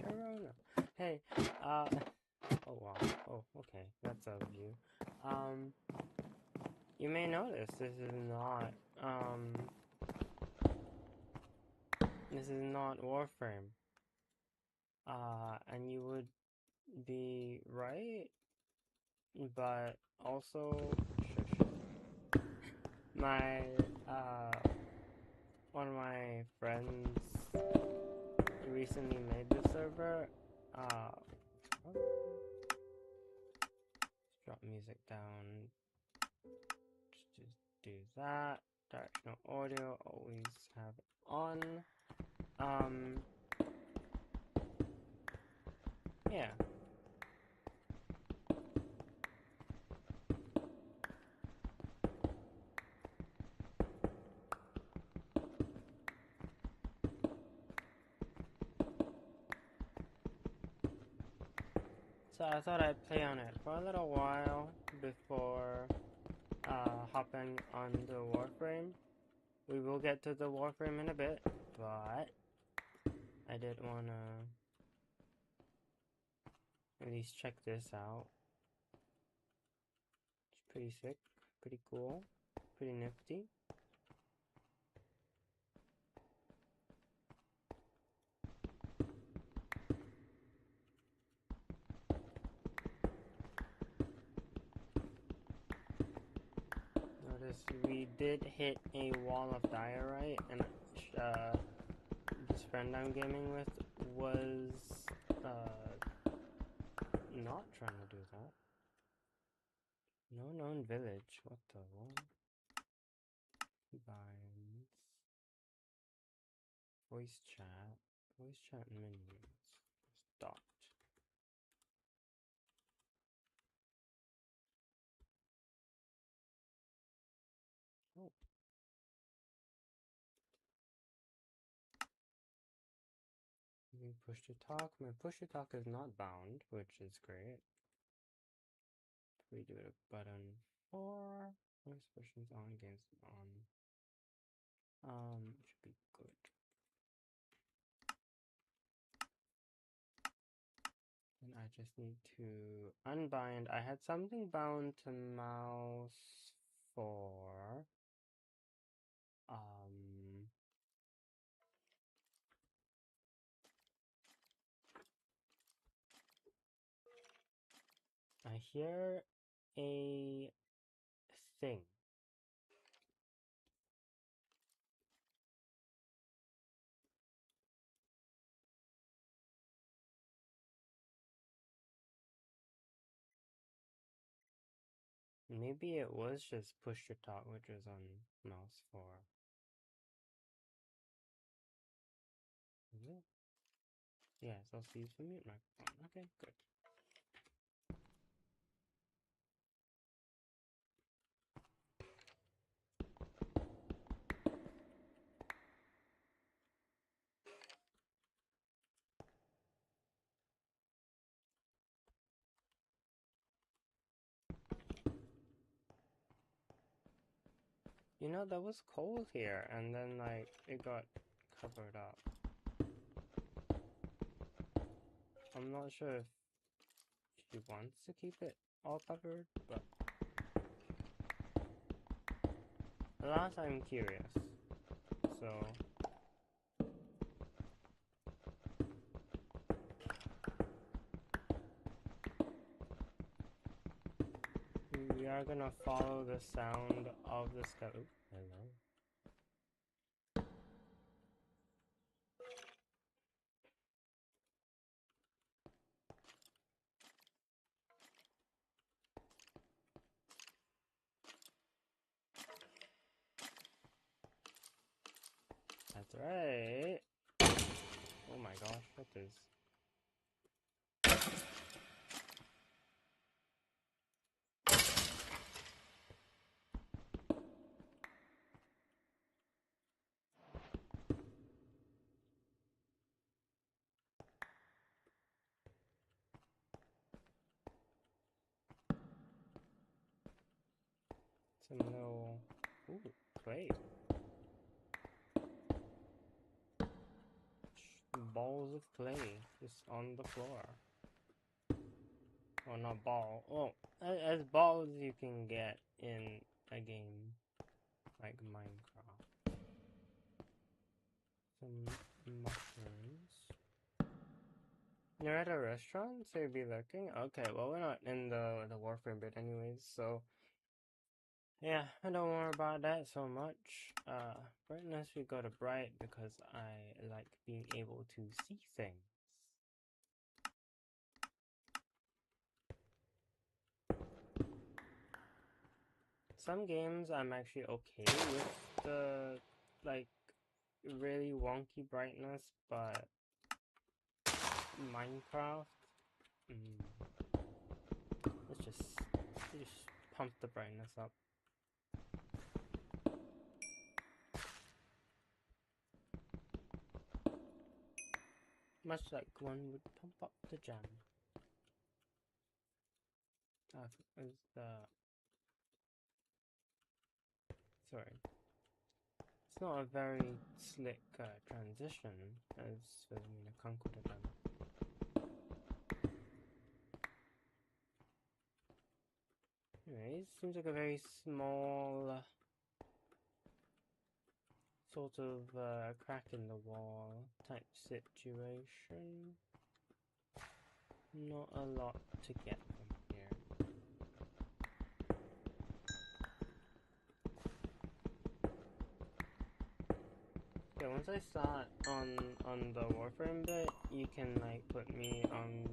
Turo? No. Hey, oh wow. Oh, okay. That's a view. You may notice this is not Warframe. And you would be right, but also shush. My one of my friends recently made this server. Drop music down. Just do that. Directional audio, always have it on. Yeah. So I thought I'd play on it for a little while before hopping on the Warframe. We will get to the Warframe in a bit, but I did wanna at least check this out. It's pretty sick, pretty cool, pretty nifty. Notice we did hit a wall of diorite, and this friend I'm gaming with was not trying to do that. No known village. What the what? Binds. Voice chat. Voice chat menus. Stopped. Oh. Maybe push to talk. My push to talk is not bound, which is great. We do a button for voice versions on, games on. Should be good. And I just need to unbind. I had something bound to mouse for I hear a thing. Maybe it was just push to talk, which was on mouse 4. Is it? Yes, also use the mute microphone. Okay, good. You know, that was cold here, and then, like, it got covered up. I'm not sure if she wants to keep it all covered, but alas, I'm curious. So we are gonna follow the sound of the skeleton. Hello. That's right. Oh my gosh, what is... Some little... Ooh, clay. Ball balls of clay just on the floor. Well, not ball. Oh, as balls you can get in a game like Minecraft. Some mushrooms. You're at a restaurant, so you'd be lurking? Okay, well we're not in the Warframe bit anyways, so yeah, I don't worry about that so much. Brightness we go to bright because I like being able to see things. Some games I'm actually okay with the like really wonky brightness, but Minecraft, let's just pump the brightness up. Much like one would pump up the jam. Is the sorry. It's not a very slick transition, as Filomena Kunk would have done. Anyways, seems like a very small sort of crack in the wall type situation. Not a lot to get from here. Okay, once I start on the Warframe bit, you can like put me on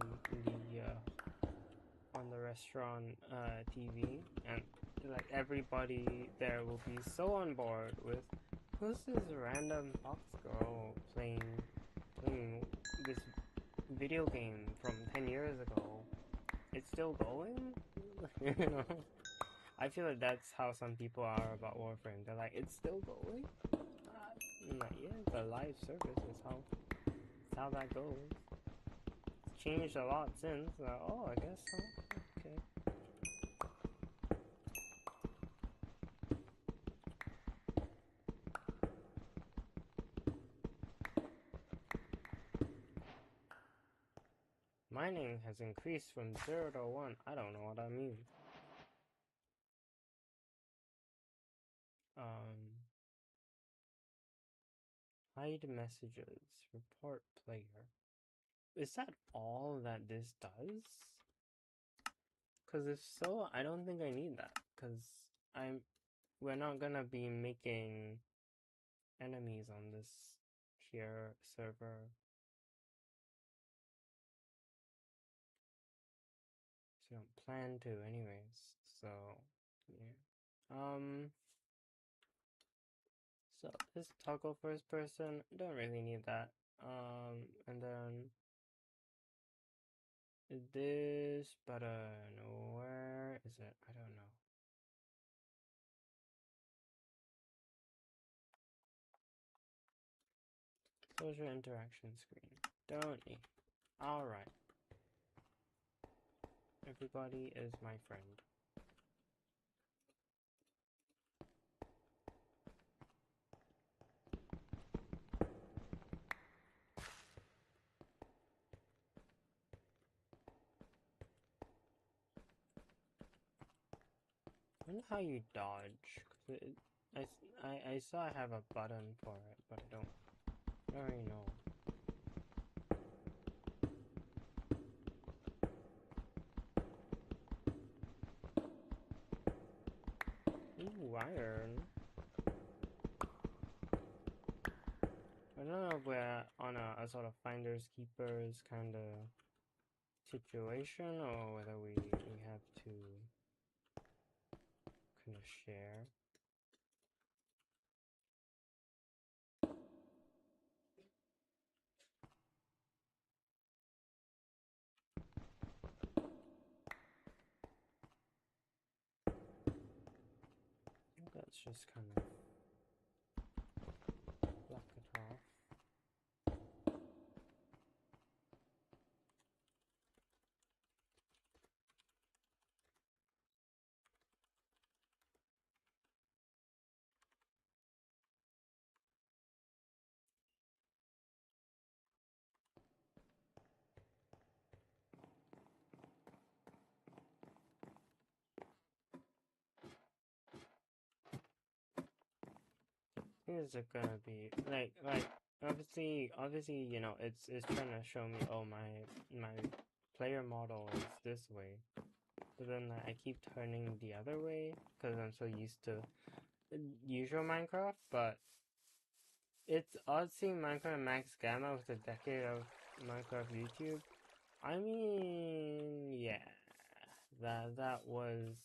the restaurant TV, and like everybody there will be so on board with who's this random fox girl playing this video game from 10 years ago. It's still going? You know? I feel like that's how some people are about Warframe. They're like, it's still going? I'm like, yeah, it's a live service. It's how that goes. It's changed a lot since. Oh, I guess so. Okay. Mining has increased from 0 to 1. I don't know what that means. Hide messages. Report player. Is that all that this does? Because if so, I don't think I need that. Because we're not gonna be making enemies on this here server. So I don't plan to anyways. So yeah. So this toggle first person, don't really need that. And then this button, where is it? I don't know. Social interaction screen. Don't need. Alright. Everybody is my friend. I wonder how you dodge. I saw I have a button for it, but I don't really know. Ooh, iron. I don't know if we're on a sort of finders keepers kind of situation, or whether we have to kind of share. Let's just kind of block it off. is it gonna be like obviously you know it's trying to show me, oh, my player model is this way, but then like, I keep turning the other way because I'm so used to usual Minecraft. But it's odd seeing Minecraft Max Gamma with a decade of Minecraft YouTube. I mean, yeah, that was,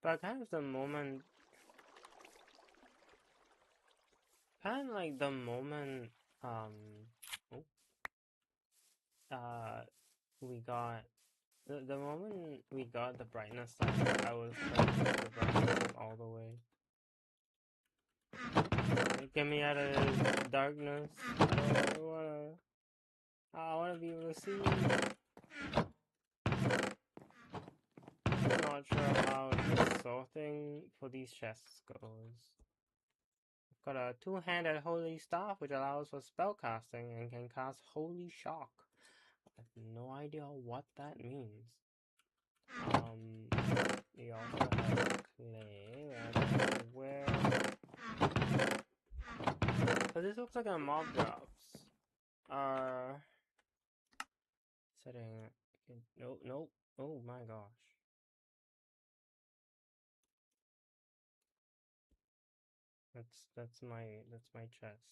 but kind of the moment, kind of like the moment, oh, we got the moment we got the brightness up, I was trying to put the brightness up all the way. Get me out of this darkness. I wanna be able to see. I'm not sure how the sorting for these chests goes. Got a two-handed holy staff which allows for spellcasting and can cast holy shock. I have no idea what that means. We also have clay. I don't know where. But this looks like a mob drops. Setting. Nope, nope. Oh my gosh. That's my chest.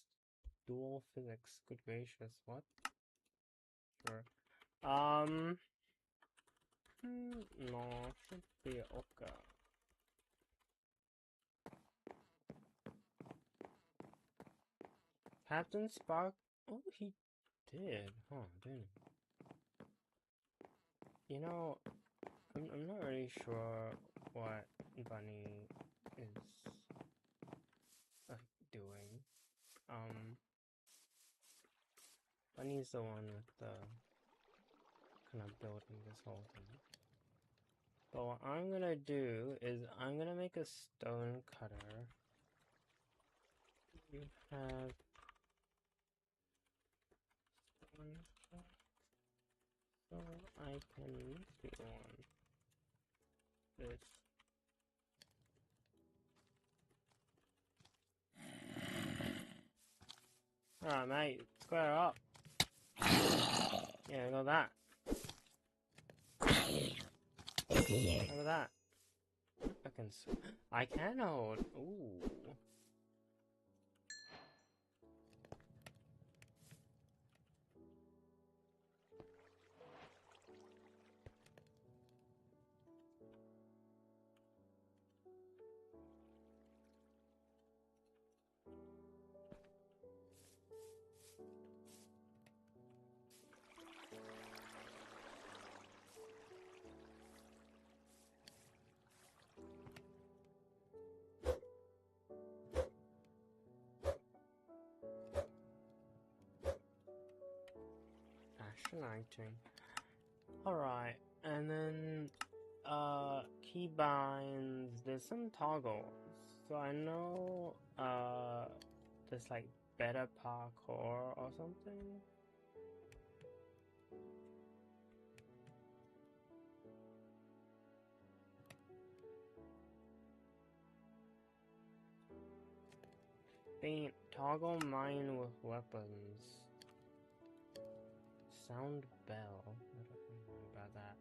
Dual physics. Good gracious. What? Sure. No, should be okay. Captain Spark. Oh, he did. Huh? Didn't he? You know, I'm not really sure what Bunny is like doing. Bunny's the one with the kind of building this whole thing. But what I'm gonna do is I'm gonna make a stone cutter. We have stone cutter, so I can do one. This. Alright, mate, square up. Yeah, got that. Look at that. I can hold. Ooh. Fascinating. Alright, and then keybinds, there's some toggles. So I know there's like better parkour or something. Faint toggle mine with weapons. Sound bell. I don't know about that.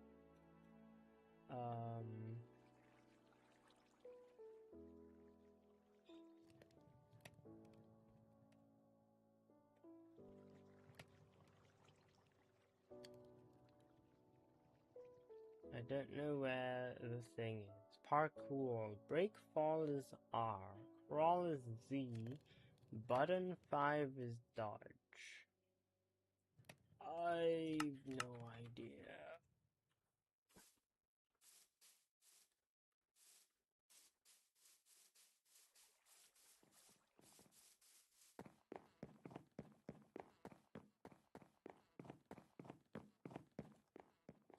I don't know where the thing is. Parkour. Break fall is R. Crawl is Z. Button 5 is dodge. I've no idea.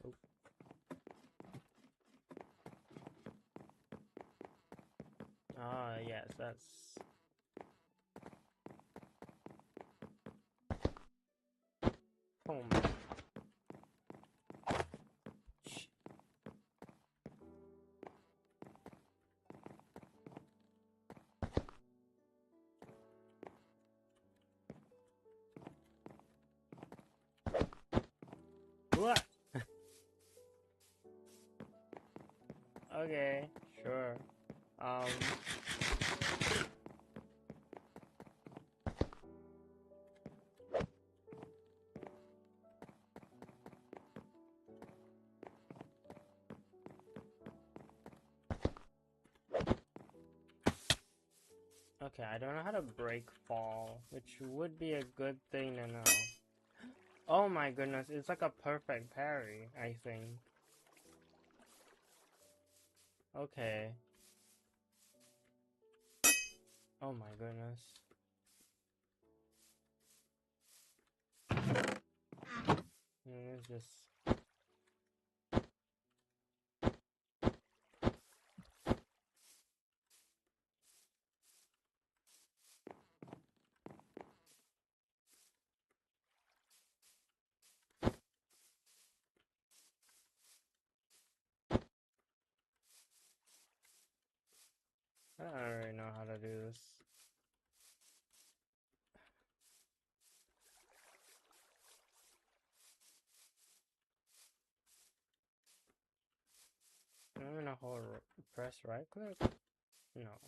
Oh. Ah, yes, that's... Oh my... Okay, I don't know how to break fall, which would be a good thing to know. Oh my goodness, it's like a perfect parry, I think. Okay. Oh my goodness. It's just... I don't really know how to do this. I'm gonna hold press right click? No.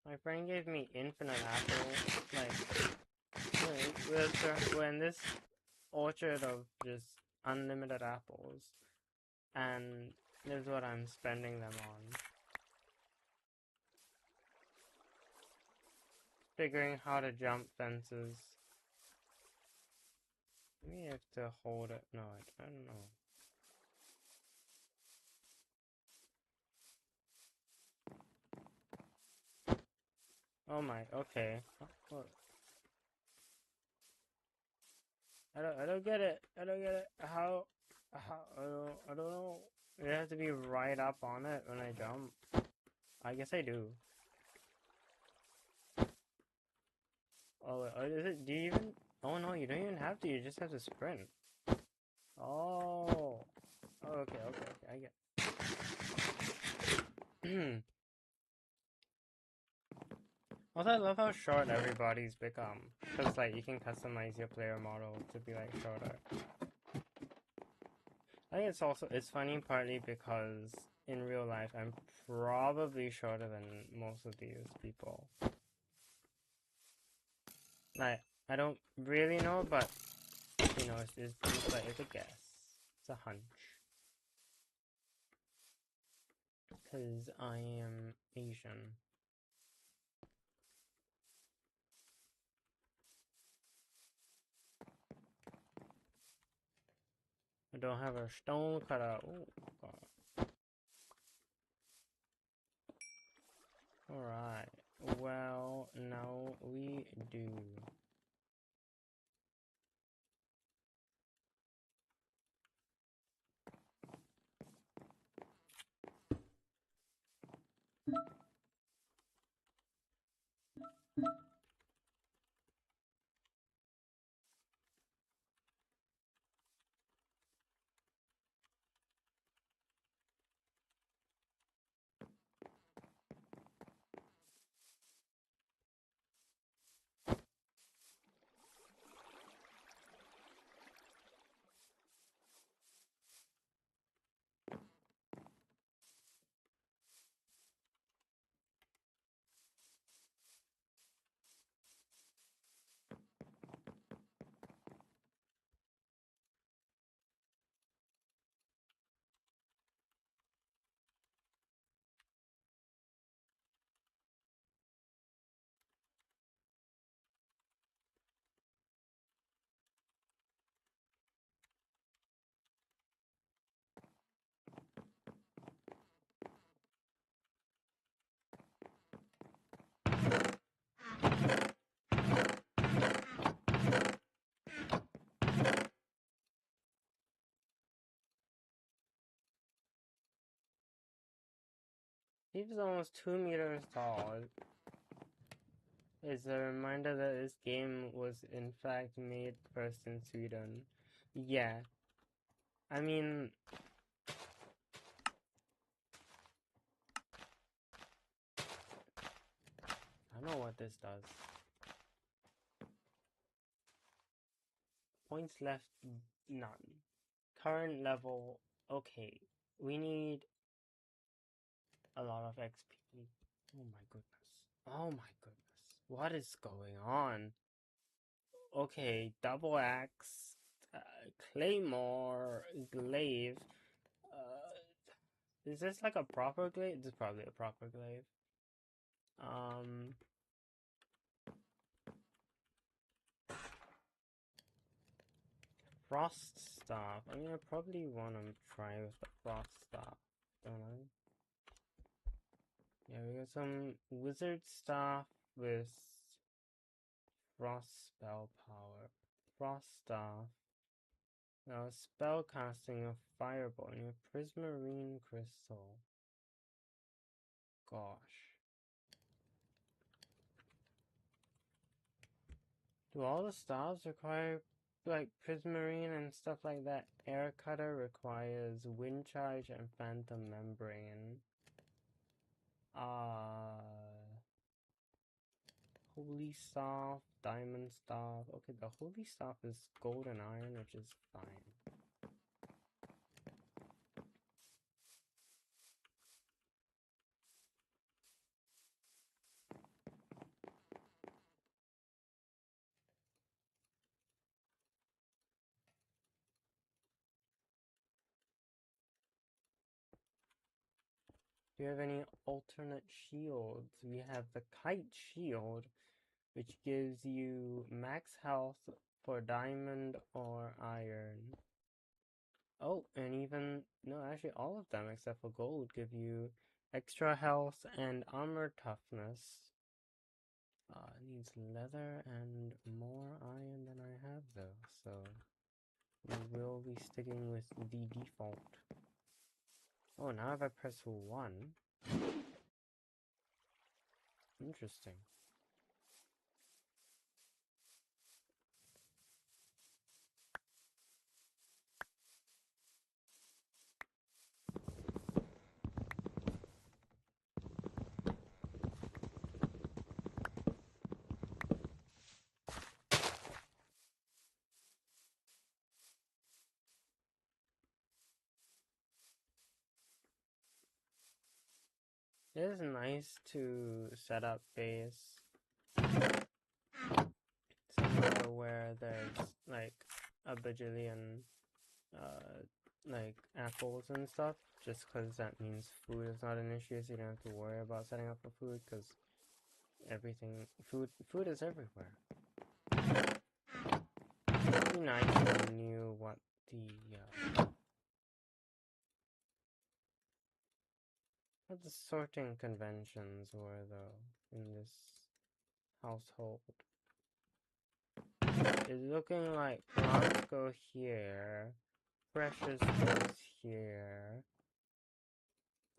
My friend gave me infinite apple, we're in this orchard of just unlimited apples, and this is what I'm spending them on. Figuring how to jump fences. Maybe I have to hold it. No, I don't know. Oh my, okay. I don't get it. I don't get it. How, I don't know. It has to be right up on it when I jump. I guess I do. Oh, is it, do you even, oh no, you don't even have to, you just have to sprint. Oh. Okay, I get Also, I love how short everybody's become. Because, like, you can customize your player model to be, like, shorter. I think it's funny partly because in real life, I'm probably shorter than most of these people. Like, I don't really know, but, you know, it's a guess. It's a hunch. Because I am Asian. I don't have a stone cutout. Ooh, God. Alright. Well, now we do. He's almost 2 meters tall. It's a reminder that this game was in fact made first in Sweden. Yeah. I mean... I don't know what this does. Points left, none. Current level, okay. We need a lot of XP. Oh my goodness. Oh my goodness. What is going on? Okay, double axe. claymore glaive. Is this like a proper glaive? This is probably a proper glaive. Frost staff. I mean, I probably want to try with the frost staff, don't I? Yeah, we got some wizard staff with frost spell power. Frost staff. Now, spell casting of fireball and your prismarine crystal. Gosh. Do all the staffs require like prismarine and stuff like that? Air cutter requires wind charge and phantom membrane. Holy staff, diamond staff. Okay, the holy staff is gold and iron, which is fine. Do you have any alternate shields? We have the kite shield, which gives you max health for diamond or iron. Oh, and even, no, actually all of them except for gold give you extra health and armor toughness. It needs leather and more iron than I have though, so we will be sticking with the default. Oh, now if I press 1. Interesting. It is nice to set up base somewhere where there's like a bajillion like apples and stuff, just because that means food is not an issue, so you don't have to worry about setting up for food, because food is everywhere. It'd be nice if you knew what the sorting conventions were though in this household. It's looking like plants go here, precious goes here,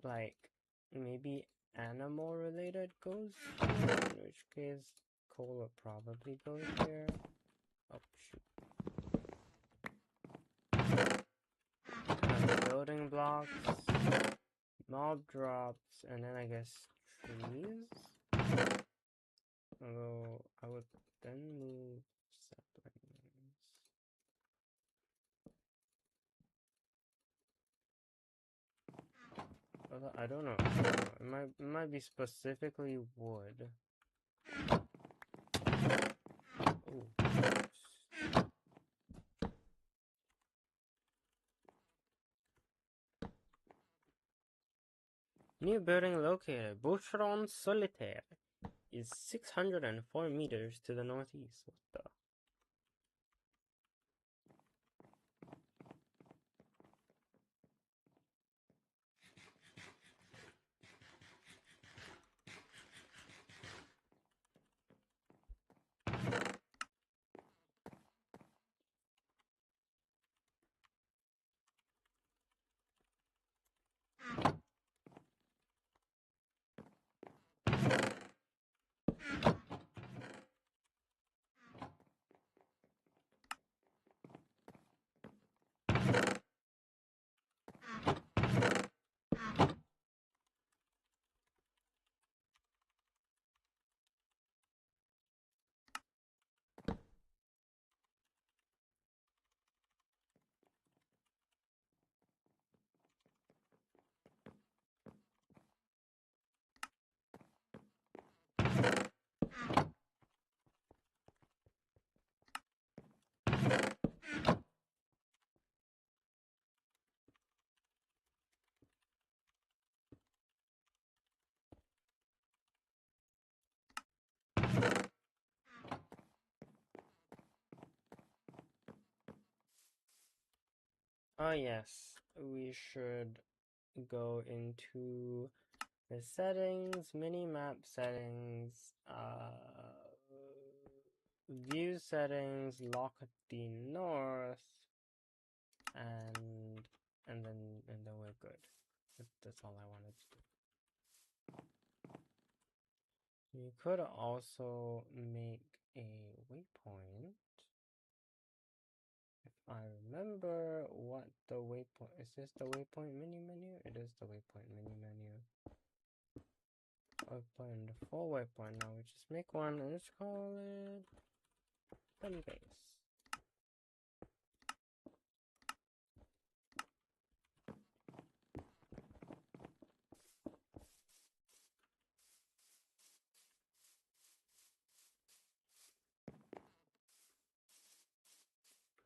like maybe animal related goes here, in which case coal will probably go here. Oh shoot. And building blocks, mob drops, and then I guess trees? Although I would then move saplings. Although I don't know. It might be specifically wood. Ooh. New building located. Boucheron Solitaire is 604 meters to the northeast. What the? Oh yes, we should go into the settings, mini-map settings, view settings, lock the north, and then we're good. That's all I wanted to do. You could also make a waypoint. If I remember what the waypoint is, this the waypoint mini menu? It is the waypoint mini menu. Open the full waypoint now. We just make one and let's call it sun base.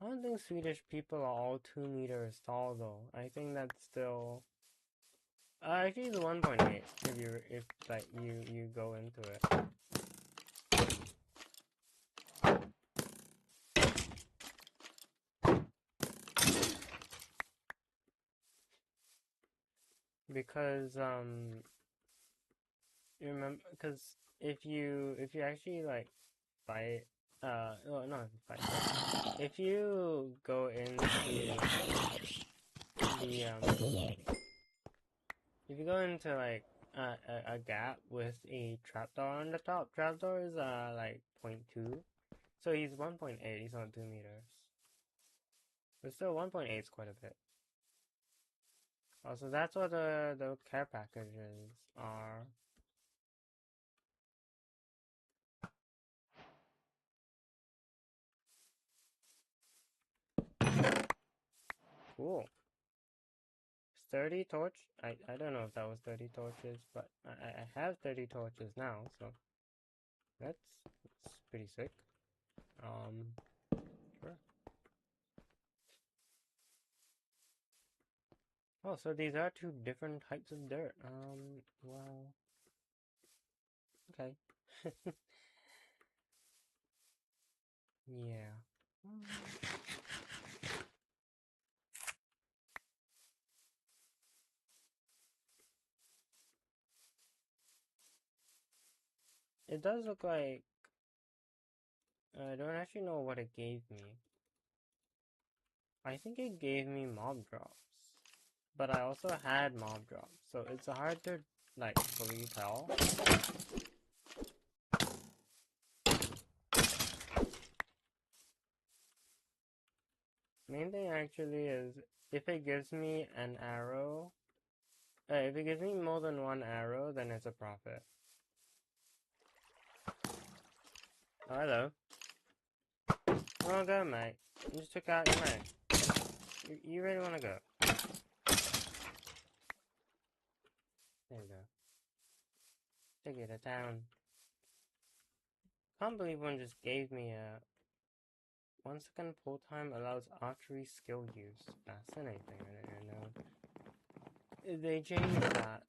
I don't think Swedish people are all 2 meters tall though. I think that's still actually it's 1.8 if like you go into it. Because you remember, because if you actually like fight well, not fight, if you go into the if you go into like a gap with a trapdoor on the top, trapdoor is like 0.2, so he's 1.8, he's not 2 meters, but still 1.8 is quite a bit. Also, that's what the care packages are. Cool. 30 torch? I don't know if that was 30 torches, but I have 30 torches now, so that's pretty sick. Sure. Oh, so these are 2 different types of dirt. Well, okay. Yeah. It does look like I don't actually know what it gave me. I think it gave me mob drops, but I also had mob drops, so it's hard to like fully tell. Main thing actually is if it gives me an arrow, if it gives me more than 1 arrow, then it's a profit. Oh, hello. Where wanna go, mate? You just took out your mate. You really wanna go? There you go. Take you to town. Can't believe one just gave me a 1 second pull time allows archery skill use. Fascinating, I didn't know. They changed that.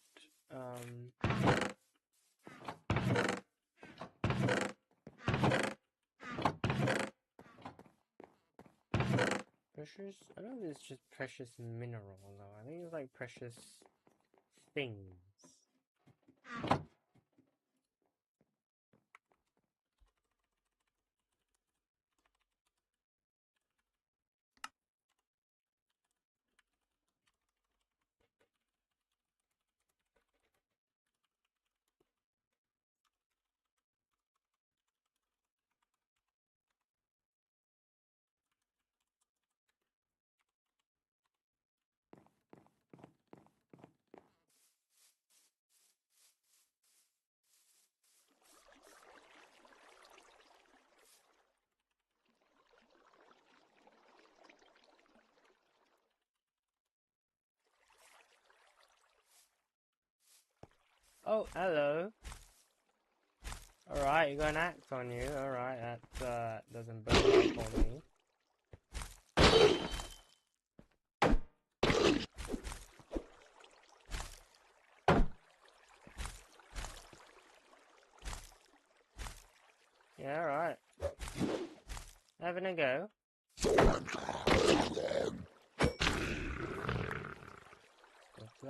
Precious? I don't know if it's just precious mineral though. I think it's like precious things. Oh, hello. Alright, you got an axe on you. Alright, that doesn't burn up on me. Yeah, alright. Having a go.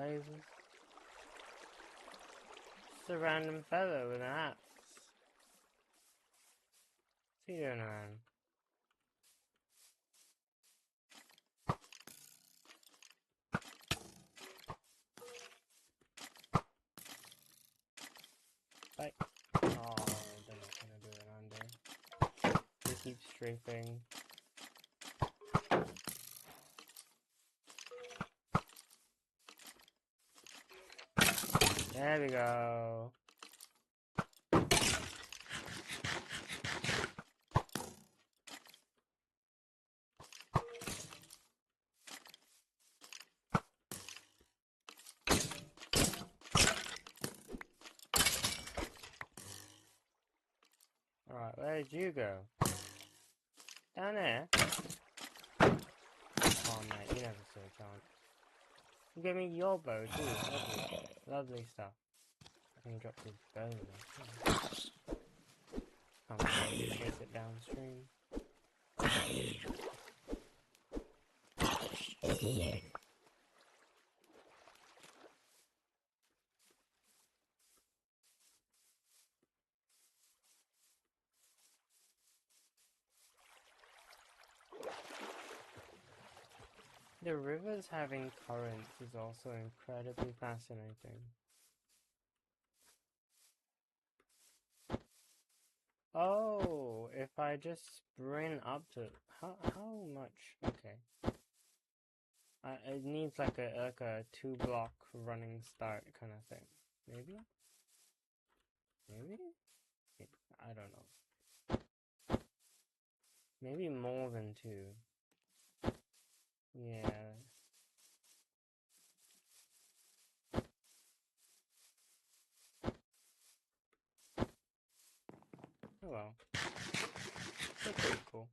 lasers. Just a random fellow with an axe. What's he doing around? Like, oh, they're not gonna do it around there. They keep strafing. There we go. Alright, where did you go? Down there? Oh mate, you never stood a chance. You gave me your bow too. Lovely. Lovely stuff. I can drop this bow now. I'm gonna chase it downstream. The rivers having currents is also incredibly fascinating. Oh, if I just sprint up to how much? Okay. It needs like a 2-block running start kind of thing. Maybe? Maybe? I don't know. Maybe more than 2. Yeah. Oh well. That's pretty cool.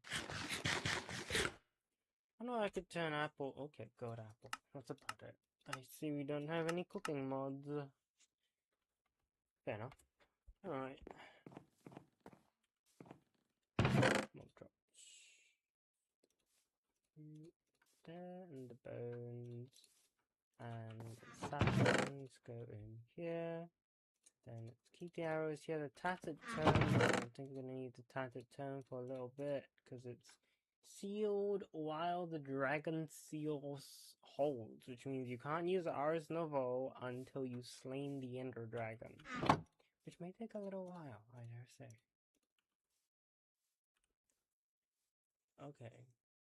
I know I could turn apple. Okay, good apple. That's about it. I see we don't have any cooking mods. Fair enough. Alright. Mob drops. There, and the bones. And the saplings go in here. Then let's keep the arrows here. The tattered tome. I think we're going to need the tattered tome for a little bit because it's sealed while the dragon seal holds, which means you can't use Ars Novo until you've slain the Ender Dragon, which may take a little while, I dare say. Okay,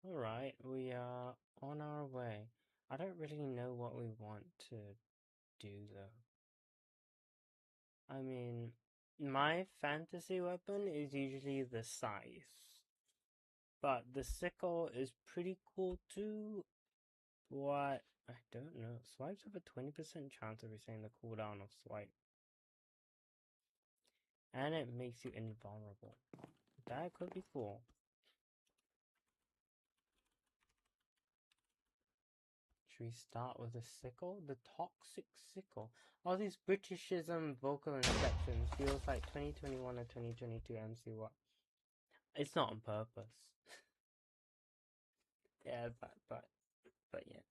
alright, we are on our way. I don't really know what we want to do though. I mean, my fantasy weapon is usually the scythe, but the sickle is pretty cool too. What? I don't know. Swipes have a 20% chance of resetting the cooldown of swipe. And it makes you invulnerable. That could be cool. Should we start with the sickle? The toxic sickle. All these Britishism vocal inflections feels like 2021 or 2022 MC what? It's not on purpose. Yeah, but yes.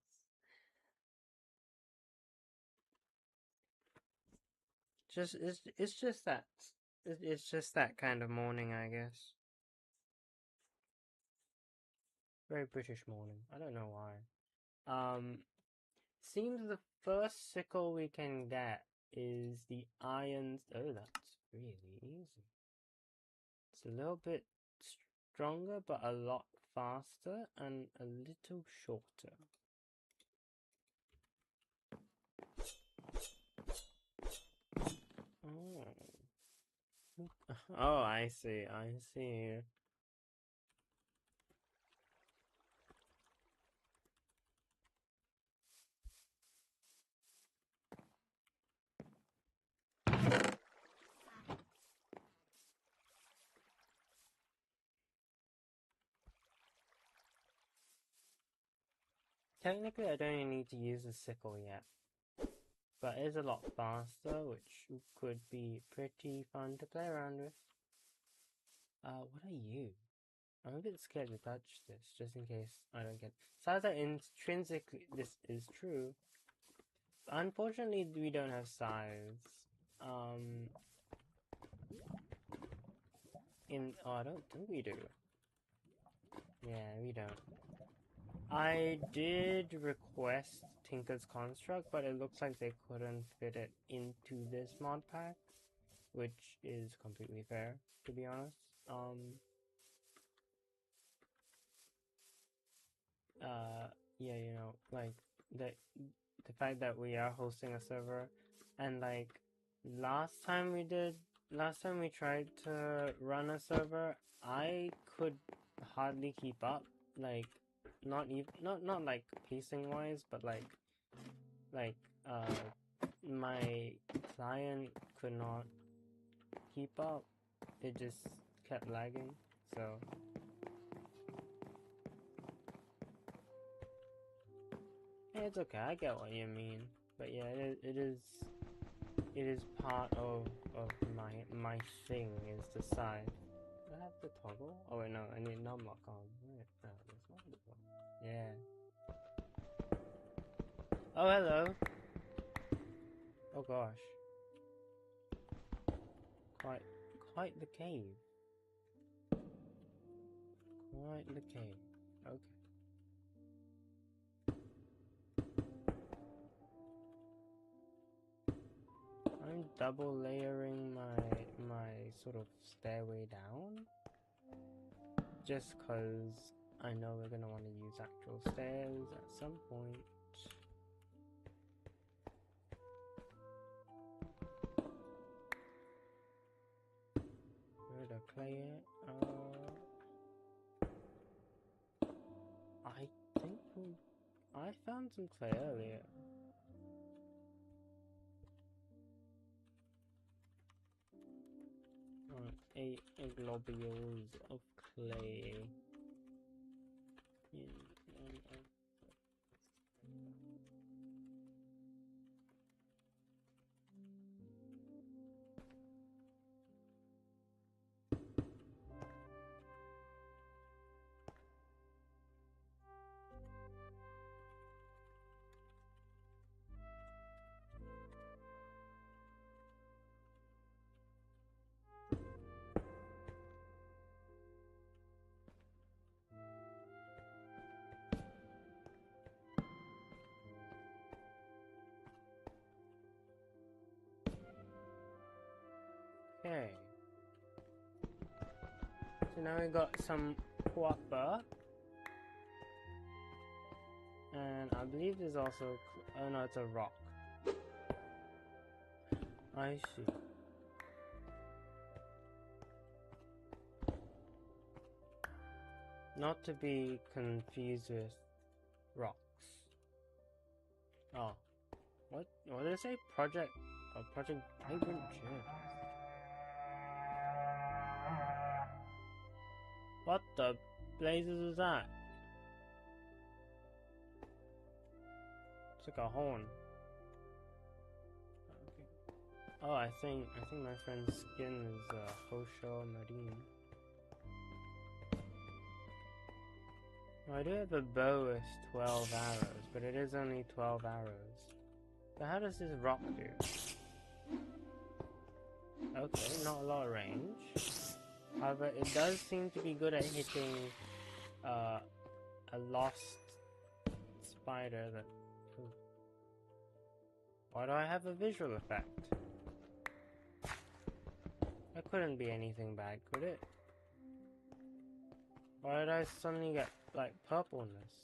It's just that kind of morning, I guess. Very British morning. I don't know why. Seems the first sickle we can get is the irons. Oh, that's really easy. It's a little bit stronger, but a lot faster and a little shorter. Oh. Oh, I see. Technically, I don't even need to use the sickle yet. But it is a lot faster, which could be pretty fun to play around with. What are you? I'm a bit scared to touch this, just in case I don't get... So that intrinsically this is true, unfortunately, we don't have size. Oh, I don't think we do. Yeah, we don't. I did request Tinker's Construct, but it looks like they couldn't fit it into this mod pack, which is completely fair, to be honest. Yeah, you know, like the fact that we are hosting a server, and like last time we tried to run a server, I could hardly keep up, like not like pacing wise, but like my client could not keep up. It just kept lagging, so yeah, it's okay. I get what you mean, but yeah, it is part of my thing is the side. Do I have the toggle? Oh wait, no, I need numlock on. Wait, no, there's not the toggle. Yeah. Oh hello. Oh gosh. Quite the cave. Quite the cave. Okay. I'm double layering my sort of stairway down, just cause I know we're gonna want to use actual stairs at some point. Where the clay at? I think I found some clay earlier. Eight globules of clay. Okay. So now we got some copper. And I believe there's also... oh no, it's a rock. I see. Not to be confused with rocks. Oh. What did I say? Project... oh, Project Vibrant Gems. What the blazes is that? It's like a horn. Okay. Oh, I think my friend's skin is Hosho Marine. Well, I do have a bow with 12 arrows, but it is only 12 arrows. So how does this rock do? Okay, not a lot of range. However, it does seem to be good at hitting a lost spider that... ooh. Why do I have a visual effect? That couldn't be anything bad, could it? Why did I suddenly get, like, purpleness?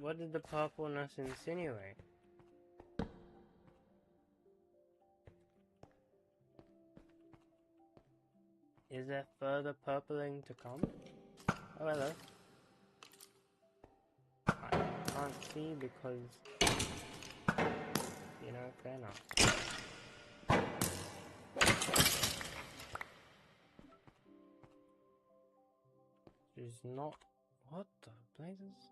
What did the purpleness insinuate? Is there further purpling to come? Oh, hello. I can't see because, you know, fair enough. There's not... what the blazes?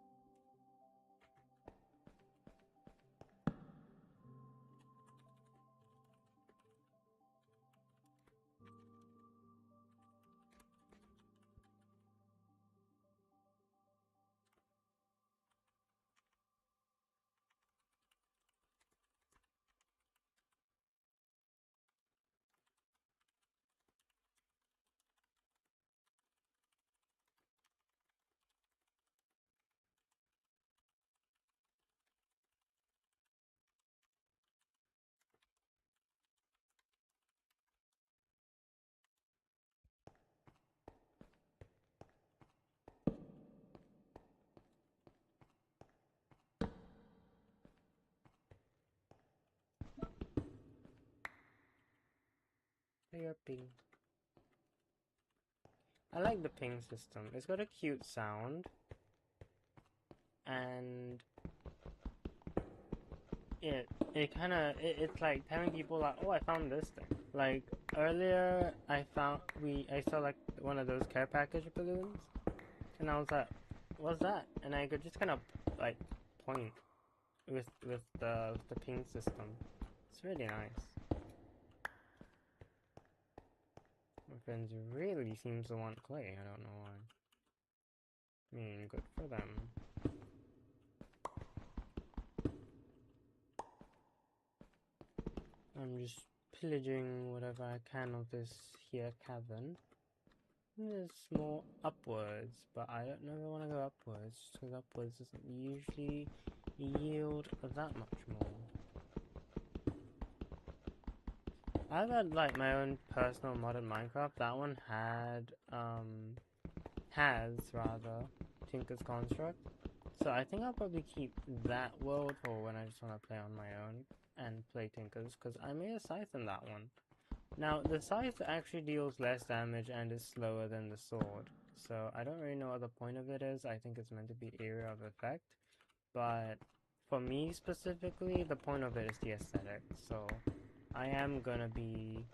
your ping. I like the ping system. It's got a cute sound. And it's like telling people like, oh, I found this thing. Like earlier I saw like one of those care package balloons, and I was like, what's that? And I could just kind of like point with the ping system. It's really nice. My friends really seem to want clay. I don't know why. I mean, good for them. I'm just pillaging whatever I can of this here cavern. There's more upwards, but I don't know if I want to go upwards, because upwards doesn't usually yield that much more. I've had like my own personal mod in Minecraft. That one has rather Tinker's Construct. So I think I'll probably keep that world for when I just want to play on my own and play Tinker's, because I made a scythe in that one. Now, the scythe actually deals less damage and is slower than the sword, so I don't really know what the point of it is. I think it's meant to be area of effect, but for me specifically, the point of it is the aesthetic, so I am gonna be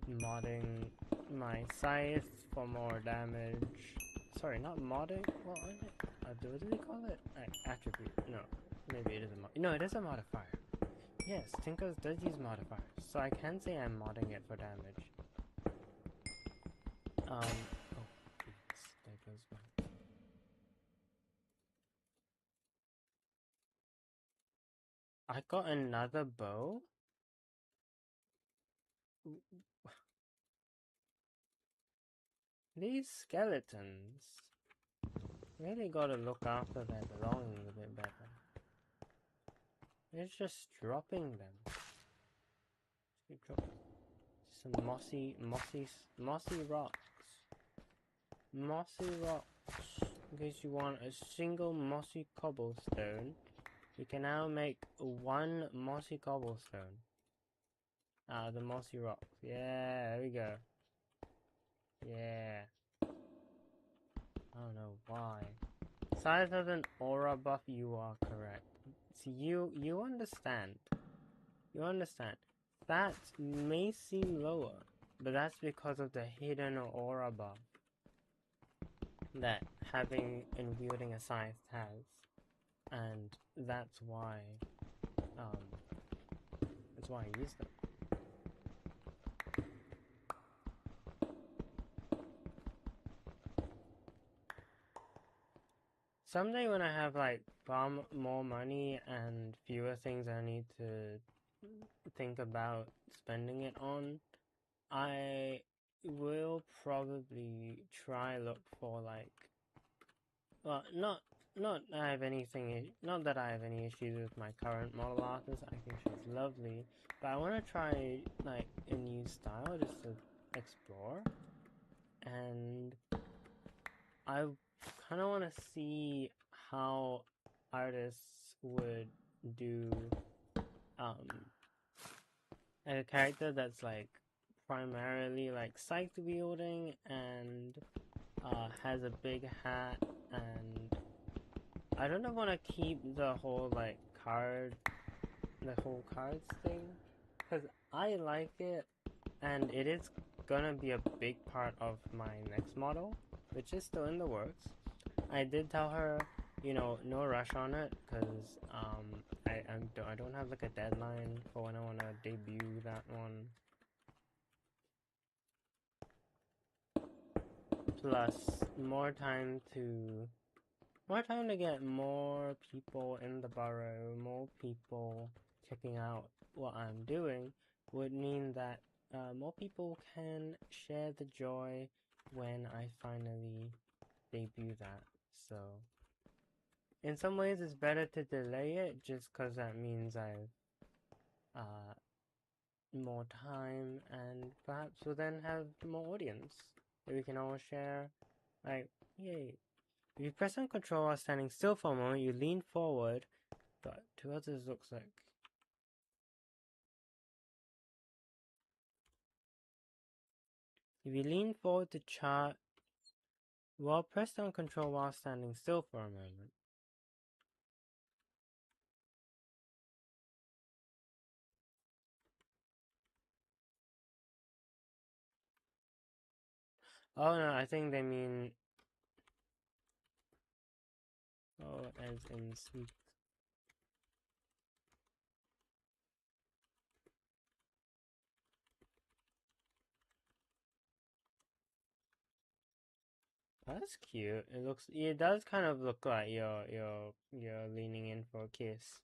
modding my scythe for more damage. Sorry, not modding, what do they call it? Attribute, no, maybe it is a mod. No, it is a modifier. Yes, Tinker's does use modifiers, so I can say I'm modding it for damage. Oh, please, there goes one. I got another bow? These skeletons really gotta look after their belongings a bit better. It's just dropping them. Keep dropping. Some mossy rocks. Mossy rocks. In case you want a single mossy cobblestone, you can now make one mossy cobblestone out of the mossy rocks. Yeah, there we go. Yeah. I don't know why. Size of an aura buff, you are correct. See, you understand. You understand. That may seem lower, but that's because of the hidden aura buff that having and wielding a scythe has. And that's why I use them. Someday when I have like far more money and fewer things I need to think about spending it on, I will probably try look for like, well, not I have anything, not that I have any issues with my current model artist. I think she's lovely, but I want to try like a new style just to explore, and I kind of want to see how artists would do a character that's like primarily like scythe wielding and has a big hat, and I don't know if I want to keep the whole like cards thing, because I like it and it is gonna be a big part of my next model, which is still in the works. I did tell her, you know, no rush on it, because I don't have like a deadline for when I want to debut that one. Plus more time to get more people in the burrow, more people checking out what I'm doing would mean that more people can share the joy when I finally debut that. So in some ways it's better to delay it, just because that means I've more time and perhaps we'll then have more audience that we can all share. Like, yay. If you press on control while standing still for a moment, you lean forward, but to others looks like If you lean forward to chart, well, press down Control while standing still for a moment. Oh no, I think they mean... Oh, as in sneak. That's cute. It does kind of look like you're leaning in for a kiss.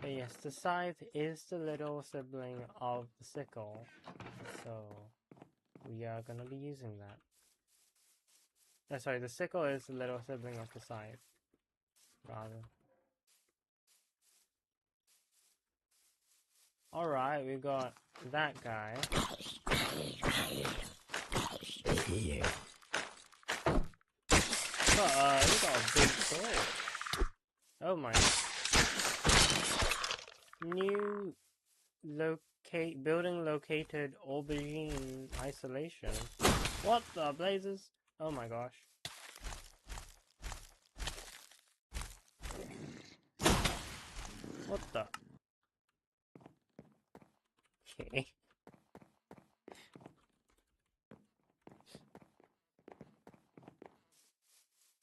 But yes, the scythe is the little sibling of the sickle, so we are gonna be using that. Sorry, the sickle is the little sibling of the scythe, rather. Alright, we got that guy. We got a big sword. Oh my. New building located aubergine isolation. What the blazes? Oh my gosh. What the? Okay.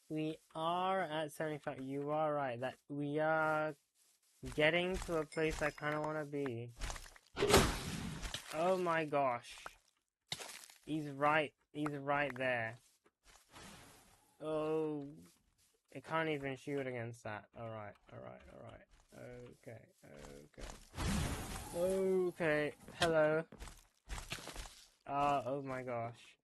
We are at 75. You are right. That we are getting to a place I kind of want to be. Oh my gosh. He's right. He's right there. Oh. It can't even shoot against that. Alright, alright, alright. Okay, okay. Okay. Hello. Oh my gosh.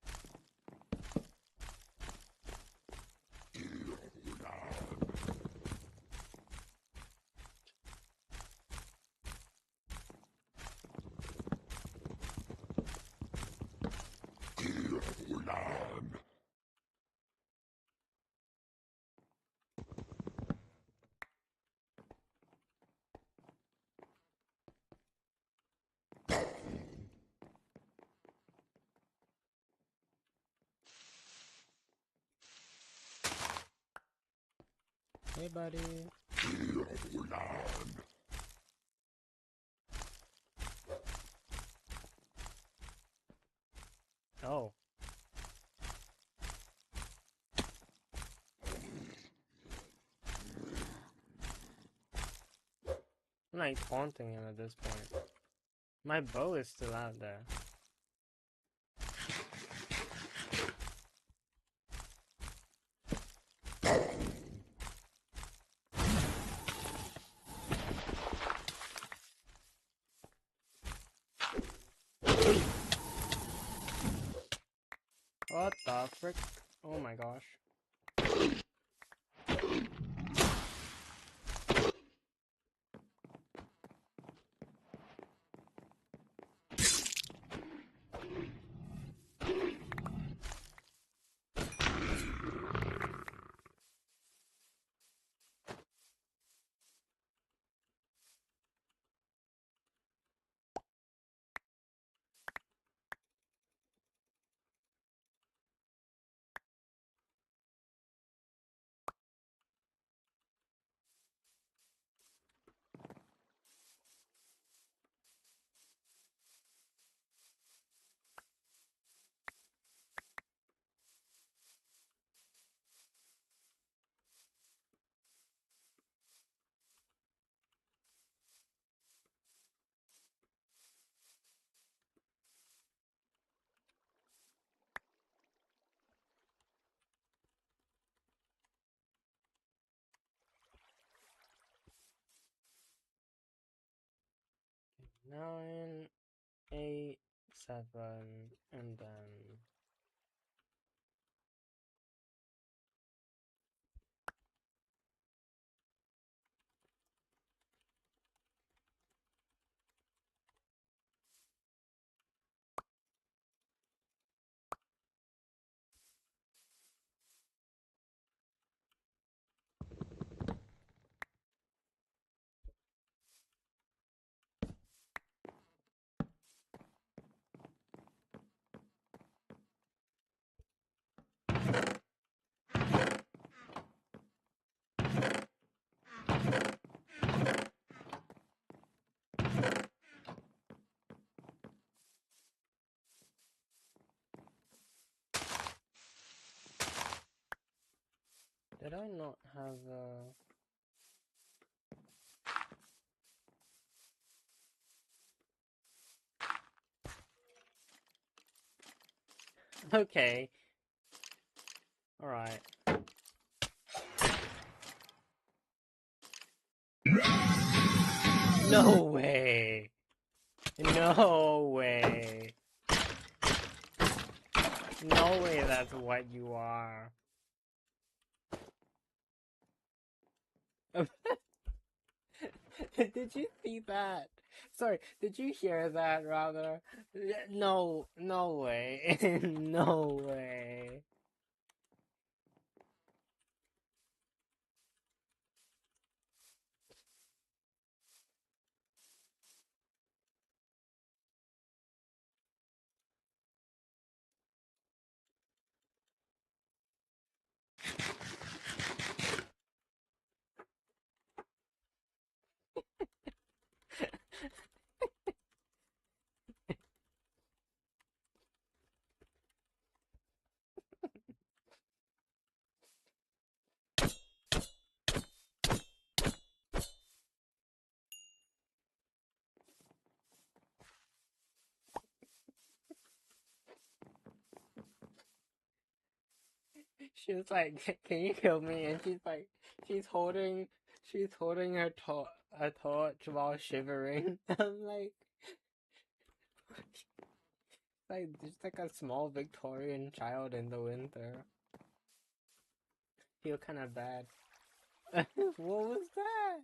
Hey, buddy. Oh. I'm like taunting him at this point. My bow is still out there. What the frick? Oh my gosh. Nine, 8, 7, and then... Did I not have Okay. Alright. No way! No way! No way that's what you are. Did you see that? Sorry, did you hear that, rather? No, no way. No way. She was like, "Can you kill me?" And she's like, she's holding her torch while shivering. I'm like just like a small Victorian child in the winter. Feel kind of bad. What was that?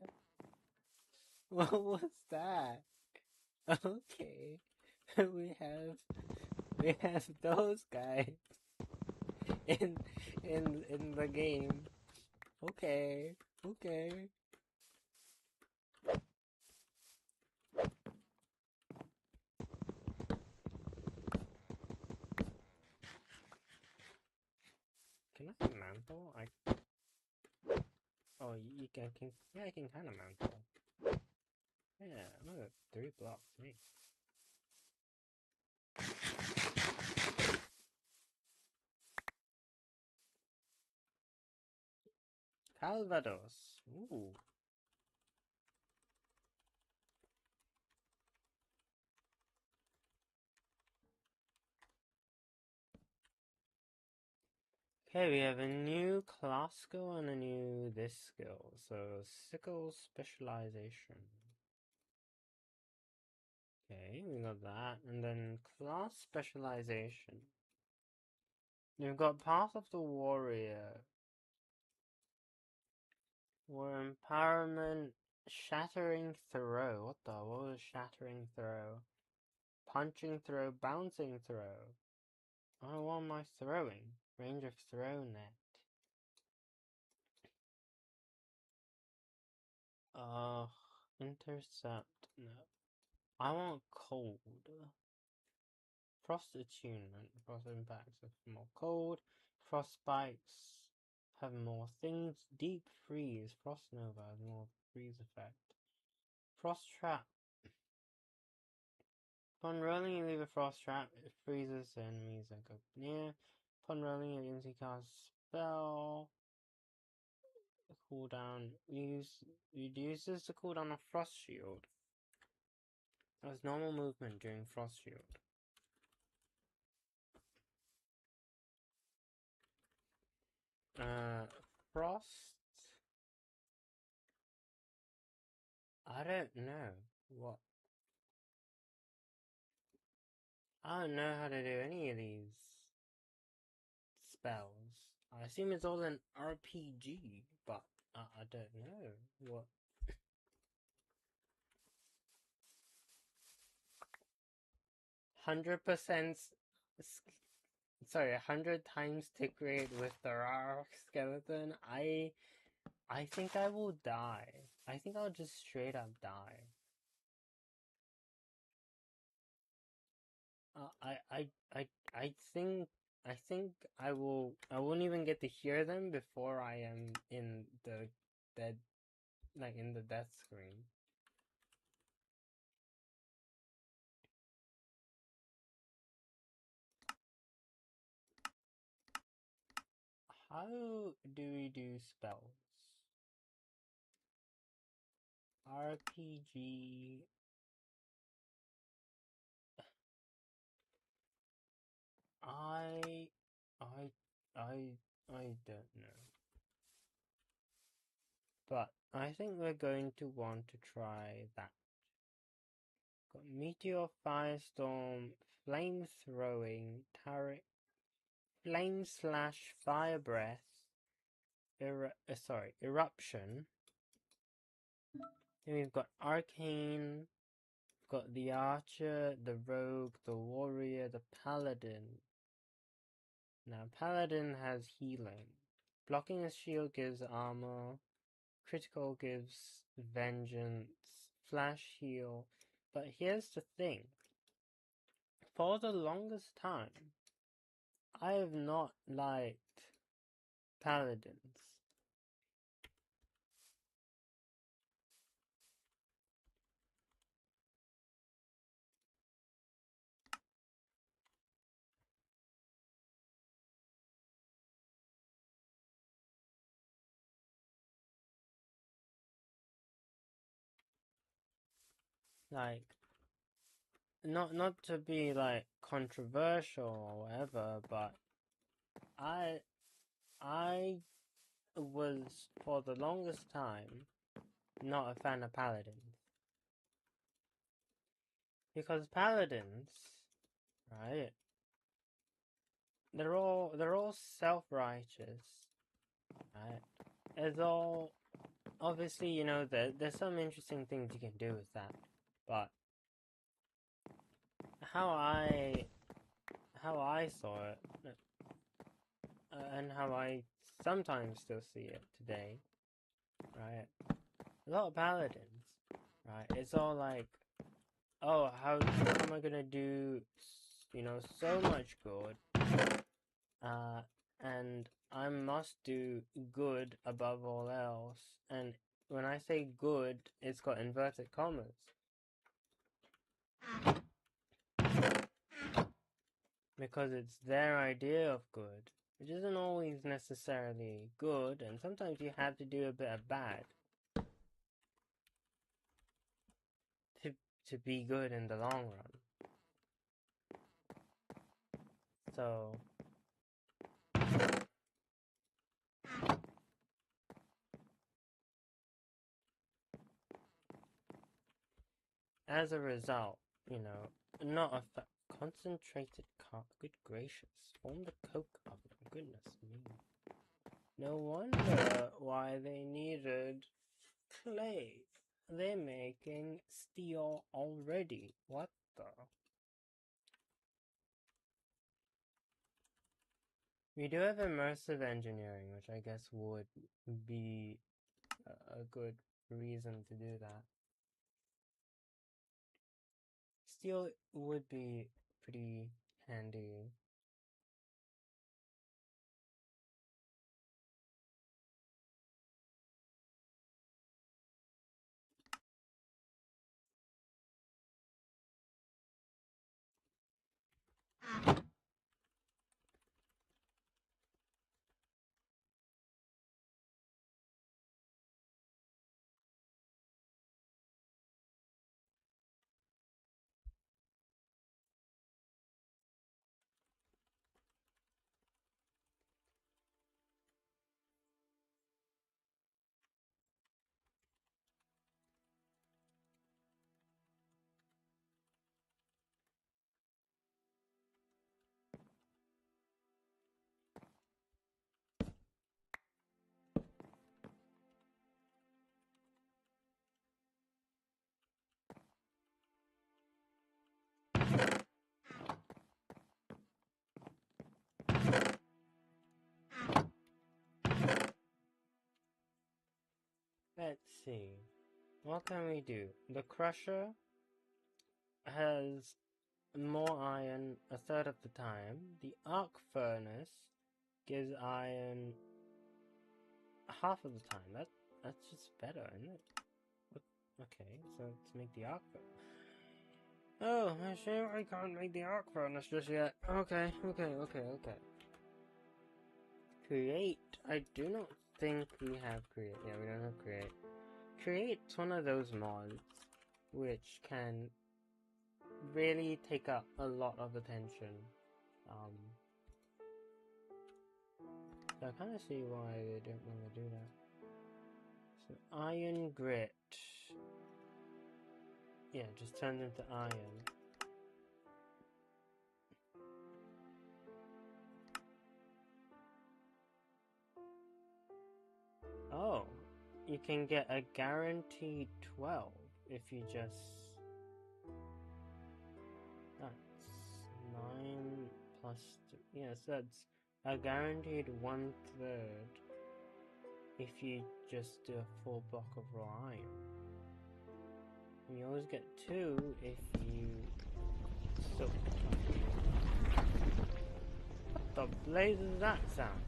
What was that? Okay, we have those guys in in the game. Okay, okay. Can I mantle? Oh, you can. Yeah, I can kind of mantle. Yeah, I'm at 3 blocks. Me. Calvados. Ooh. Okay, we have a new class skill and a new this skill. So, sickle specialization. Okay, we got that. And then class specialization. We've got Path of the Warrior. War Empowerment. Shattering Throw. What was Shattering Throw? Punching Throw, Bouncing Throw. Oh, what am I throwing? Range of throw net. Intercept. No. I want cold. Frost attunement. Frost impacts have more cold. Frost spikes have more things. Deep freeze. Frost nova has more freeze effect. Frost trap. Upon rolling, you leave a frost trap. It freezes the enemies that go near. Upon rolling, you instantly cast spell. Cooldown. Uses the cooldown of Frost Shield. As normal movement during Frost Shield. Frost. I don't know what. I don't know how to do any of these spells. I assume it's all an RPG, but I don't know what. 100%. Sorry, 100 times tick rate with the Rarok skeleton. I think I will die. I think I'll just straight up die. I think I won't even get to hear them before I am in the dead, like in the death screen. How do we do spells? RPG. I I I don't know. But I think we're going to want to try that. Got meteor, firestorm, flame throwing, flame slash fire breath, eruption. Then we've got arcane, we've got the archer, the rogue, the warrior, the paladin. Now paladin has healing. Blocking a shield gives armor. Critical gives vengeance. Flash heal. But here's the thing. For the longest time, I have not liked paladins. Like, not to be like controversial or whatever, but I was for the longest time not a fan of paladins. Because paladins, right? They're all self-righteous, right? It's all obviously, you know, there's some interesting things you can do with that, but how I saw it, and how I sometimes still see it today, right? A lot of paladins, right? It's all like, oh, how am I gonna do, you know, so much good, and I must do good above all else. And when I say good, it's got inverted commas. Because it's their idea of good, which isn't always necessarily good, and sometimes you have to do a bit of bad to be good in the long run. So as a result, you know, not a concentrated good gracious, form the coke oven, goodness me. No wonder why they needed clay. They're making steel already. What the? We do have immersive engineering, which I guess would be a good reason to do that. Steel would be pretty handy. Let's see. What can we do? The crusher has more iron a third of the time. The arc furnace gives iron half of the time. That's just better, isn't it? What? Okay, so let's make the arc furnace. Oh, I shame I can't make the arc furnace just yet. Okay. create, I do not think we have create. Yeah, we don't have create. Create's one of those mods which can really take up a lot of attention. So I kind of see why they don't want to do that. So iron grit. Yeah, just turn them to iron. Oh, you can get a guaranteed 12 if you just... That's 9 plus 2. Yes, that's a guaranteed 1/3 if you just do a full block of raw iron. And you always get 2 if you... So... What the blaze is that sound?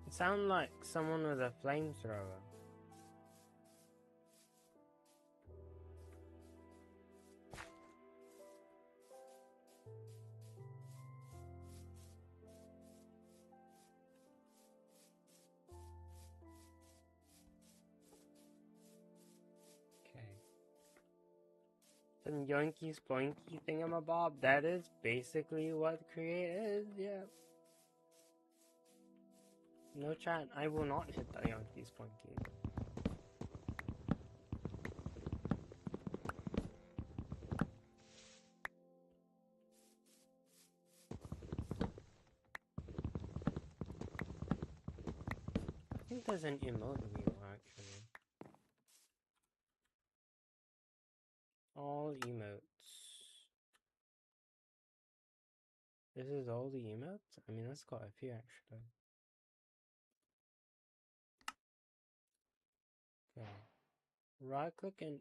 It sounds like someone with a flamethrower. Some yoinky spoinky thingamabob. That is basically what create is, yeah. No chat, I will not hit the yoinky spoinky. I think there's an emote wheel actually. All emotes. This is all the emotes? I mean, that's quite a few actually. Okay. Right click and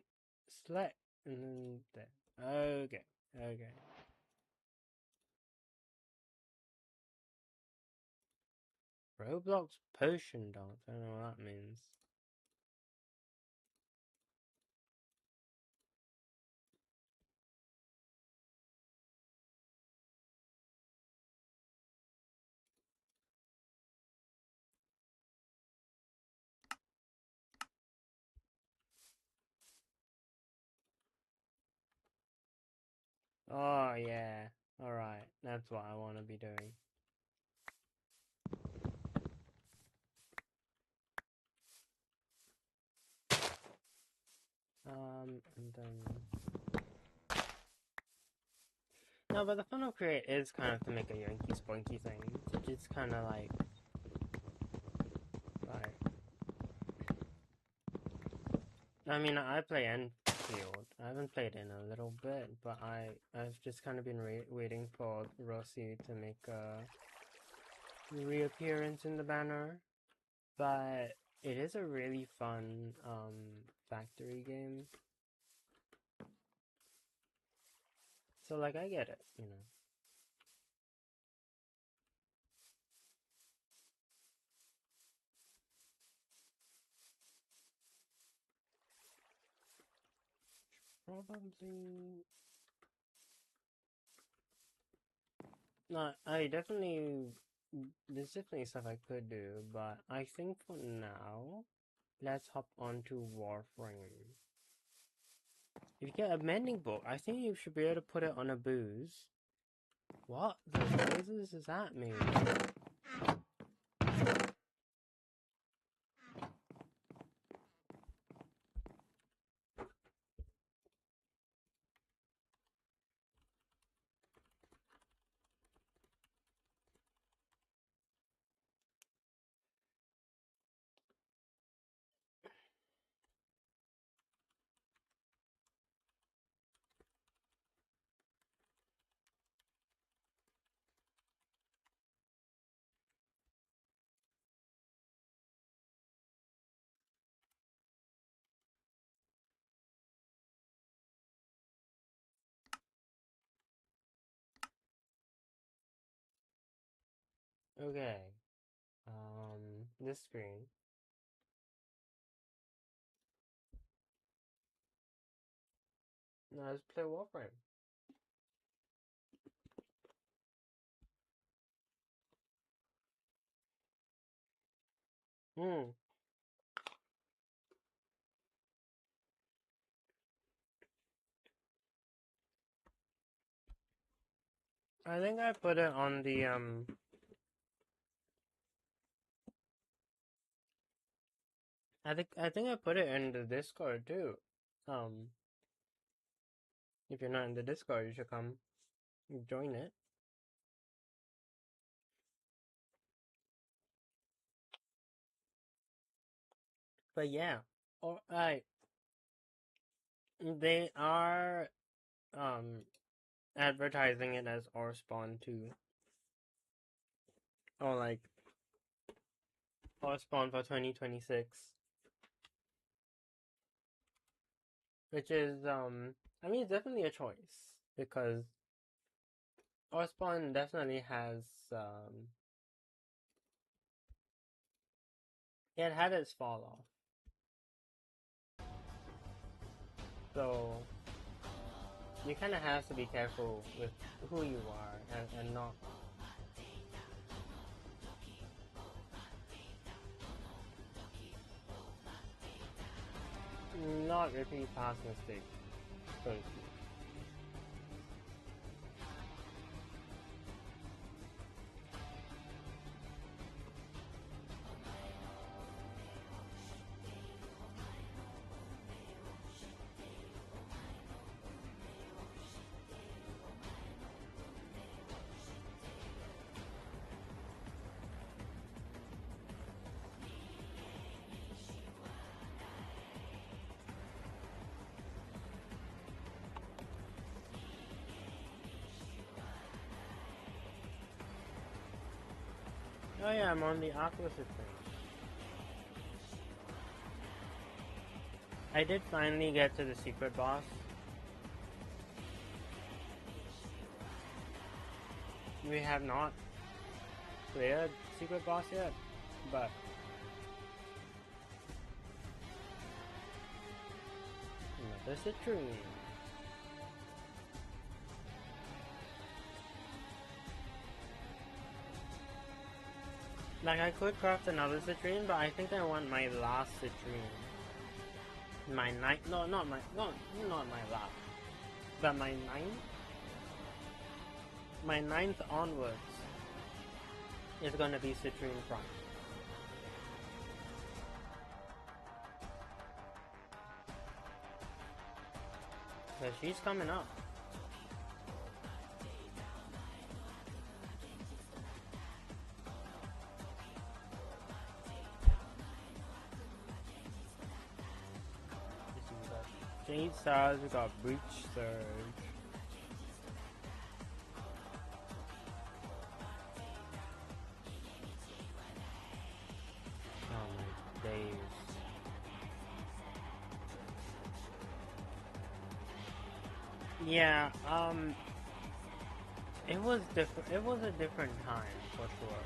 select and then there. Okay. Okay. Roblox potion dance. I don't know what that means. Oh yeah. Alright. That's what I want to be doing. And then... No, but the fun of create is kind of to make a yoinky spoinky thing. It's kind of like... I mean, I play Enfield. I haven't played in a little bit, but I've just kind of been waiting for Rossi to make a reappearance in the banner. But it is a really fun factory game. So like I get it, you know. Probably... No, I definitely... There's definitely stuff I could do, but I think for now, let's hop on to Warframe. If you get a mending book, I think you should be able to put it on a booze. What the blazes does that mean? Okay. This screen. Now let's play Warframe. I think I put it on the I think I put it in the Discord too. If you're not in the Discord, you should come join it. But yeah, they are advertising it as Spawn 2. Or like Spawn for 2026. Which is I mean, it's definitely a choice because Spawn definitely has it had its fall off. So you kind of have to be careful with who you are and not repeat past mistakes, so to speak. Oh yeah, I'm on the opposite thing. I did finally get to the secret boss. We have not cleared secret boss yet, but another citrine. Like, I could craft another citrine, but I think I want my last citrine. My ninth? No, not my last. But my ninth? My ninth onwards is gonna be citrine prime. Cause she's coming up. Jade stars, we got Breach Surge. Oh my days. Yeah, it was different. It was a different time for sure.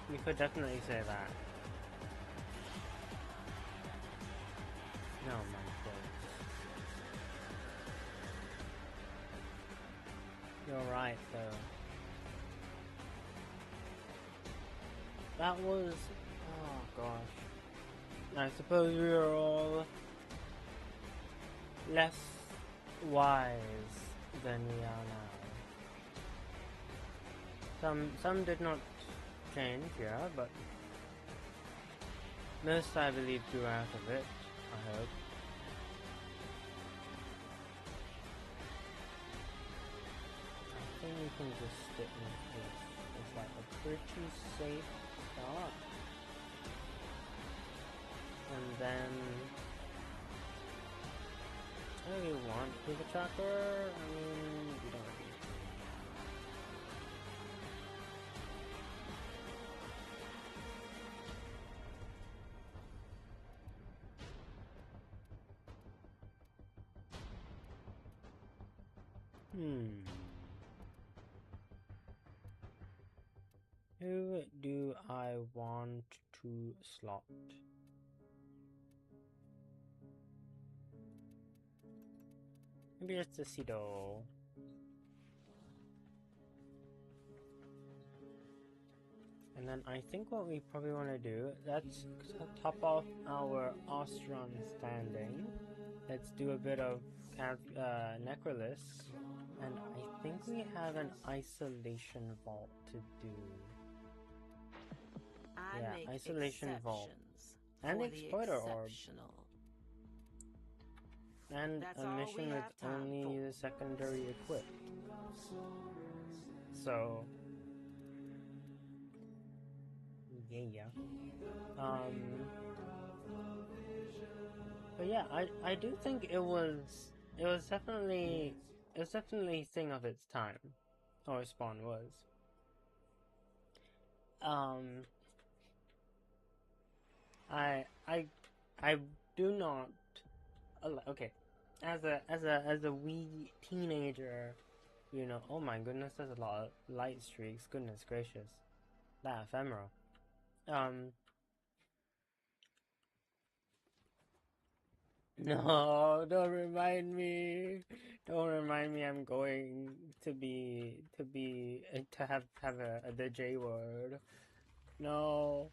You could definitely say that. No, my days. You're right, though. That was... oh gosh. I suppose we were all less wise than we are now. Some did not change, yeah, but most, I believe, grew out of it, I hope. I think we can just stick with this. It's like a pretty safe start. And then... I don't really want Pika Tracker. I mean, we don't really. I want to slot? Maybe it's the Cedo. And then I think what we probably want to do, let's top off our Ostron standing. Let's do a bit of Necrolis. And I think we have an Isolation Vault to do. Yeah, Isolation Vault. And Exploiter Orb. And a mission with only the secondary equipped. So... yeah. But yeah, I do think it was definitely a thing of its time, or Spawn was. I do not okay. As a wee teenager, you know. Oh my goodness, there's a lot of light streaks. Goodness gracious, that ephemeral. No, don't remind me. Don't remind me. I'm going to have the J word. No,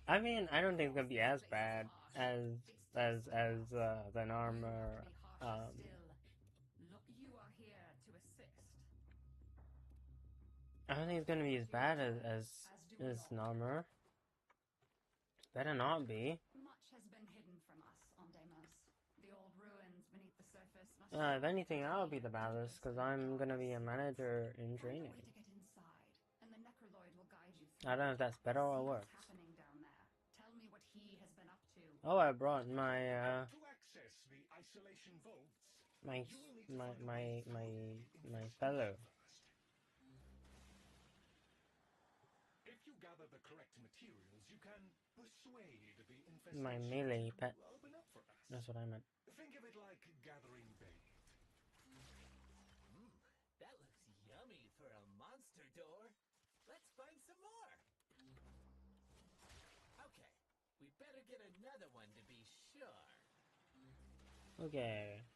I mean I don't think it's gonna be as bad as an armor. I don't think it's gonna be as bad as an armor. Better not be. If anything, I'll be the baddest, because I'm gonna be a manager in training. I don't know if that's better or worse. Oh, I brought my my fellow. If you gather the correct materials, you can persuade the infestation my melee pet. to open up for us. That's what I meant. Think of it like gathering bait. That looks yummy for a monster door. Let's find some more. Okay, we better get another one to be sure. Okay.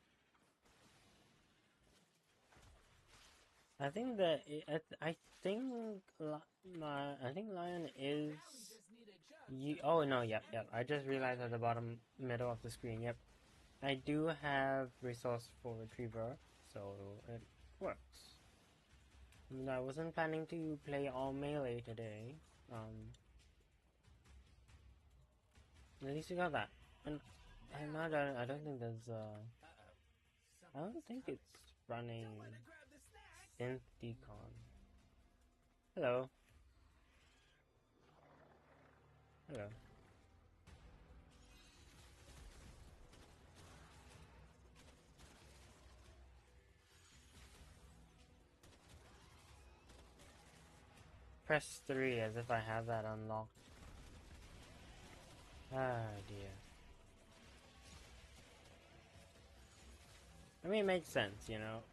I think that I think Lion is. Oh no, yep. I just realized at the bottom middle of the screen. Yep, I do have resourceful retriever, so it works. And I wasn't planning to play all melee today. At least we got that. And I don't think there's I don't think it's running synth decon. Hello. Hello. Press 3 as if I have that unlocked. Ah dear. I mean, it makes sense, you know.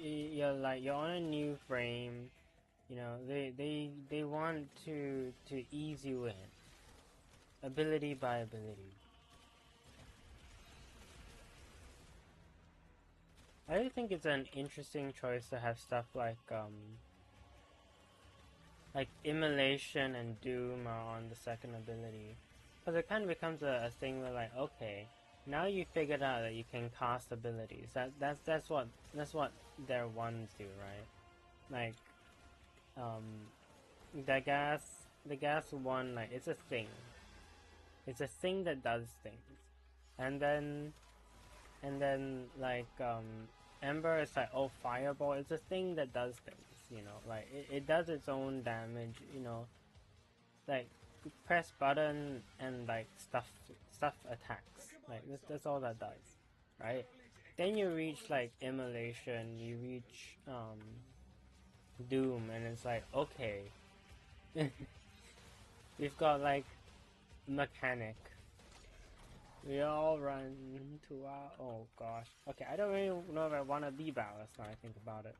You're on a new frame, you know. They want to ease you in, ability by ability. I do think it's an interesting choice to have stuff like Immolation and Doom are on the second ability, because it kind of becomes a thing where like, okay, now you figured out that you can cast abilities. That's what their ones do, right? Like, the gas one, like, it's a thing. It's a thing that does things, and then like Ember is like, oh, Fireball. It's a thing that does things. You know, like it does its own damage, you know, like press button and like stuff attacks, like that's all that does, right? Then you reach like Immolation, you reach Doom, and it's like, okay, we've got like Mechanic. We all run to our... oh gosh. Okay, I don't really know if I want to be balanced now I think about it.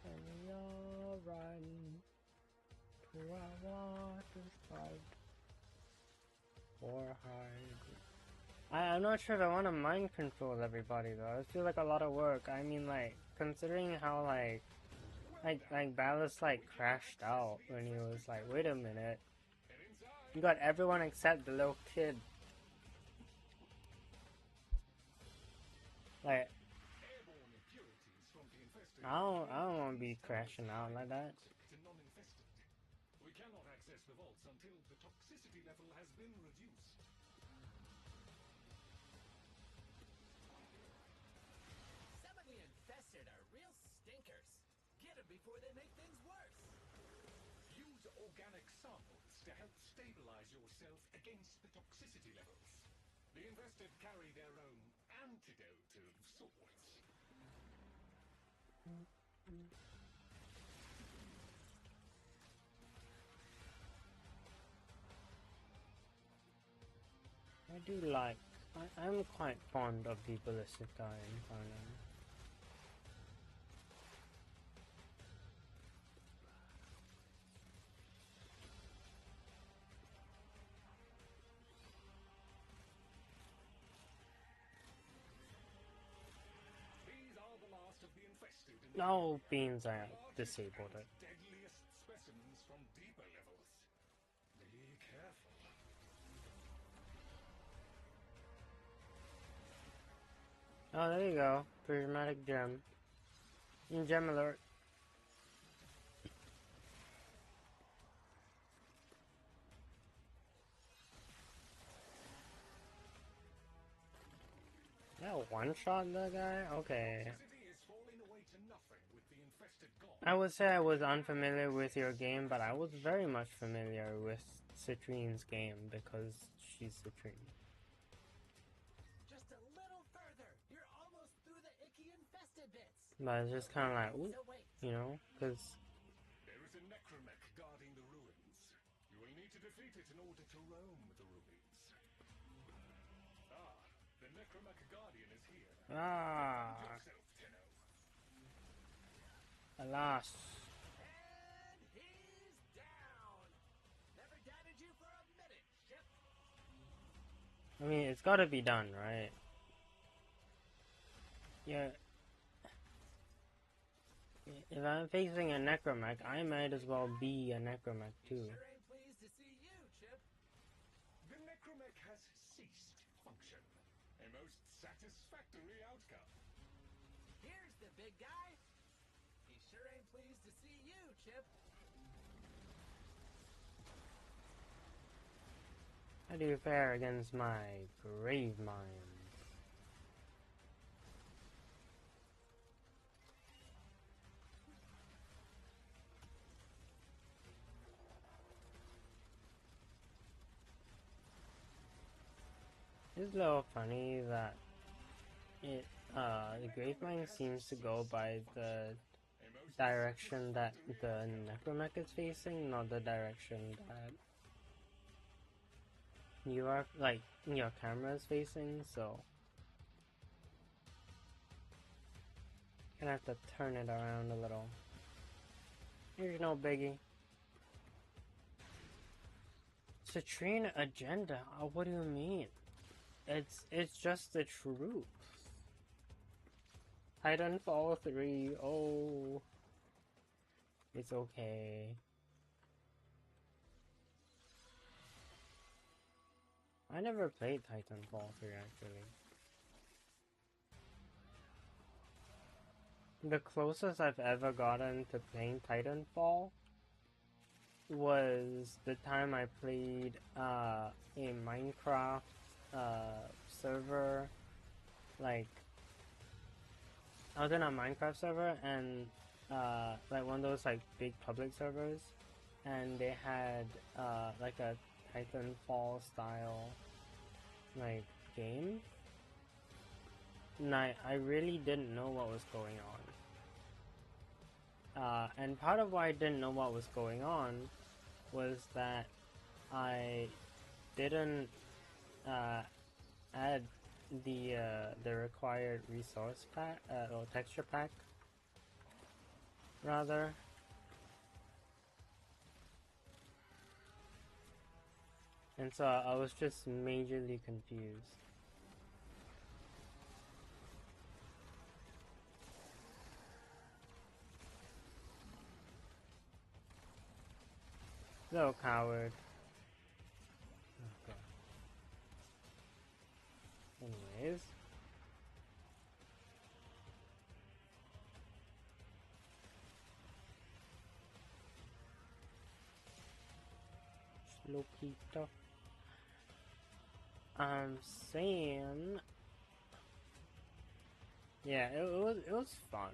And we all run I want to fight for I'm not sure if I want to mind control everybody though. I feel like a lot of work. I mean, like, considering how like Ballas like crashed out when he was like, wait a minute, you got everyone except the little kid. Like, I don't want to be crashing out like that. We cannot access the vaults until the toxicity level has been reduced. Some of the infested are real stinkers. Get them before they make things worse. Use organic samples to help stabilize yourself against the toxicity levels. The infested carry their own antidote of sorts. I do like. I'm quite fond of the ballistic guy in Farnham. These are the last of the infested. No, beans, I disabled it. Deadliest specimens from deeper levels. Be careful. Oh, there you go. Prismatic gem. Gem alert. That one-shot the guy? Okay. Toxicity is falling away to nothing with the infested gone. I would say I was unfamiliar with your game, but I was very much familiar with Citrine's game because she's Citrine. Just a little further. You're almost through the icky infested bits. But it's just kind of like, ooh, So wait. you know, because There is a necromech guarding the ruins. You will need to defeat it in order to roam the ruins. Ah, the necromech guardian is here. Yourself, Tenno. alas. And he's down. Never doubted you for a minute, Chip. I mean, it's got to be done, right? Yeah. If I'm facing a necromech, I might as well be a necromech too. Sure ain't pleased to see you, Chip. The necromech has ceased function. A most satisfactory outcome. Here's the big guy. He sure ain't pleased to see you, Chip. How do you fare against my grave mines? It's a little funny that the grave mine seems to go by the direction that the necromech is facing, not the direction that you are, like, your camera is facing, so gonna have to turn it around a little. Here's no biggie. Citrine agenda? What do you mean? It's just the truth. Titanfall 3, oh, it's okay. I never played Titanfall 3 actually. The closest I've ever gotten to playing Titanfall was the time I played a Minecraft server. Like, I was in a Minecraft server and like one of those like big public servers, and they had like a Titanfall style like game, and I really didn't know what was going on. And part of why I didn't know what was going on was that I didn't add the required resource pack or texture pack rather. And so I was just majorly confused. Little coward. Okay. Anyways. Loquito. I'm saying, yeah, it was fun,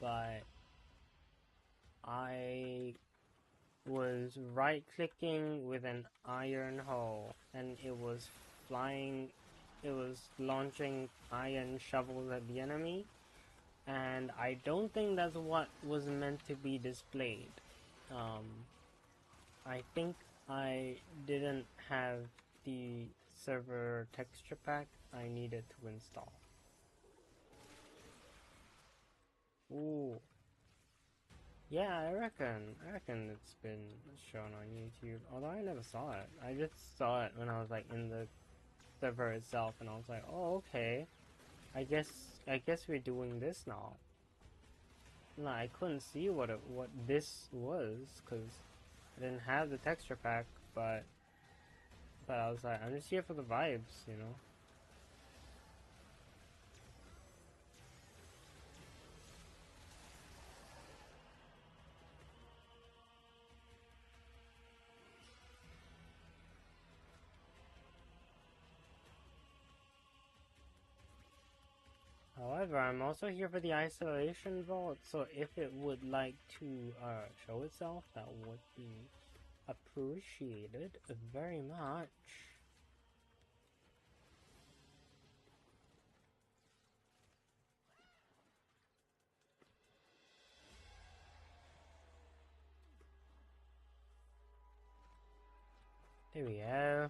but I was right clicking with an iron hoe, and it was flying. It was launching iron shovels at the enemy, and I don't think that's what was meant to be displayed. I think I didn't have the server texture pack I needed to install. Ooh. Yeah, I reckon it's been shown on YouTube. Although I never saw it. I just saw it when I was like in the server itself, and I was like, oh, okay. I guess we're doing this now. No, I couldn't see what this was because I didn't have the texture pack, but I was like, I'm just here for the vibes, you know. However, I'm also here for the isolation vault, so if it would like to show itself, that would be appreciated very much. There we go.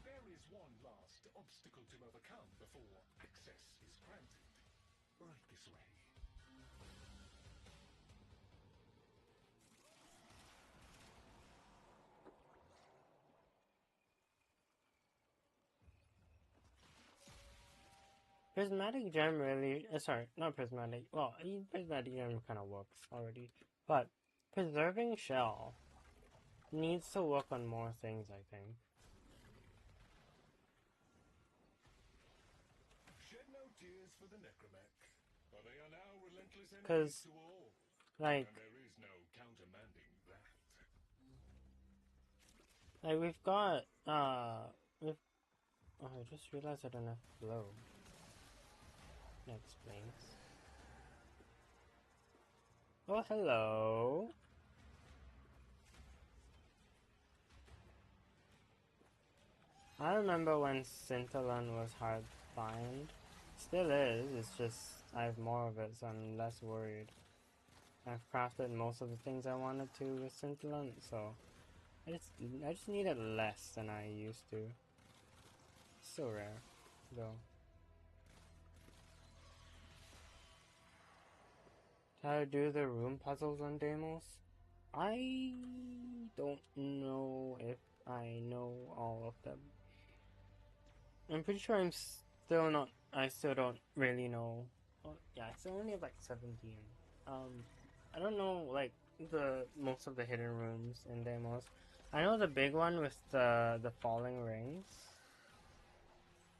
There is one last obstacle to overcome before access is granted. Right this way. Prismatic gem really, sorry, not prismatic, well, prismatic gem kind of works already, but preserving shell needs to work on more things, I think. Shed no tears for the necromech, for they are now relentless enemies 'Cause, to all. like, And there is no countermanding that. we've got, oh, I just realized I don't have flow. That explains. Oh, hello. I remember when Scintillant was hard to find. Still is, it's just I have more of it, so I'm less worried. I've crafted most of the things I wanted to with Scintillant, so I just need it less than I used to. It's still rare, though. How to do the room puzzles on Deimos? I don't know if I know all of them. I'm pretty sure I still don't really know. Oh, yeah, I still only have like 17. I don't know like most of the hidden rooms in Deimos. I know the big one with the falling rings.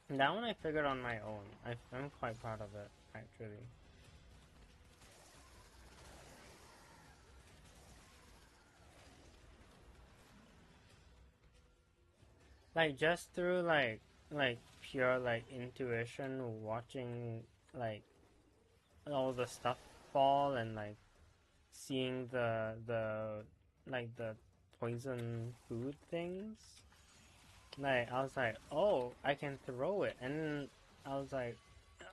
That one I figured on my own. I'm quite proud of it, actually. Like just through like pure like intuition, watching like all the stuff fall and like seeing the like the poison food things. Like I was like, oh, I can throw it, and I was like,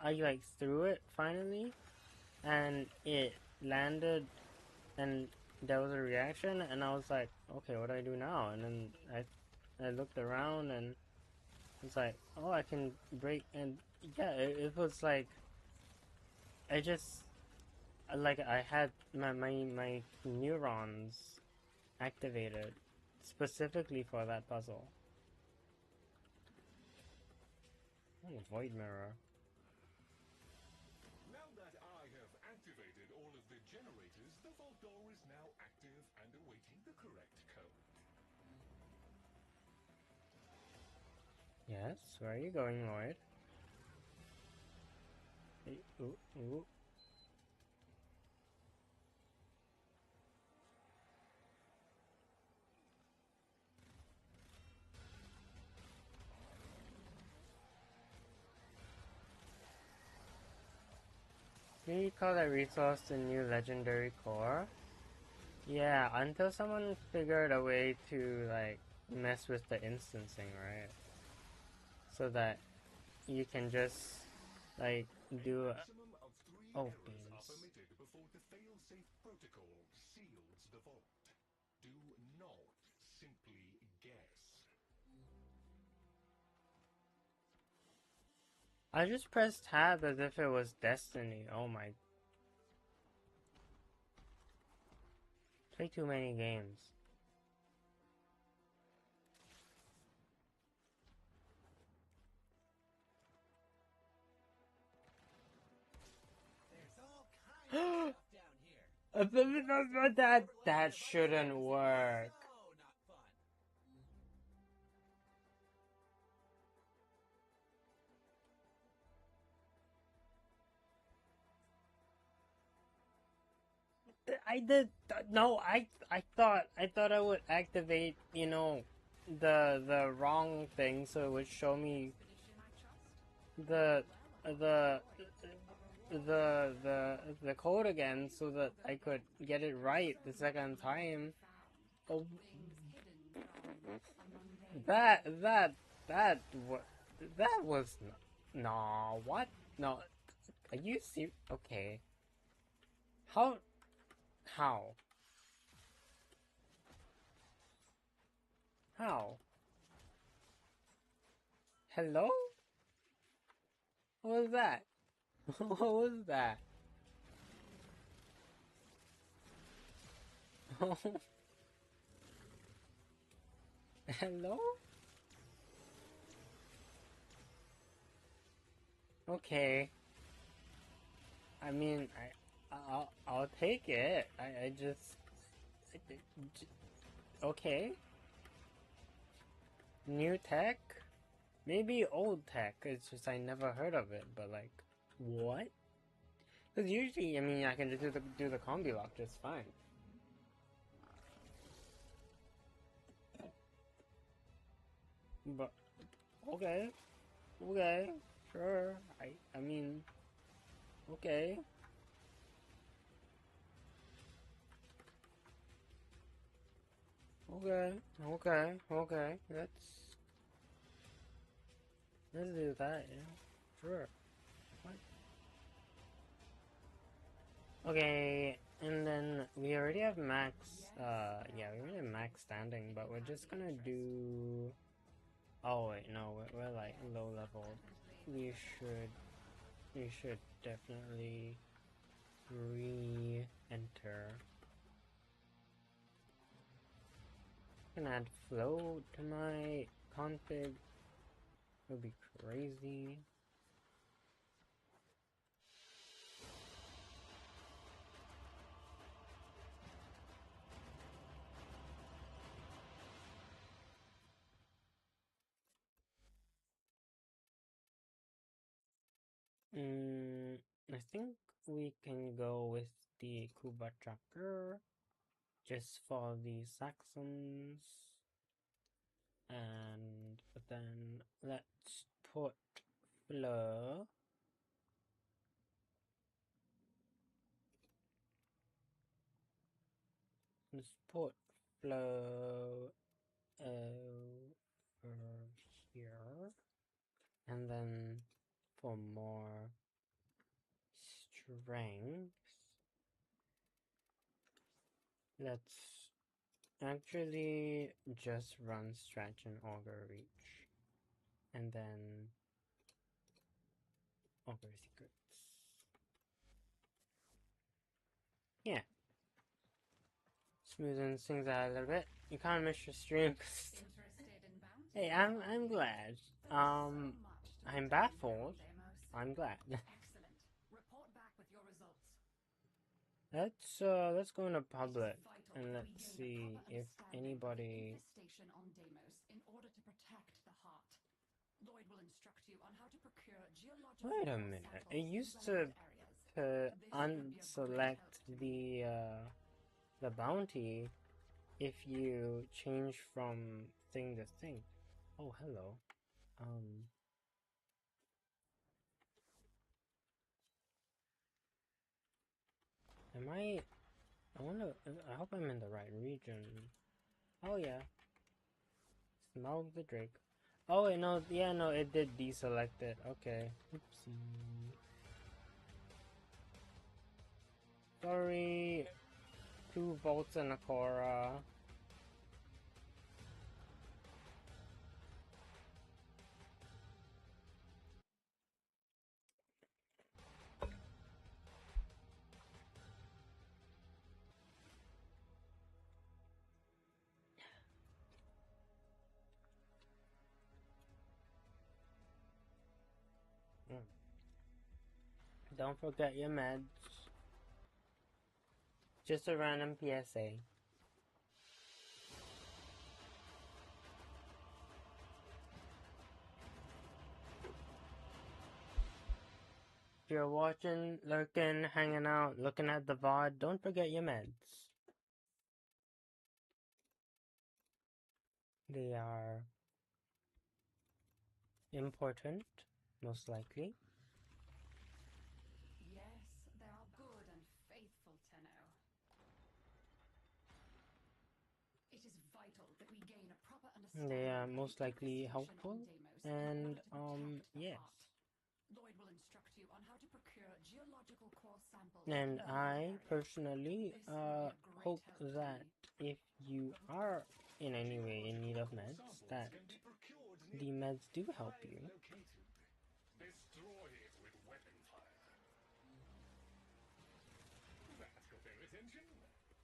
I like threw it finally, and it landed, and there was a reaction, and I was like, okay, what do I do now? And then I looked around, and it's like, oh, I can break, and yeah, it was like, I just like I had my neurons activated specifically for that puzzle. Oh, void mirror. Now that I have activated all of the generators, the vault door is now active and awaiting the correct code. Yes, where are you going, Lloyd? Hey, ooh, ooh. Can you call that resource the new legendary core? Yeah, until someone figured a way to, like, mess with the instancing, right? So that you can just, like, do A maximum of 3 oh, errors are beans. permitted before the fail-safe protocol seals the vault. Do not simply guess. I just pressed tab as if it was Destiny. Oh my. Play too many games. There's all kinds of stuff down here. That shouldn't work. So not fun. I did no. I thought I would activate, you know, the wrong thing so it would show me the the the code again so that I could get it right the second time. Oh, that that that what that was no what no. Are you serious? Okay. How how how? Hello? What was that? What was that? Hello? Okay. I mean, I'll take it. I just okay. New tech? Maybe old tech. It's just I never heard of it. But like, what? Because usually, I mean, I can just do the combi lock just fine. But okay, okay, sure. I mean, okay. Okay, okay. Let's do that, yeah. Sure. What? Okay, and then we already have max, yeah, we already have max standing, but we're just gonna do... Oh wait, no, we're like low level. We should definitely re-enter. I can add flow to my config. It would be crazy. I think we can go with the Kuba tracker just for the Saxons, and then let's put Fleur. Let's put Fleur over here, and then for more strength, let's actually just run Stretch and Augur Reach, and then Augur Secrets. Yeah. Smoothing things out a little bit. You kind of missed your stream. Hey, I'm glad. I'm baffled. I'm glad. Excellent. Report back with your results. Let's go into public and let's see if anybody. Station on Deimos in order to protect the heart. Lloyd will instruct you on how to procure geological. Wait a minute. It used to unselect the bounty if you change from thing to thing. Oh, hello. Am I wonder. I hope I'm in the right region. Oh yeah. Smell the Drake. Oh wait, no. Yeah, no. It did deselect it. Okay. Oopsie. Sorry. 2 volts and a Cora. Don't forget your meds. Just a random PSA. If you're watching, lurking, hanging out, looking at the VOD, don't forget your meds. They are important, most likely. Yes, they are good and faithful, Tenno. It is vital that we gain a proper understanding. They are most likely helpful, and yes. Lloyd will instruct you on how to procure geological core samples. And I personally hope that if you are in any way in need of meds, that the meds do help you. Destroy it with weapon fire. That got their attention.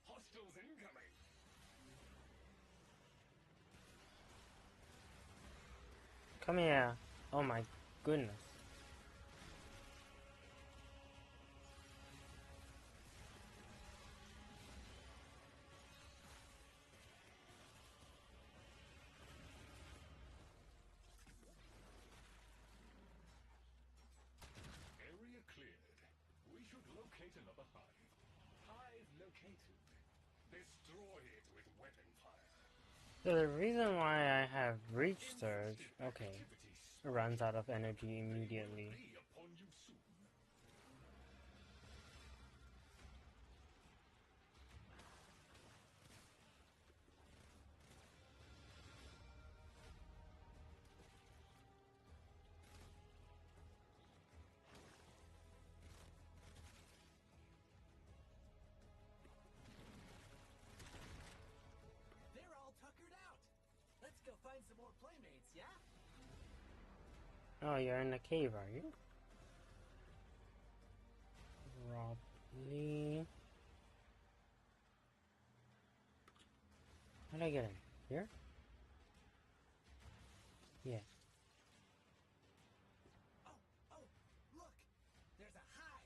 Hostiles incoming. Come here. Oh my goodness. Area cleared. We should locate another hive. Hive located. Destroy it with weapon fire. So the reason why I have Reach Surge, okay, runs out of energy immediately. Be upon you soon. They're all tuckered out. Let's go find some more playmates, yeah? Oh, you're in the cave, are you? Probably. How'd I get in? Here? Yes. Oh, look! There's a hive!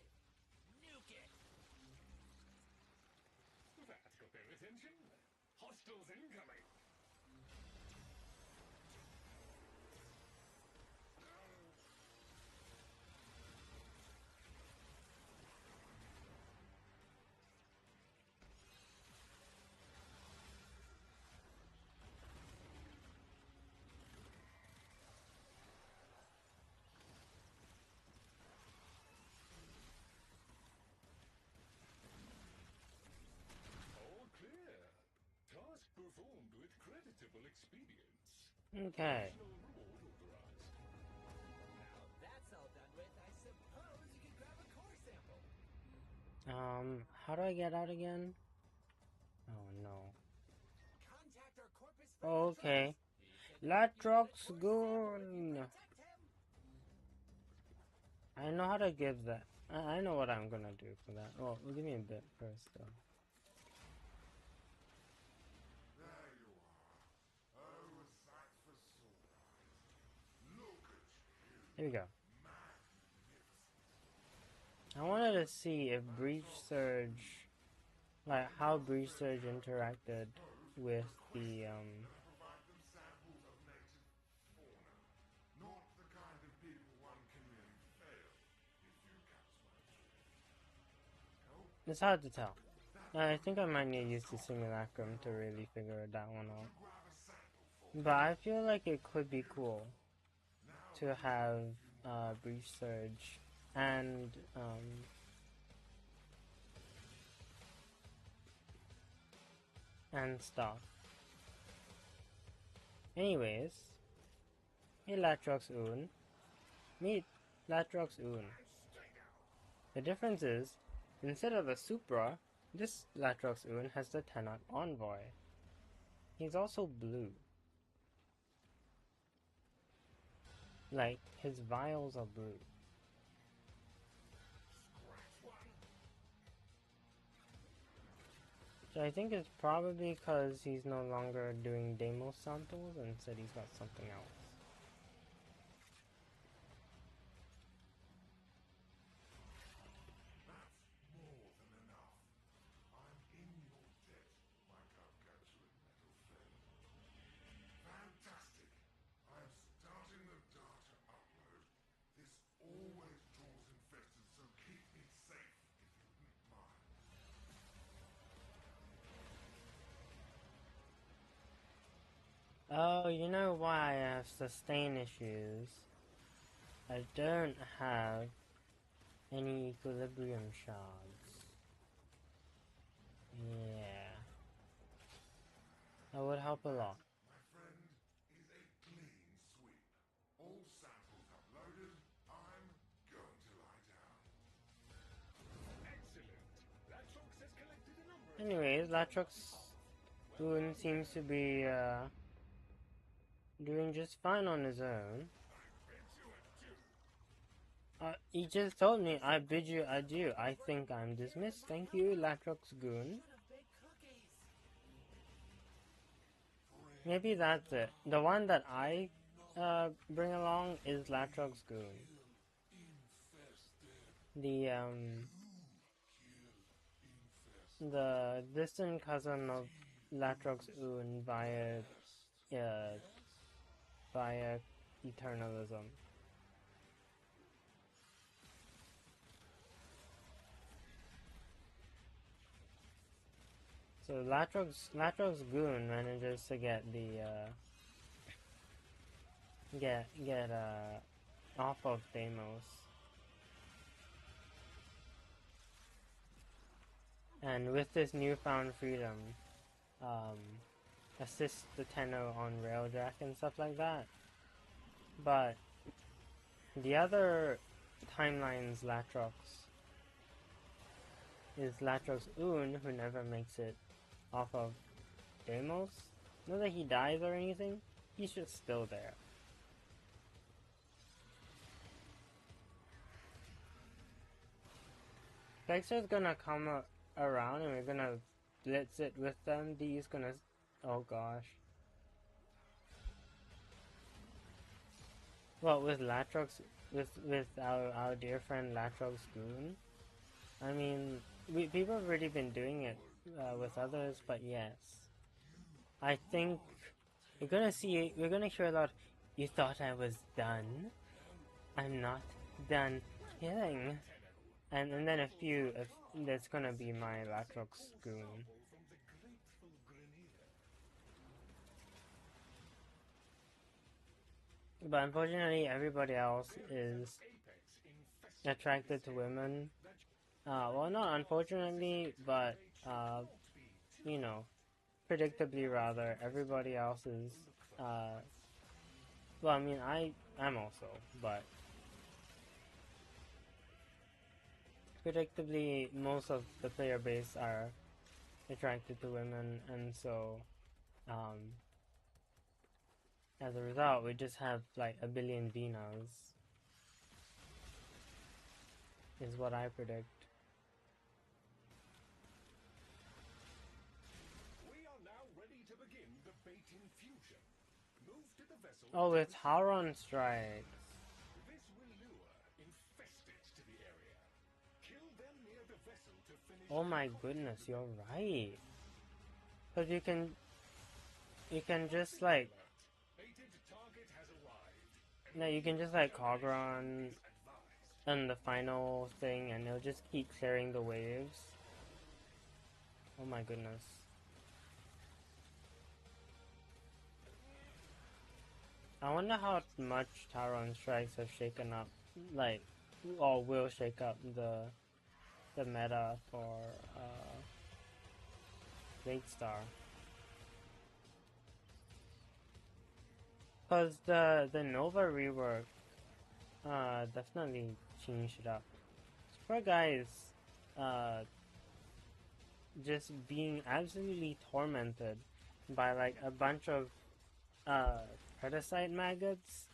Nuke it! That got their attention. Hostiles incoming. All clear. Task performed with creditable expedience. Okay. Additional reward authorized. Now that's all done with, I suppose you can grab a core sample. How do I get out again? Oh no. Contact our corpus Okay. Latrox Goon. I know how to give that. I know what I'm gonna do for that. Oh, give me a bit first though. There we go. I wanted to see if Breach Surge, like how Breach Surge interacted with the It's hard to tell. I think I might need to use the simulacrum to really figure that one out. But I feel like it could be cool to have Breach Surge and stuff. Anyways, hey Latrox Un, meet Latrox Un. The difference is, instead of a Supra, this Latrox Un has the Tenant Envoy. He's also blue. Like, his vials are blue. So I think it's probably because he's no longer doing Deimos samples and instead he's got something else. Oh, you know why I have sustain issues? I don't have any equilibrium shards. Yeah. That would help a lot. Anyways, Latrox Un seems to be doing just fine on his own. He just told me, I bid you adieu. I think I'm dismissed. Thank you, Latrox Goon. Maybe that's it. The one that I bring along is Latrox Goon. The distant cousin of Latrox Un via eternalism. So Latrox Goon manages to get the off of Deimos. And with this newfound freedom, assist the Tenno on Railjack and stuff like that. But the other timeline's Latrox is Latrox Un, who never makes it off of Deimos. Not that he dies or anything, he's just still there. Dexter's gonna come around and we're gonna blitz it with them. D's gonna... oh gosh. Well, with Latrox, with our dear friend Latrox Goon, I mean, people have already been doing it with others, but yes. I think we're gonna hear a lot, you thought I was done? I'm not done killing. And then that's gonna be my Latrox Goon. But unfortunately, everybody else is attracted to women. Well, not unfortunately, but, you know, predictably rather, everybody else is, well, I mean, I'm also, but predictably, most of the player base are attracted to women, and so, as a result, we just have like a billion Venas, is what I predict. We are now ready to begin the baiting fusion. Move to the vessel. Oh, it's Hauron Strikes. This finish Oh my goodness, you're right. Cause you can just like, Fated target has arrived. no, you can just like Cogron Advised. on the final thing, and it'll just keep clearing the waves. Oh my goodness. I wonder how much Tauron strikes have shaken up, like, or will shake up the meta for Late Star. Cause the Nova rework definitely changed it up. This poor guy is just being absolutely tormented by like a bunch of Predacite maggots,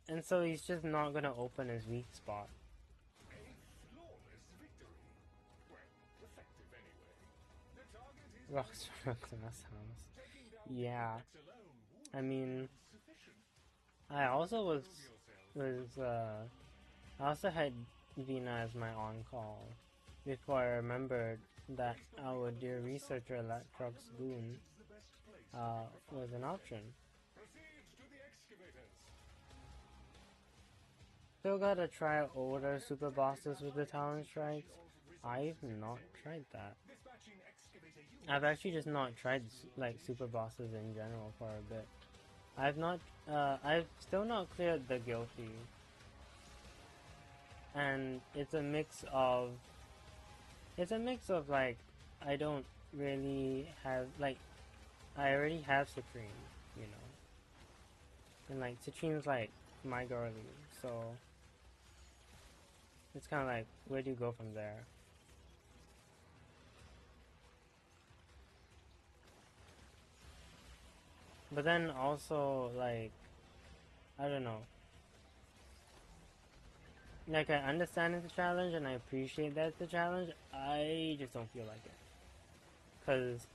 and so he's just not gonna open his weak spot. A flawless victory. Well, effective anyway. The target is Rocks from a glass house. taking down Yeah, the alone would I mean, be sufficient. I also Prove yourself. I also had Vina as my on-call before I remembered that our dear researcher Electrox Goon Is the best place. was an option. Proceed to the excavators. Still gotta try older super bosses with the talent strikes. I've not tried that. Dispatching excavator units. I've actually just not tried like super bosses in general for a bit. I've still not cleared the guilty. And it's a mix of like, I don't really have, like, I already have Citrine, you know. And like Citrine's like my girlie, so it's kinda like, where do you go from there? But then also, like, I don't know. Like, I understand it's a challenge and I appreciate that it's a challenge. I just don't feel like it. Because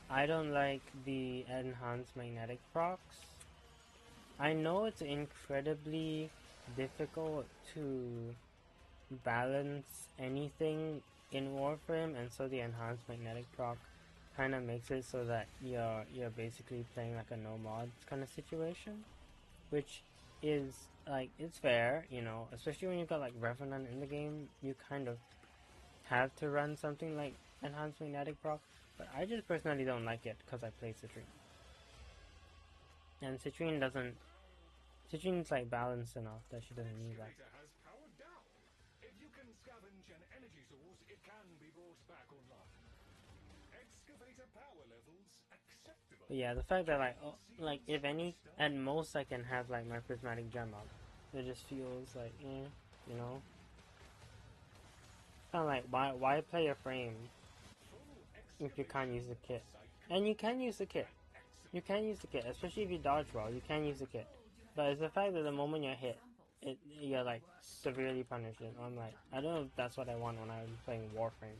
I don't like the enhanced magnetic procs. I know it's incredibly difficult to balance anything in Warframe, and so the enhanced magnetic proc kind of makes it so that you're basically playing like a no mods kind of situation, which is like, it's fair, you know, especially when you've got like Revenant in the game. You kind of have to run something like enhanced magnetic proc, but I just personally don't like it because I play Citrine, and Citrine's like balanced enough that she doesn't need that. Excavator has powered down. If you can scavenge an energy source, it can be brought back online. Excavator power levels acceptable. But yeah, the fact that like if any, at most I can have like my prismatic gem up, it just feels like, you know, kind of like, why play a frame if you can't use the kit? And you can use the kit. You can use the kit, especially if you dodge well. You can use the kit, but it's the fact that the moment you're hit, you're like severely punished. And I'm like, I don't know if that's what I want when I'm playing Warframe.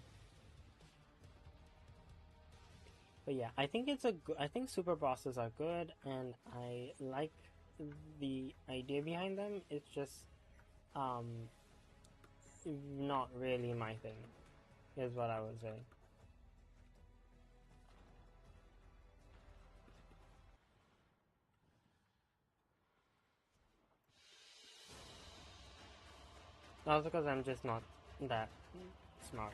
But yeah, I think I think super bosses are good, and I like the idea behind them. It's just not really my thing, is what I would say. Also because I'm just not that smart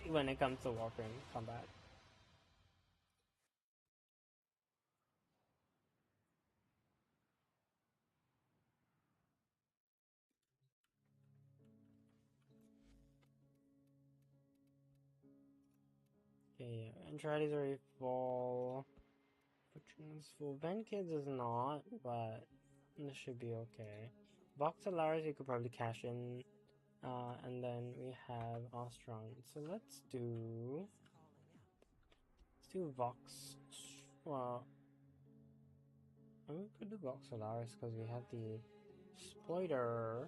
when it comes to Warframe combat. Okay, yeah, Andrade's already full. Fortune's full. Ben Kids is not, but this should be okay. Voxelaris you could probably cash in. And then we have Ostron. So let's do Vox. Well, we could do Voxelaris because we have the Sploiter.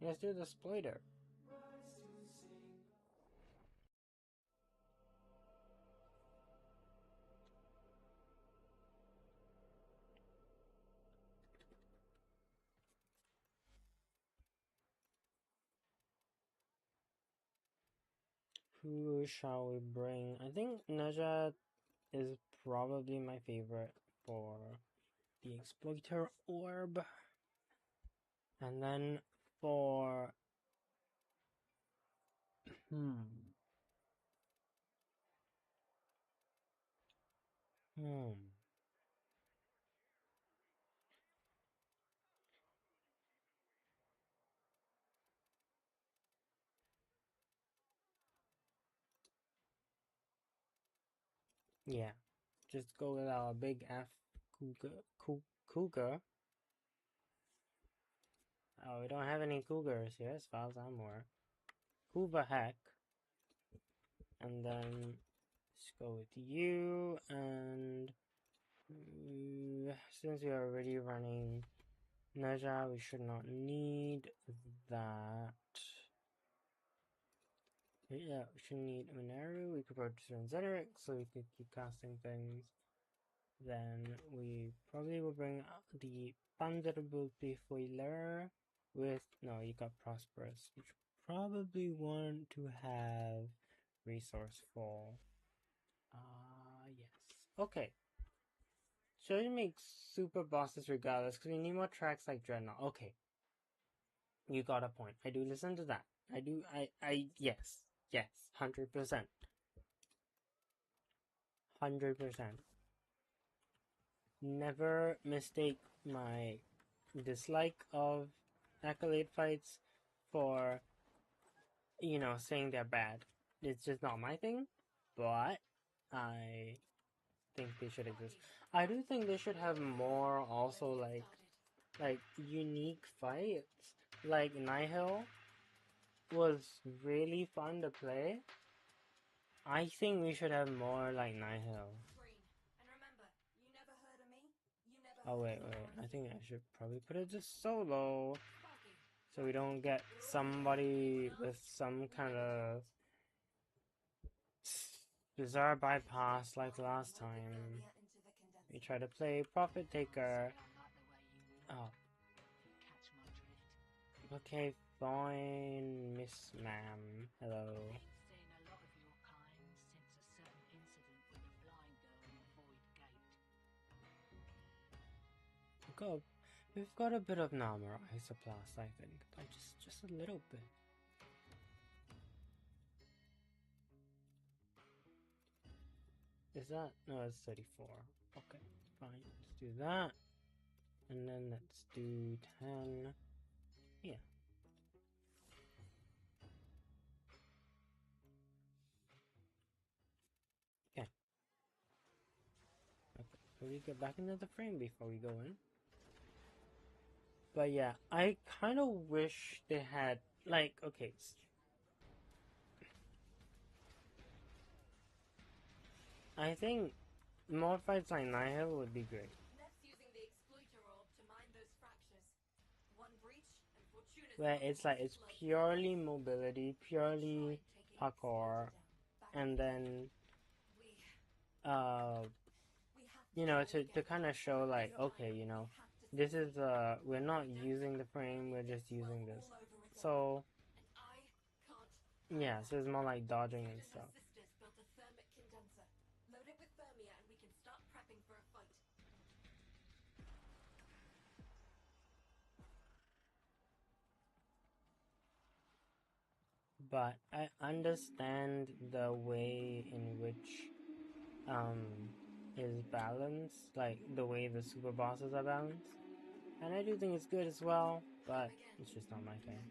Let's do the Sploiter. Who shall we bring? I think Naja is probably my favorite for the Exploiter Orb. And then for... Hmm. Yeah. Just go with our big F cougar. Oh, we don't have any cougars here as far as I'm aware. Hoover heck. And then let's go with you, and since we are already running Naja, we should not need that. Yeah, we should need Minaru. We could purchase Zederic so we could keep casting things. Then we probably will bring the Thunderbolt Befoiler with... No, you got Prosperous. You should probably want to have Resourceful. Yes. Okay. Should we make super bosses regardless? Because we need more tracks like Dreadnought. Okay. You got a point. I do listen to that. Yes. Yes. 100%. 100%. Never mistake my dislike of Accolade fights for, saying they're bad. It's just not my thing. But I think they should exist. I do think they should have more also like unique fights. Like Nihil was really fun to play. I think we should have more like Nihil. Oh wait, I think I should probably put it to solo so we don't get somebody with some kind of bizarre bypass like last time. We try to play Profit Taker. Oh. Okay, fine, Miss Ma'am. Hello. We've got a bit of Namor Isoplast, I think. Like just a little bit. Is that? No, it's 34. Okay, fine. Let's do that. And then let's do 10. Yeah. Okay. So we get back into the frame before we go in. But yeah, I kind of wish they had, like, okay. I think more fights like Nihil would be great. Where it's like, it's purely mobility, purely parkour, and then, to kind of show like, okay, this is, we're not using the frame, we're just using this. So, yeah, so it's more like dodging and stuff. But I understand the way in which is balanced, like the way the super bosses are balanced. And I do think it's good as well, but it's just not my thing.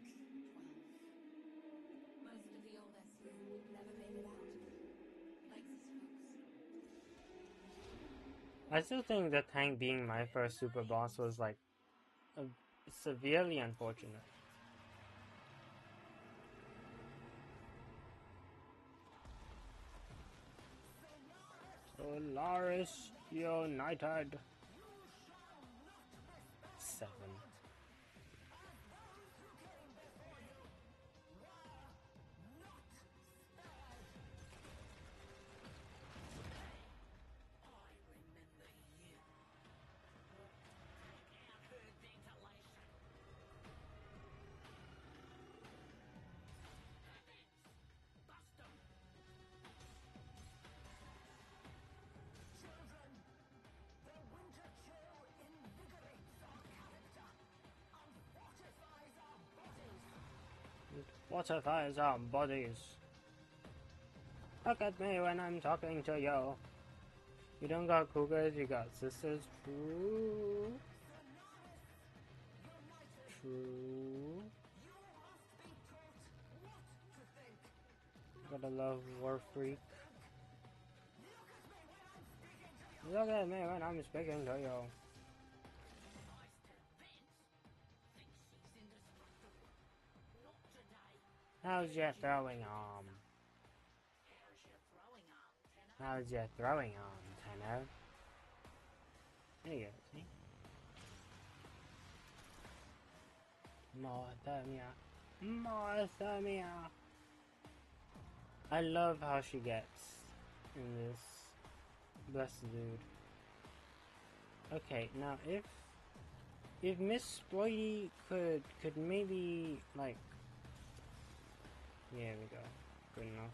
I still think the tank being my first super boss was like severely unfortunate. Solaris United. 7. fortifies our bodies. Look at me when I'm talking to you. You don't got cougars, you got sisters. True. True. Gotta love Warframe. Look at me when I'm speaking to you. How's your throwing arm? How's your throwing arm, Tenno? There you go, see? More thermia. More thermia! I love how she gets in this blessed dude. Okay, now if Miss Sploity could maybe like, yeah, we go, good enough.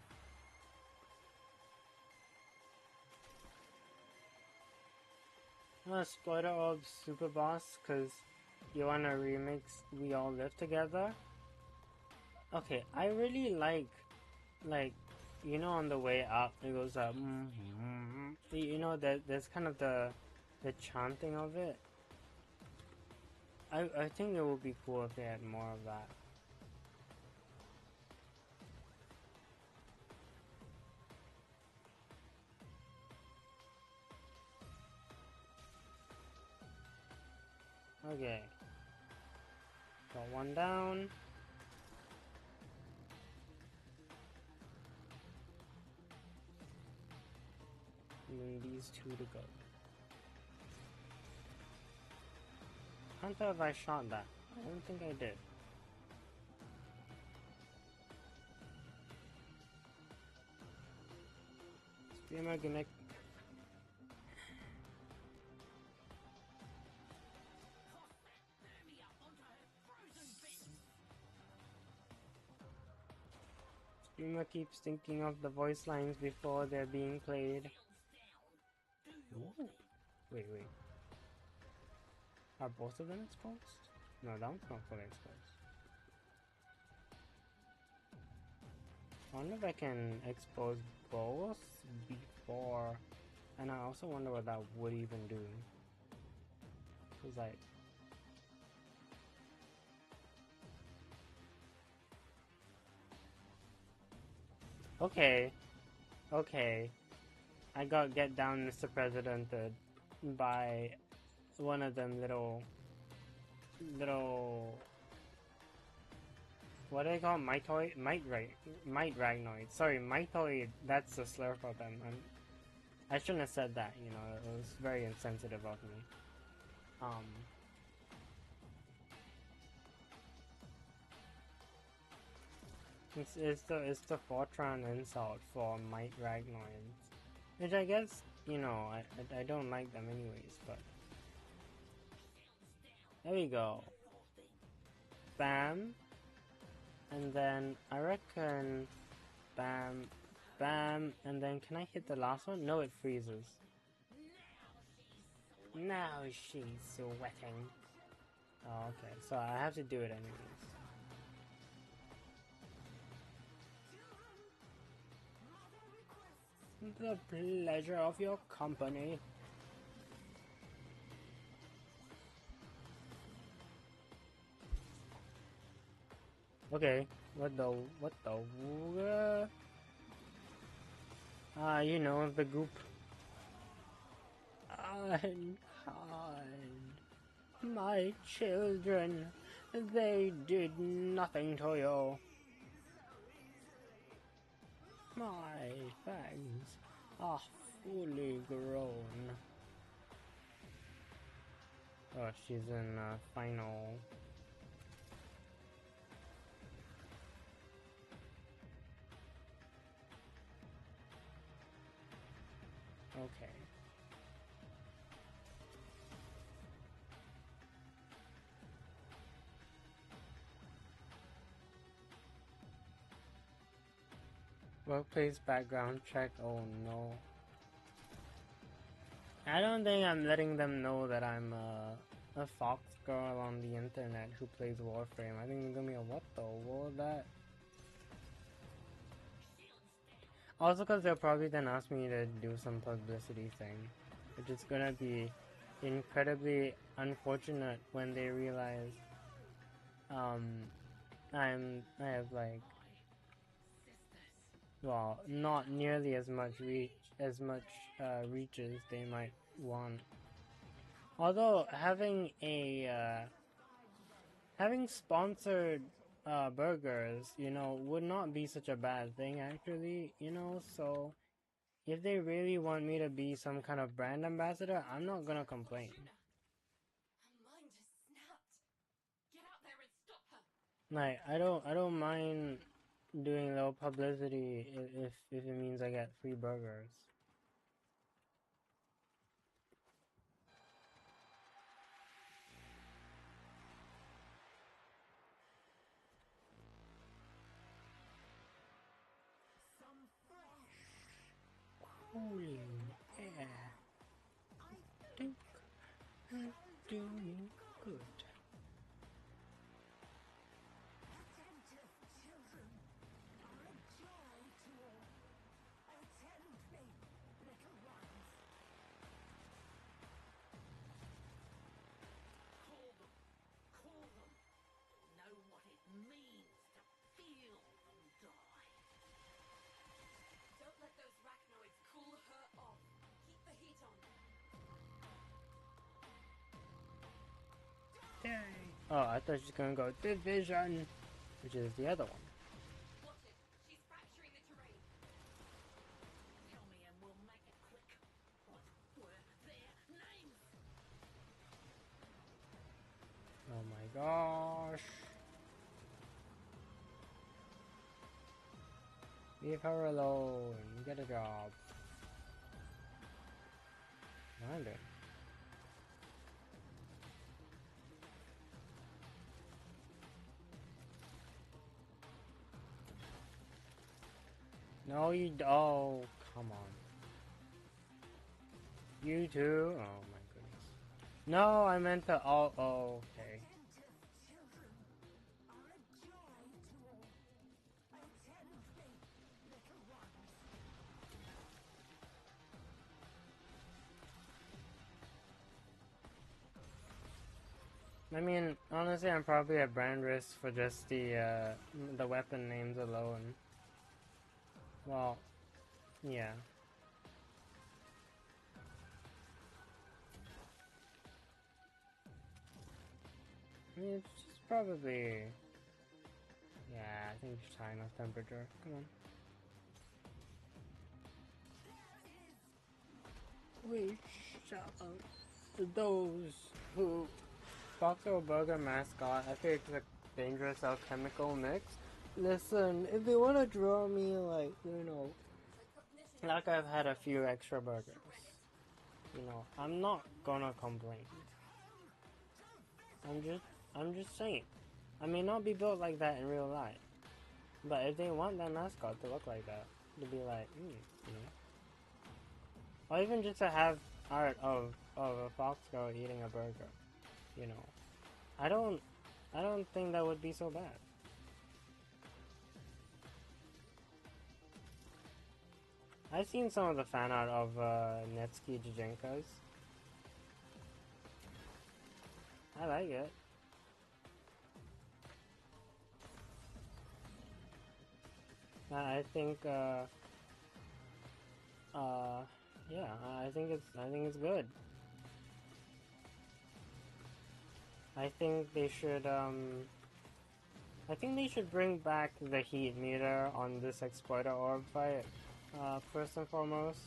Spoiler of Super Boss, cause you wanna remix We All Live Together. Okay, I really like, you know, on the way up it goes up. You know that there's kind of the chanting of it. I think it would be cool if they had more of that. Okay. Got one down. And then these two to go. Can't tell if I shot that. I don't think I did. Screamer connect. Screamer keeps thinking of the voice lines before they're being played. Ooh. Wait. Are both of them exposed? No, that one's not fully exposed. I wonder if I can expose both before, and I also wonder what that would even do. Cause like, okay, I got get down, Mr. President, by one of them little, what do they call them? Might ragnoids. Sorry, mitoid, that's the slur for them. I shouldn't have said that, you know, it was very insensitive of me. It's the Fortran insult for might ragnoids. Which I guess, you know, I don't like them anyways, but there we go. Bam. And then I reckon bam, bam, and then can I hit the last one? No, it freezes. Now she's sweating. Oh, okay, so I have to do it anyways. The pleasure of your company. Okay, what the you know, the goop. Unkind. My children, they did nothing to you. My fangs are fully grown. Oh, she's in final. Okay. Workplace background check. Oh no. I don't think I'm letting them know that I'm a fox girl on the internet who plays Warframe. I think it's gonna be a what the world that. Also, because they'll probably then ask me to do some publicity thing, which is gonna be incredibly unfortunate when they realize I have like, well, not nearly as much reach reach as they might want. Although having sponsored burgers, you know, would not be such a bad thing actually, you know. So if they really want me to be some kind of brand ambassador, I'm not gonna complain. Her mind has snapped. Get out there and stop her. Like I don't mind doing a little publicity if it means I get free burgers. Some fresh. Holy yeah. I think I'm doing good. Attentive children are a joy to all. Attend me, little ones. Call them. Call them. Know what it means to feel them die. Don't let those arachnoids cool her off. Keep the heat on. Yay. Oh, I thought she was gonna go division, which is the other one. Watch it. She's fracturing the terrain. Tell me and we'll make it quick. What were their names? Oh my gosh. Leave her alone. Get a job. Mind it. No, you don't. Oh, come on. You too? Oh my goodness. No, I meant to. Oh, okay. Attentive children are a joy to all. Attend me, little ones. I mean, honestly, I'm probably at brand risk for just the weapon names alone. Well, yeah. I mean, it's just probably... Yeah, I think it's high enough temperature. Come on. We shout out to those who... Foxo Burger mascot, I think it's a dangerous alchemical mix. Listen, if they want to draw me like, you know, like I've had a few extra burgers, you know, I'm not gonna complain. I'm just saying. I may not be built like that in real life, but if they want that mascot to look like that, to be like, you know, or even just to have art of a fox girl eating a burger, you know, I don't think that would be so bad. I've seen some of the fan art of Netsuki Jijenka's. I like it. I think yeah, I think it's good. I think they should bring back the heat meter on this exploiter orb fight, first and foremost.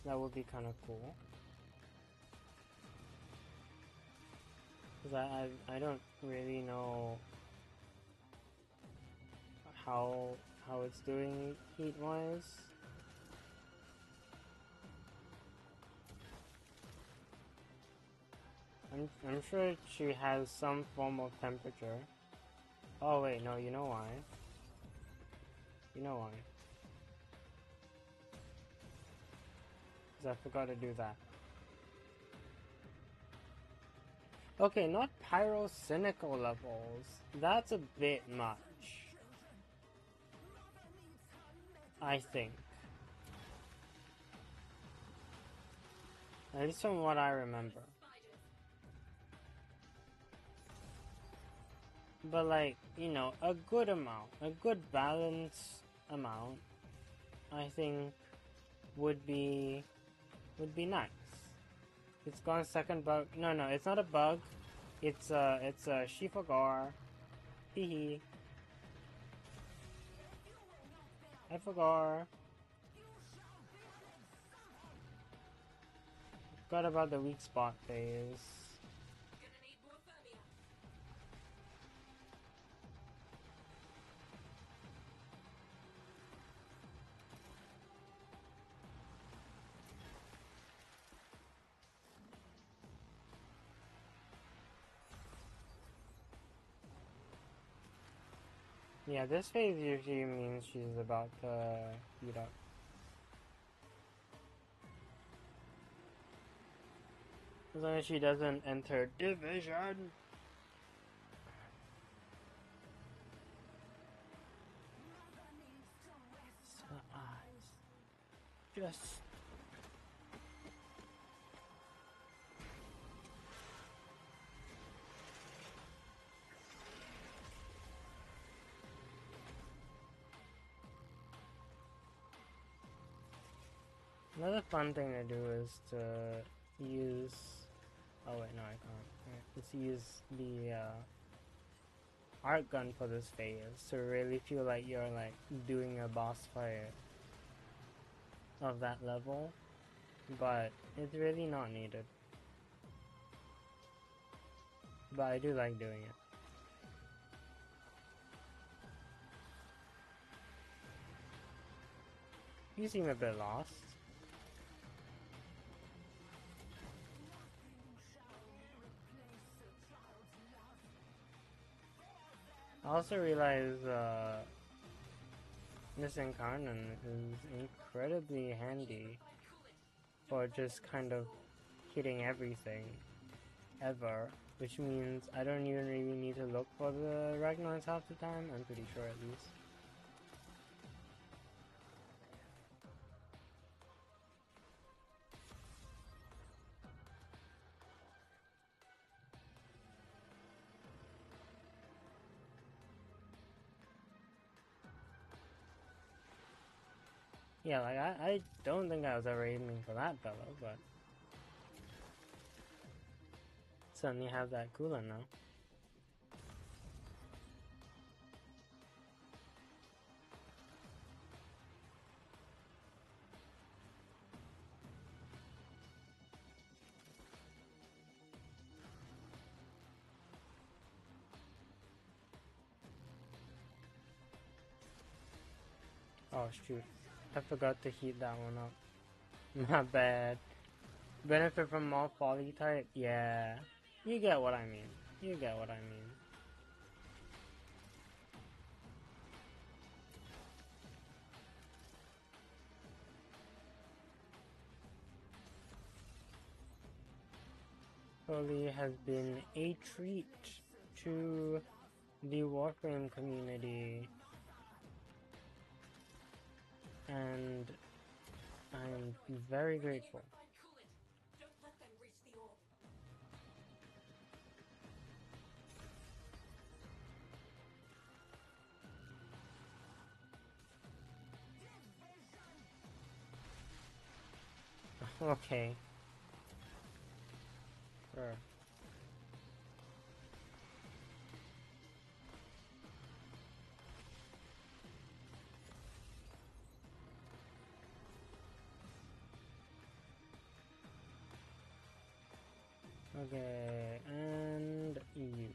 That would be kind of cool. Cause I don't really know how it's doing heat wise. I'm sure she has some form of temperature. Oh wait, no, you know why? You know why? Because I forgot to do that. Okay, not pyrocynical levels. That's a bit much. I think. At least from what I remember. But like, you know, a good amount, a good balanced amount, I think would be nice. It's gone second bug. No, it's not a bug. It's a Shifagar. Hehe. I forgot. Forgot about the weak spot phase. Yeah, this phase usually means she's about to heat up. As long as she doesn't enter division. So eyes. Just. Another fun thing to do is to use. Oh wait, no, I can't. Let's use the art gun for this phase to really feel like you're like doing a boss fight of that level, but it's really not needed. But I do like doing it. You seem a bit lost. I also realize this Incarnon is incredibly handy for just kind of hitting everything ever, which means I don't even really need to look for the Ragnar's half the time, I'm pretty sure at least. Yeah, like I don't think I was ever aiming for that fellow, but suddenly have that cooler now. Oh shoot, I forgot to heat that one up. My bad. Benefit from more poly type? Yeah. You get what I mean. You get what I mean. Poly has been a treat to the Warframe community. And I'm very grateful. Okay. Sure. Okay, and you.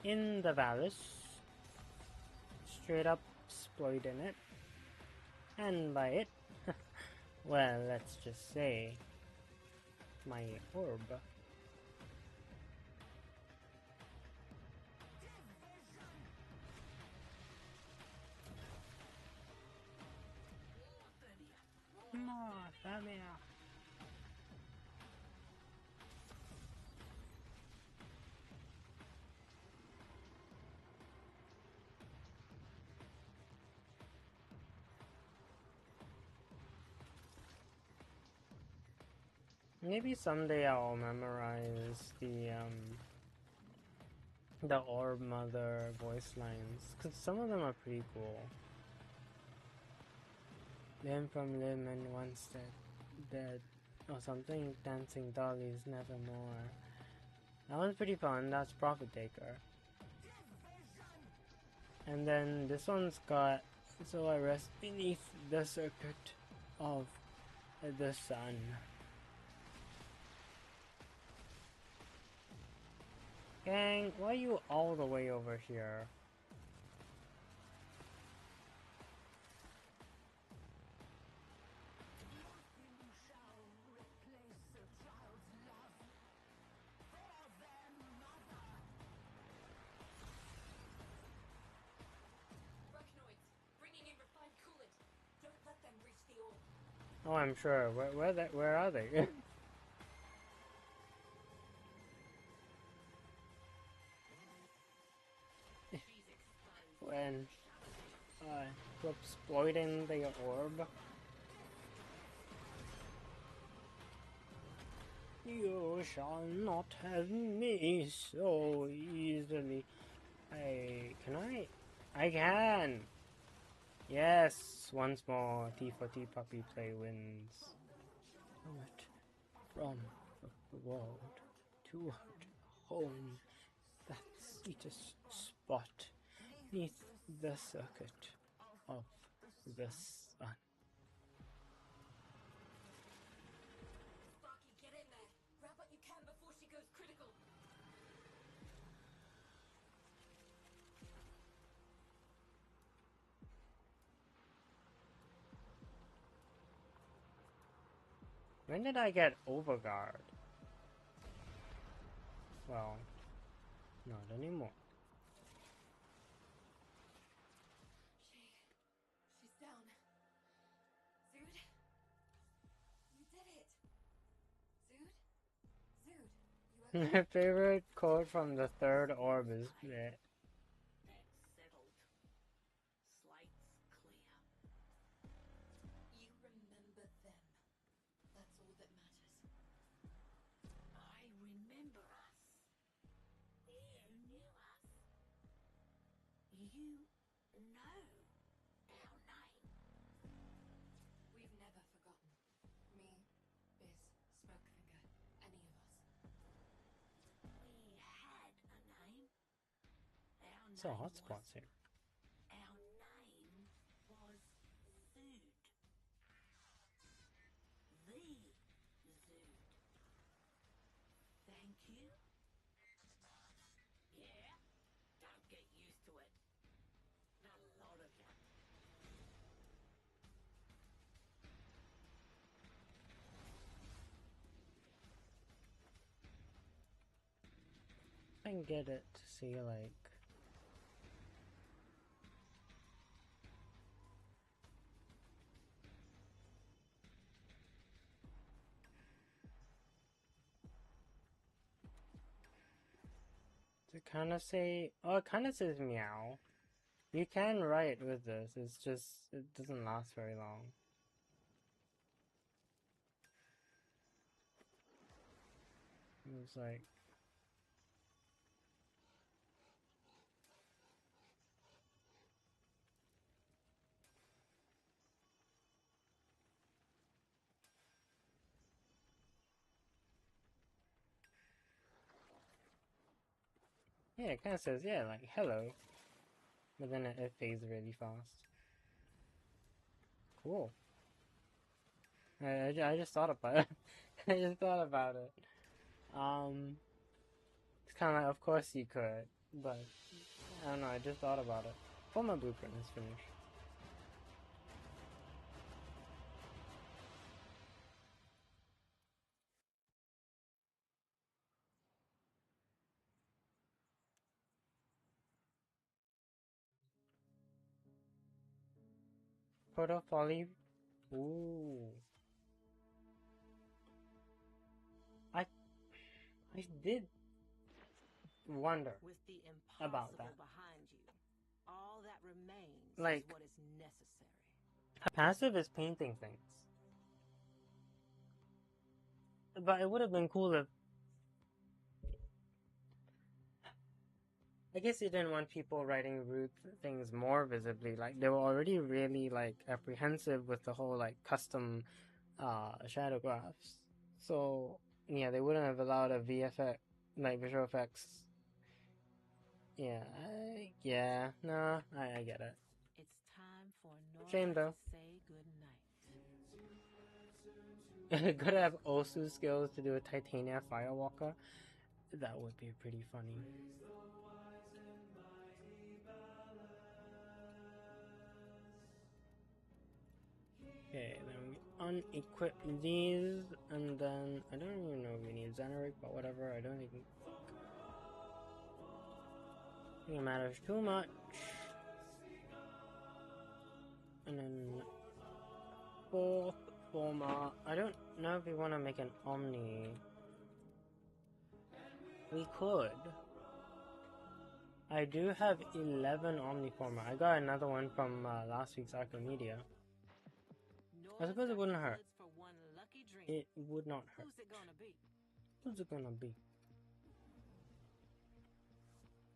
In the Valis. Straight up exploiting it. And by it, well, let's just say my orb. More Thamia. Maybe someday I'll memorize the Orb Mother voice lines, because some of them are pretty cool. Limb from limb and once dead, or something, dancing dollies nevermore. That one's pretty fun, that's Profit Taker. And then this one's got, so I rest beneath the circuit of the sun. Gang, why are you all the way over here? Oh, I'm sure. Where are they? When exploiting the orb. You shall not have me so easily. Can I? I can! Yes! Once more, T for T puppy play wins. Out from the world toward home, that sweetest spot neath the circuit of the sun. Sparky, get in there. Grab what you can before she goes critical. When did I get Overguard? Well, not anymore. She's down. Zood? You did it. Zood? Zood, you okay? My favorite quote from the third orb is that. That's settled. Slate's clear. You remember them. That's all that matters. I remember us. You knew us. You know our name. We've never forgotten. Me, Biz, Smokefinger, any of us. We had a name. Our It's a name hotspot was, here. Our name was Zood. The Zood. Thank you. Yeah? Don't get used to it. Not a lot of you. I can get it to see like. Does it kind of say? Oh, it kind of says meow. You can write with this. It's just it doesn't last very long. It's like. Yeah, it kind of says, yeah, like, hello. But then it fades really fast. Cool. I just thought about it. I just thought about it. It's kind of like, of course you could, but I don't know, I just thought about it. Well, my blueprint is finished. Proto Poly. Ooh. I did wonder With the about impossible that. behind you, all that remains Like, is what is necessary. passive is painting things. But it would have been cool if... I guess you didn't want people writing rude things more visibly. Like, they were already really, like, apprehensive with the whole, like, custom shadow graphs. So, yeah, they wouldn't have allowed a VFX, like, visual effects. Yeah, no, I get it. It's time for Nora Shame, though. to say goodnight. Could have Osu skills to do a Titania Firewalker. That would be pretty funny. Okay, then we unequip these, and then I don't even know if we need Xeneric, but whatever. I don't even think it matters too much. And then fourth former. I don't know if we want to make an Omni. We could. I do have 11 Omniformer. I got another one from last week's Arcomedia. I suppose it wouldn't hurt. For one lucky drink. It would not hurt. Who's it gonna be? Who's it gonna be?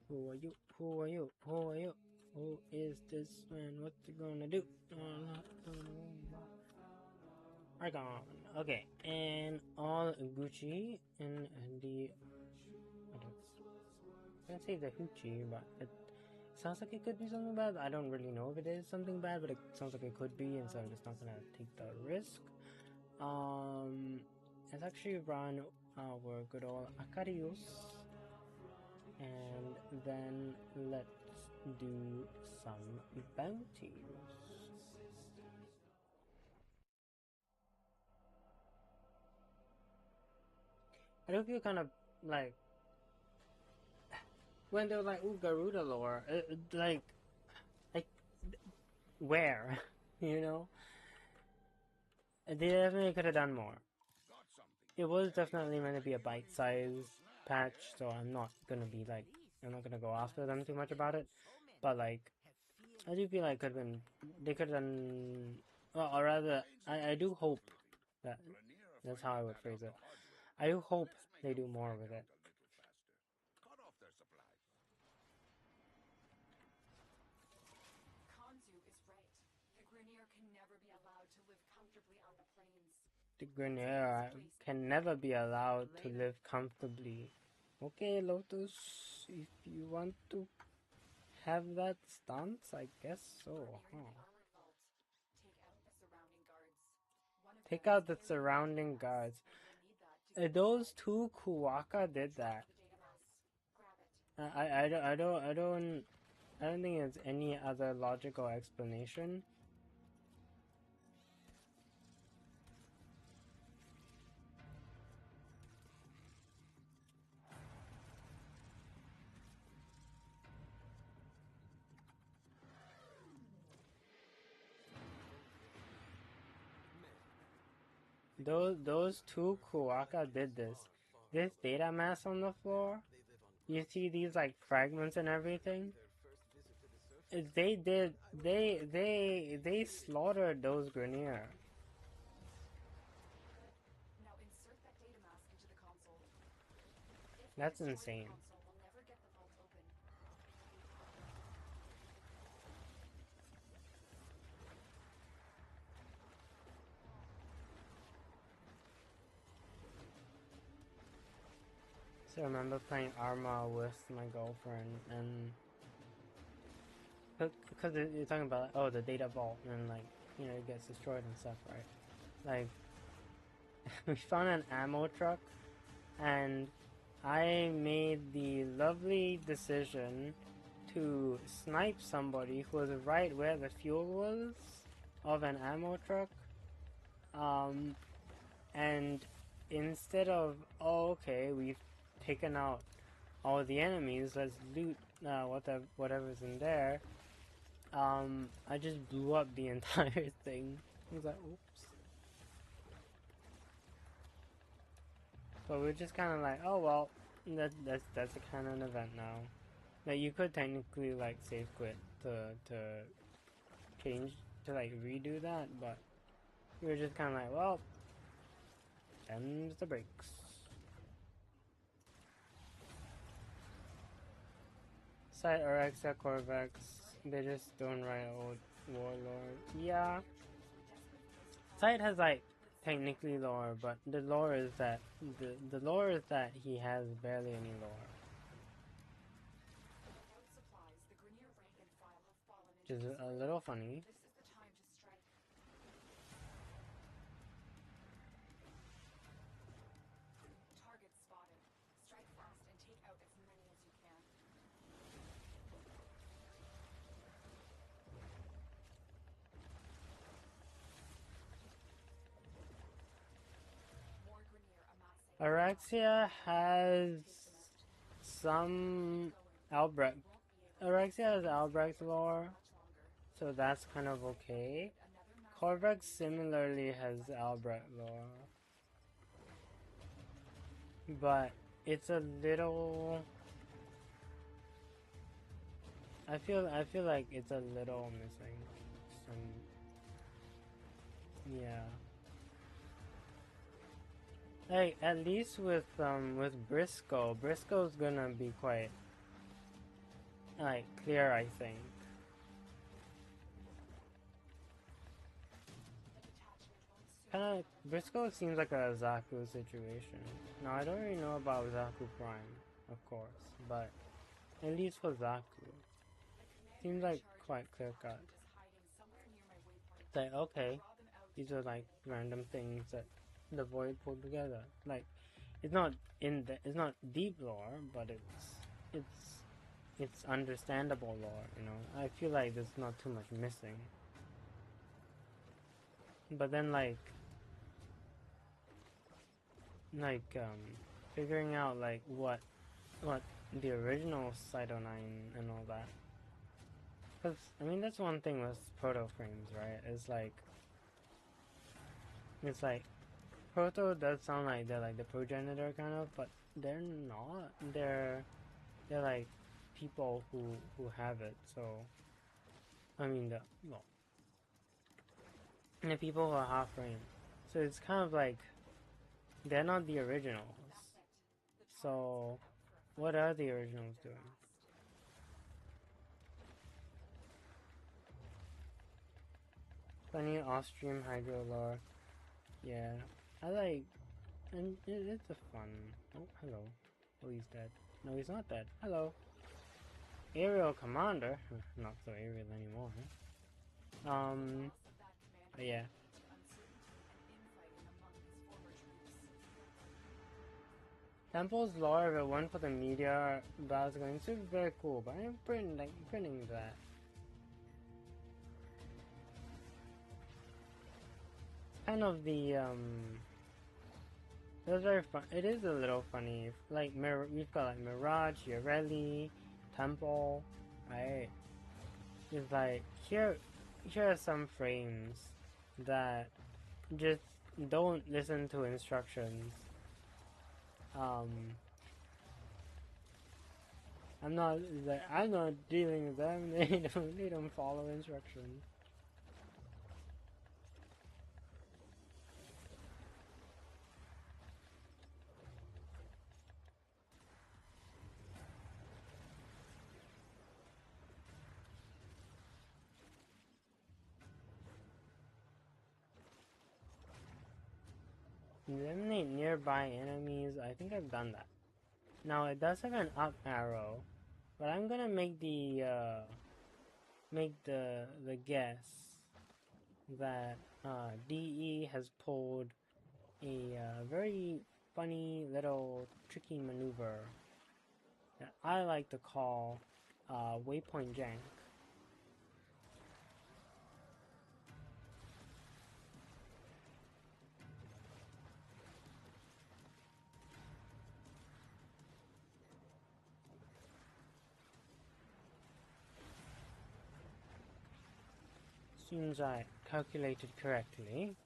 Who are you? Who are you? Who are you? Who is this man? What's he gonna do? Icon. Okay, and all Gucci in the... I don't say the hoochie, but it sounds like it could be something bad. I don't really know if it is something bad, but it sounds like it could be, and so I'm just not gonna take the risk. Let's actually run our good old Acarius, and then let's do some bounties. I do feel kind of like when they were like, "Ooh, Garuda lore," like where, you know? They definitely could have done more. It was definitely meant to be a bite-sized patch, so I'm not gonna be like, I'm not gonna go after them too much about it. But like, I do feel like they could have done, well, or rather, I do hope that, that's how I would phrase it. I do hope they do more with it. The Grenier can never be allowed to live comfortably. Okay, Lotus, if you want to have that stance, I guess so, huh? Take out the surrounding guards. Those two Kuwaka did that. I don't think there's any other logical explanation. Those two Kuwaka did this. This data mass on the floor, you see these like fragments and everything. They slaughtered those Grenier. That's insane. So I remember playing Arma with my girlfriend, and because you're talking about, oh, the data vault, and like, you know, it gets destroyed and stuff, right? Like, we found an ammo truck, and I made the lovely decision to snipe somebody who was right where the fuel was of an ammo truck, and instead of, oh, okay, we've taken out all the enemies, let's loot whatever's in there, I just blew up the entire thing. I was like, oops. So we're just kind of like, oh well, that's a canon event now. Like, you could technically like save quit to change, to like redo that, but we were just kind of like, well, them's the breaks. Side Orexia Corvex, they just don't write old warlord. Yeah. Side has like technically lore, but the lore is that the lore is that he has barely any lore. Which is a little funny. Orexia has some Albrecht. Orexia has Albrecht lore, so that's kind of okay. Corvex similarly has Albrecht lore, but it's a little. I feel like it's a little missing. Yeah. Like at least with Briscoe's gonna be quite like clear, I think. Kinda Briscoe seems like a Zaku situation. Now I don't really know about Zaku Prime, of course, but at least for Zaku. Seems like quite clear cut. It's like okay, these are like random things that the Void pulled together. Like it's not deep lore, but it's understandable lore, you know. I feel like there's not too much missing. But then figuring out like what the original Cyto 9 and all that. Cause I mean that's one thing with proto frames, right? It's like proto does sound like they're like the progenitor kind of, but they're not. They're like people who have it. So I mean the people who are half frame. So it's kind of like they're not the originals. So what are the originals doing? Funny off-stream hydro lore. Yeah, I like, and it's a fun. Oh, hello. Oh, he's dead. No, he's not dead. Hello. Aerial commander. Not so aerial anymore. Huh? But yeah. Temple's lore, if it went for the media battles going, it's very cool, but I'm printing that. Kind of the it was very fun. It is a little funny. Like we've got like Mirage, Yareli, Temple, right? It's like here are some frames that just don't listen to instructions. I'm not dealing with them. They don't follow instructions. Eliminate nearby enemies. I think I've done that. Now it does have an up arrow, but I'm gonna make the guess that DE has pulled a very funny little tricky maneuver that I like to call waypoint jank. Seems I calculated correctly.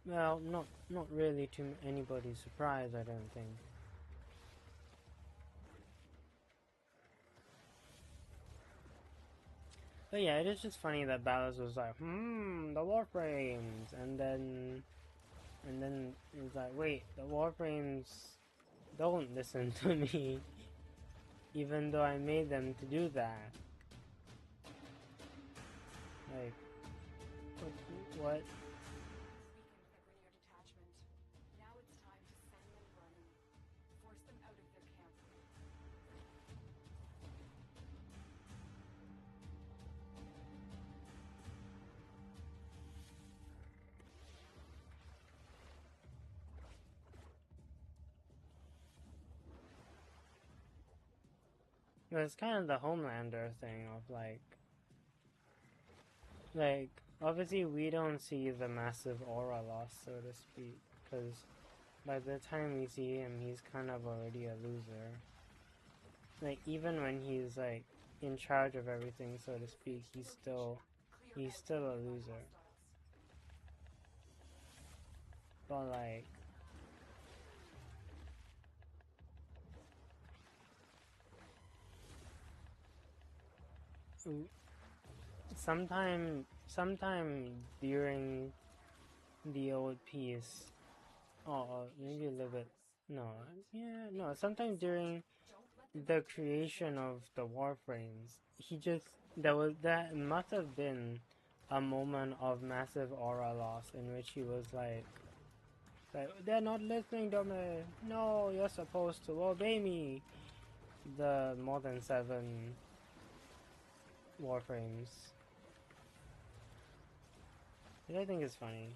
Well, not really to anybody's surprise, I don't think. But yeah, it is just funny that Ballas was like, the Warframes, and then it was like, wait, the Warframes don't listen to me, even though I made them to do that. Like, what? Weakened the Grineer detachment. Now it's time to send them running. Force them out of their camp. But it's kind of the Homelander thing of like, obviously we don't see the massive aura loss, so to speak, because by the time we see him, he's kind of already a loser. Like, even when he's, like, in charge of everything, so to speak, he's still a loser. But, like, sometime during the old piece, maybe a little bit, sometime during the creation of the Warframes, that must have been a moment of massive aura loss in which he was like, they're not listening to me. No, you're supposed to obey me. The more than 7 Warframes. Which I think is funny.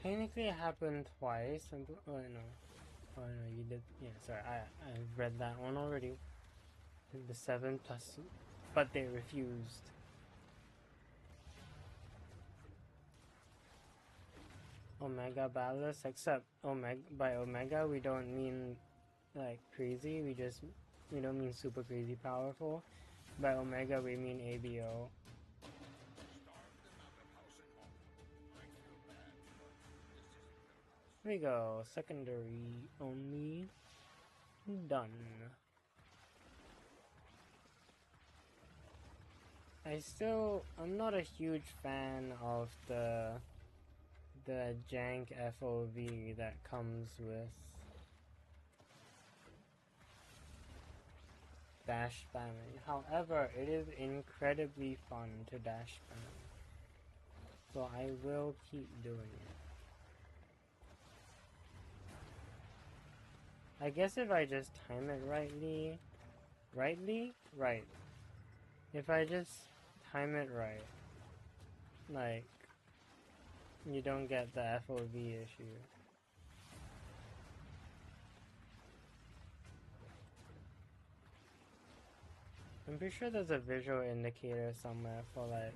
Technically, it happened twice. Oh no, you did. Yeah, sorry, I read that one already. The 7 plus, but they refused. Omega Ballast, except by Omega we don't mean like crazy. We don't mean super crazy powerful. By Omega we mean ABO. Here we go. Secondary only. Done. I'm not a huge fan of the jank FOV that comes with dash spamming. However, it is incredibly fun to dash spam. So I will keep doing it. I guess if I just time it right. If I just time it right, like, you don't get the FOV issue. I'm pretty sure there's a visual indicator somewhere for like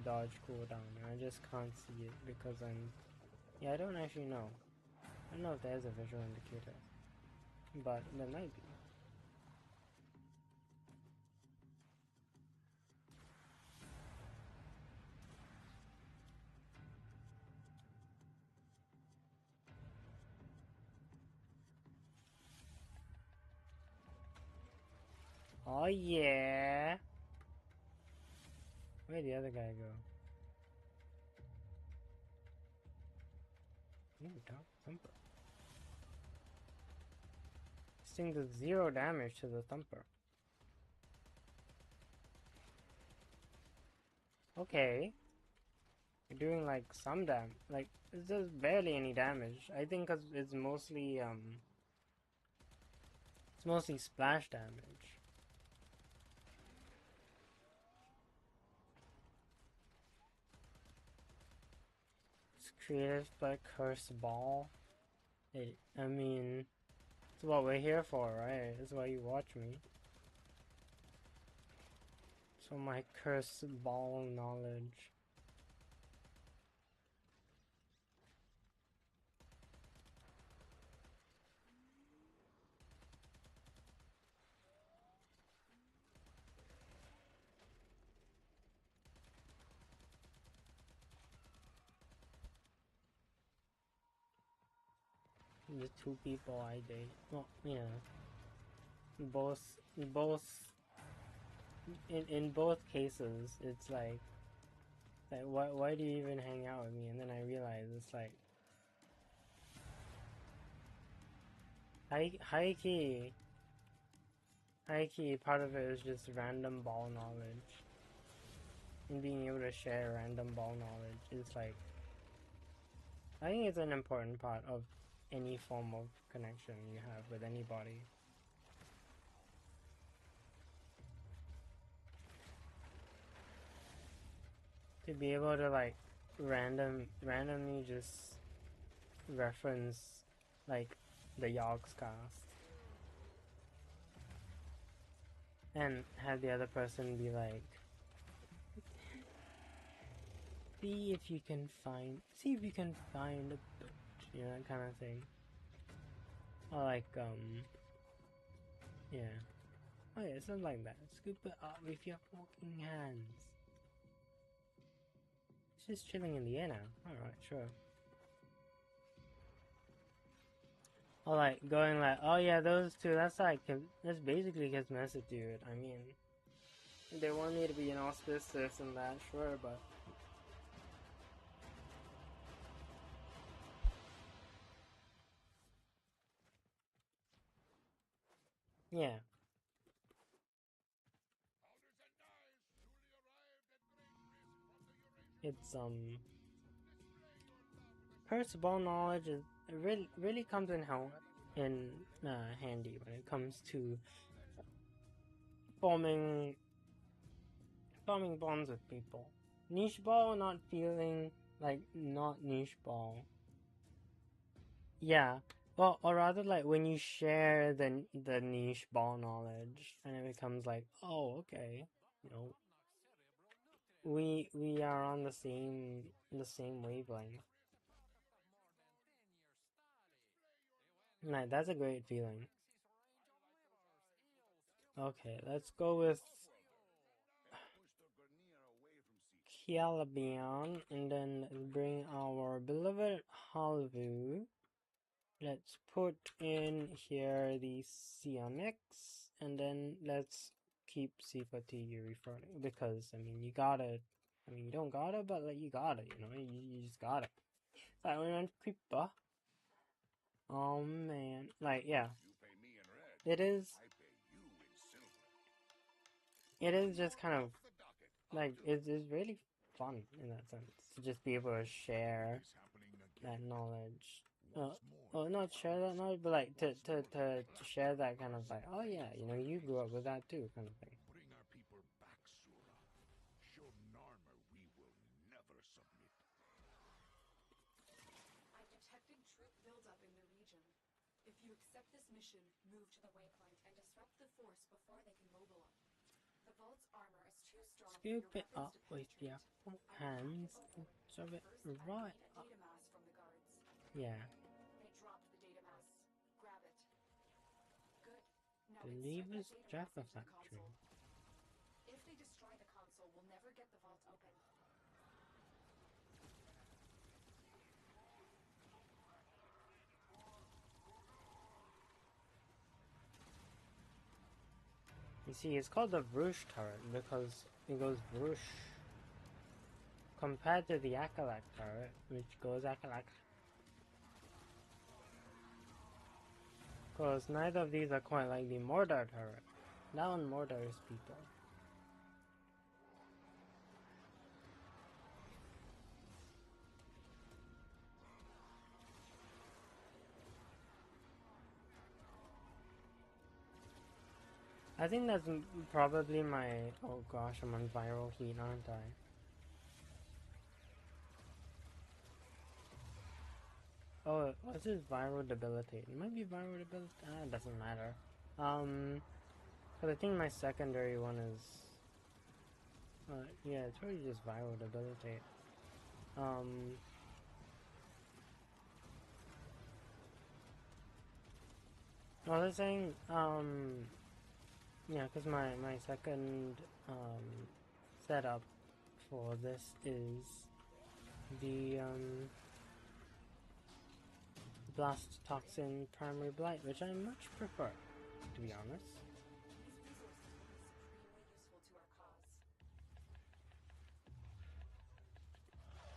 dodge cooldown, and I just can't see it because I don't actually know. I don't know if there's a visual indicator, but there might be. Oh yeah! Where'd the other guy go? Ooh, Dark Thumper. This thing does 0 damage to the Thumper. Okay. You're doing like some damage. Like, it does barely any damage. I think cause it's mostly splash damage. Created by Curse Ball. I mean, it's what we're here for, right? It's why you watch me. So my Curse Ball knowledge. The two people I date. Well, yeah. Both in both cases, it's like why do you even hang out with me? And then I realize it's like high key. Part of it is just random ball knowledge, and being able to share random ball knowledge is like, I think it's an important part of any form of connection you have with anybody. To be able to like randomly just reference like the Yogs cast and have the other person be like, see if you can find a bitch, you know, that kind of thing. Or like yeah. Oh yeah, something like that. Scoop it up with your fucking hands. It's just chilling in the air now. Alright, sure. Or like going like, oh yeah, those two, that's like, that's basically cosmetic, dude. I mean, they want me to be an auspice, this and that, sure, but yeah. It's Curse ball knowledge is really comes in handy when it comes to forming bonds with people. Niche ball not feeling like not niche ball. Yeah. Well, or rather like when you share the niche ball knowledge and it becomes like, oh, okay, you know, we are on the same wavelength. Like that's a great feeling. Okay, let's go with Kialabian and then bring our beloved Halvu. Let's put in here the Ciamix and then let's keep C4T referring because I mean you gotta, I mean you don't gotta, but like you gotta, you know, you just gotta. Like we went creeper. Oh man, like yeah, it is just kind of like it's really fun in that sense to just be able to share that knowledge. Well, not share that knowledge, but like to share that kind of like, oh yeah, you know, you grew up with that too, kind of thing. Bring our people back, Sura. Show Narmer we will never submit. I've detected troop buildup in the region. If you accept this mission, move to the waypoint and disrupt the force before they can mobilize. The vault's armor is too strong for your Scoop it weapons up to with your penetrate. hands and shove it First, right activate a up. data mass from the guards. Yeah, They dropped the data mass. Grab it. Good. Now Believer's insert that data Jaffa mass into the Factory. console. If they destroy the console, we'll never get the vault open. You see, it's called the Vroosh turret because it goes Vroosh. Compared to the Acolyte turret, which goes Acolyte. Because neither of these are quite like the Mordor turret. That one Mordors people. I think that's probably my... Oh gosh, I'm on viral heat, aren't I? Oh, what's this viral debilitate? It might be viral debilitate. It doesn't matter. Cause I think my secondary one is. Yeah, it's probably just viral debilitate. I was saying, yeah, cause my second setup for this is the Blast Toxin Primary Blight, which I much prefer, to be honest. These resources will be supremely useful to our cause.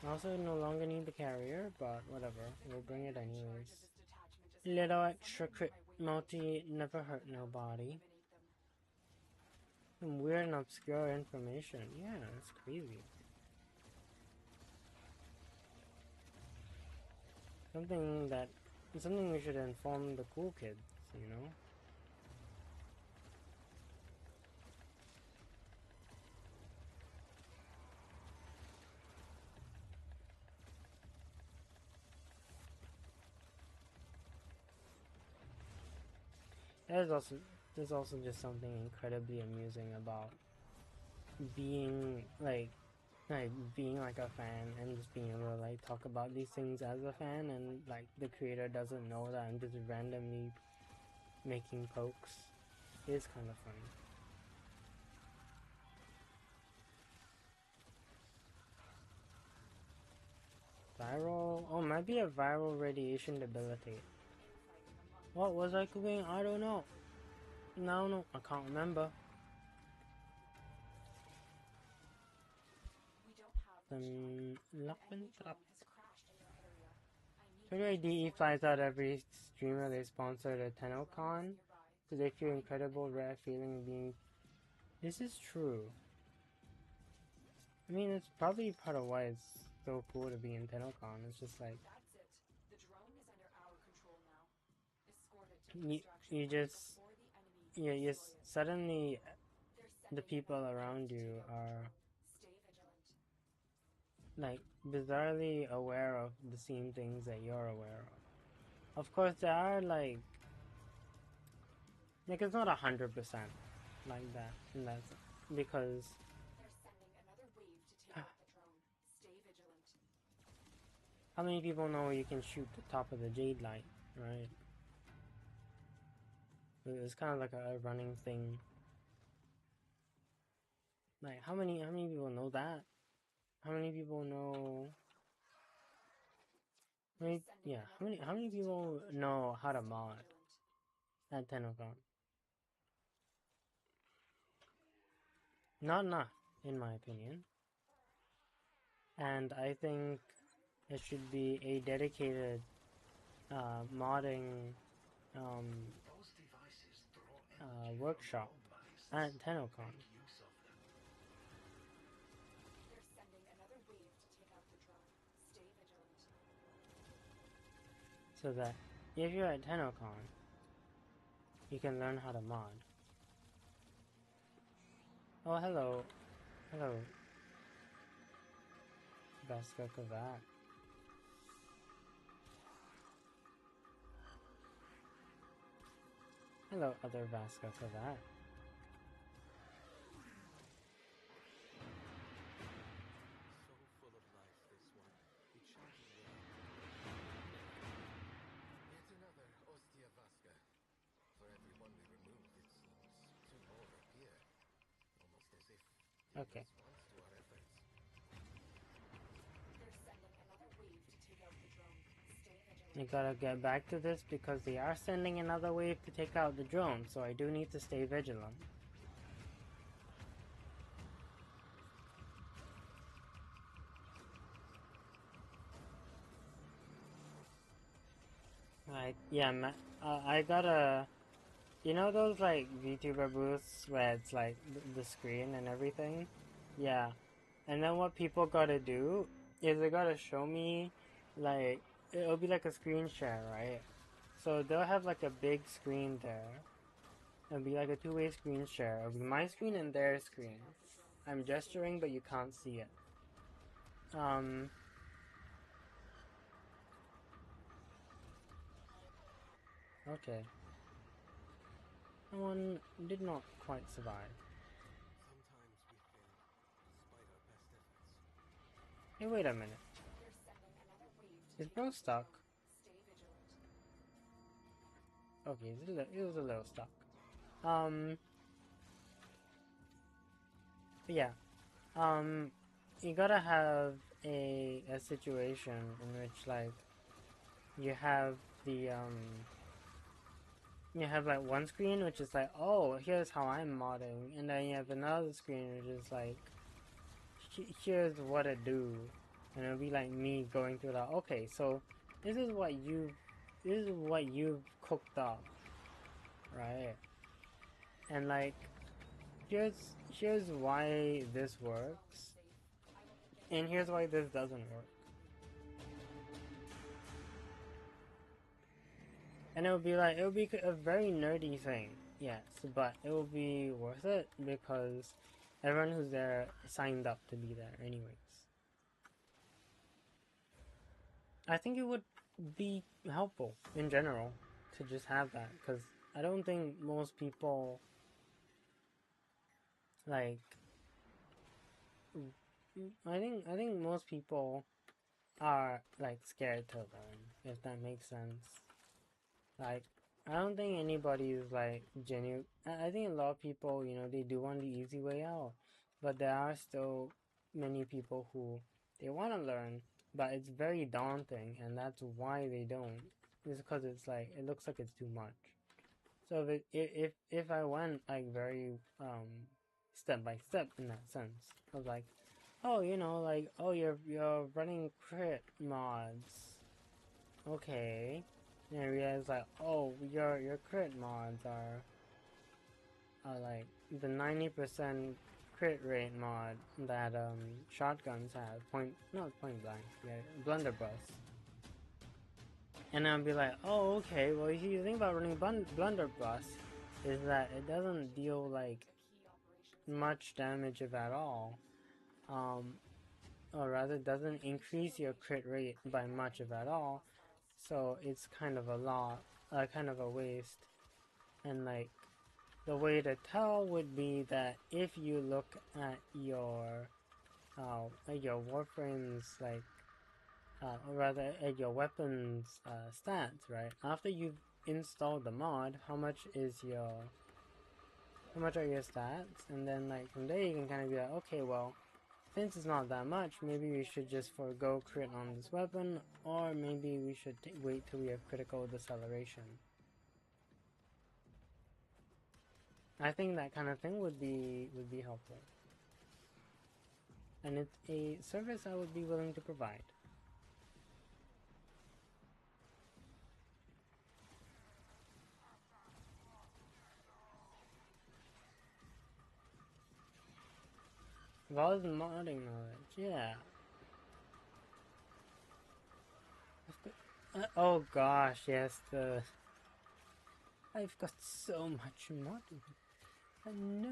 I also no longer need the carrier, but whatever, we'll bring it In charge anyways. of this detachment is Little someone extra who crit my weight multi never hurt nobody. eliminate them. Some weird and obscure information. Yeah, it's crazy. Something we should inform the cool kids, you know? There's also just something incredibly amusing about being being like a fan and just being able to like talk about these things as a fan, and like the creator doesn't know that I'm just randomly making pokes. It's kind of funny. Viral? Oh, might be a viral radiation debilitate. What was I cooking? I don't know. No, I can't remember. Lockman Trap. Figure DE flies out every streamer they sponsor at TennoCon, so they feel incredible rare feeling of being. This is true. I mean, it's probably part of why it's so cool to be in TennoCon. It's just like That's it. The drone is under our control now. Escort it to the you extraction just point before the enemy you destroys it. suddenly They're the sending people another around wave to you take out are the drone. Stay vigilant. like bizarrely aware of the same things that you're aware of. Of course, there are like it's not 100% like that, and that's because They're sending another wave to take out the drone. Stay vigilant. how many people know you can shoot the top of the jade light, right? It's kind of like a running thing. Like how many people know that? How many people know? How many people know how to mod at TennoCon? Not enough, in my opinion. And I think it should be a dedicated modding workshop at TennoCon. They're sending another wave to take out the drone. Stay vigilant. So that if you're at TennoCon, you can learn how to mod. Oh, hello. Vasco Kavat. Hello, other Vasco Kavat. So full of life, this one. It shines red. Yet another Ostia Vasca. For every one we remove, it seems two more appear. Almost as if in Okay. response to our efforts. They're sending another wave to take out the drone. Stay vigilant. I gotta get back to this because they are sending another wave to take out the drone, so I do need to stay vigilant. I gotta, you know those like VTuber booths where it's like the screen and everything? Yeah. And then what people gotta do is they gotta show me, like, it'll be like a screen share, right? So they'll have like a big screen there. It'll be like a two-way screen share. It'll be my screen and their screen. I'm gesturing, but you can't see it. Okay. That one did not quite survive. Sometimes we fail despite our best efforts. Hey, wait a minute. They're sending another wave to Is take bro us stuck? down. Stay vigilant. Okay, it was a little stuck. But yeah. You gotta have a situation in which, like, you have the, you have, like, one screen which is like, oh, here's how I'm modding, and then you have another screen which is like, here's what I do, and it'll be like me going through that, okay, so this is what you've cooked up, right? And, like, here's why this works, and here's why this doesn't work. And it'll be a very nerdy thing, yes, but it will be worth it because everyone who's there signed up to be there anyways. I think it would be helpful in general to just have that, because I don't think most people, like, I think most people are, like, scared to learn, if that makes sense. Like, I don't think anybody is, like, genuine. I think a lot of people, you know, they do want the easy way out, but there are still many people who, they want to learn, but it's very daunting, and that's why they don't. It's because it's like, it looks like it's too much. So if I went, like, very step by step in that sense, I was like, oh, you know, like, oh, you're running crit mods, okay. And I realized, like, oh, your crit mods are like the 90% crit rate mod that shotguns have, not point blank, yeah, blunderbuss. And I'll be like, oh, okay, well, the thing about running blunderbuss is that it doesn't deal, like, much damage, if at all. Or rather, doesn't increase your crit rate by much, if at all. So it's kind of kind of a waste. And, like, the way to tell would be that if you look at your Warframe's, like, or rather at your weapons stats, right? After you've installed the mod, how much are your stats? And then, like, from there you can kind of be like, okay, well, since it's not that much, maybe we should just forego crit on this weapon, or maybe we should wait till we have critical deceleration. I think that kind of thing would be helpful. And it's a service I would be willing to provide. Valid modding knowledge, yeah. Oh gosh, yes, I've got so much modding. And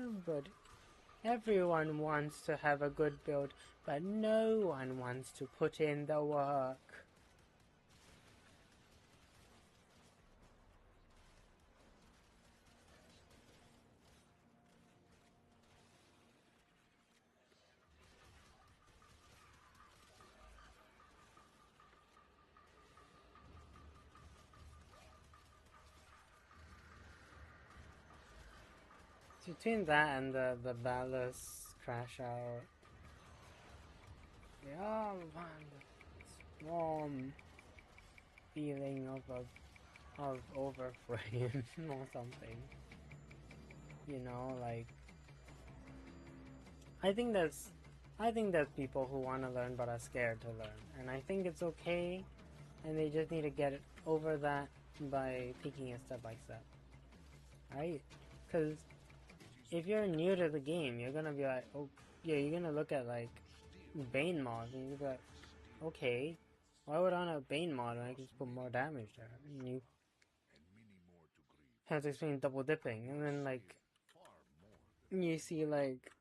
everyone wants to have a good build, but no one wants to put in the work. Between that and the ballast crash out, yeah, man, warm feeling of overframe or something. You know, like, I think there's people who want to learn but are scared to learn, and I think it's okay, and they just need to get over that by taking it step by step, right? Because if you're new to the game, you're gonna be like, oh, yeah, you're gonna look at, like, Bane mods, and you're like, okay, why would I want a Bane mod when I can just put more damage there? And you have to explain double dipping, and then, like, you see, like,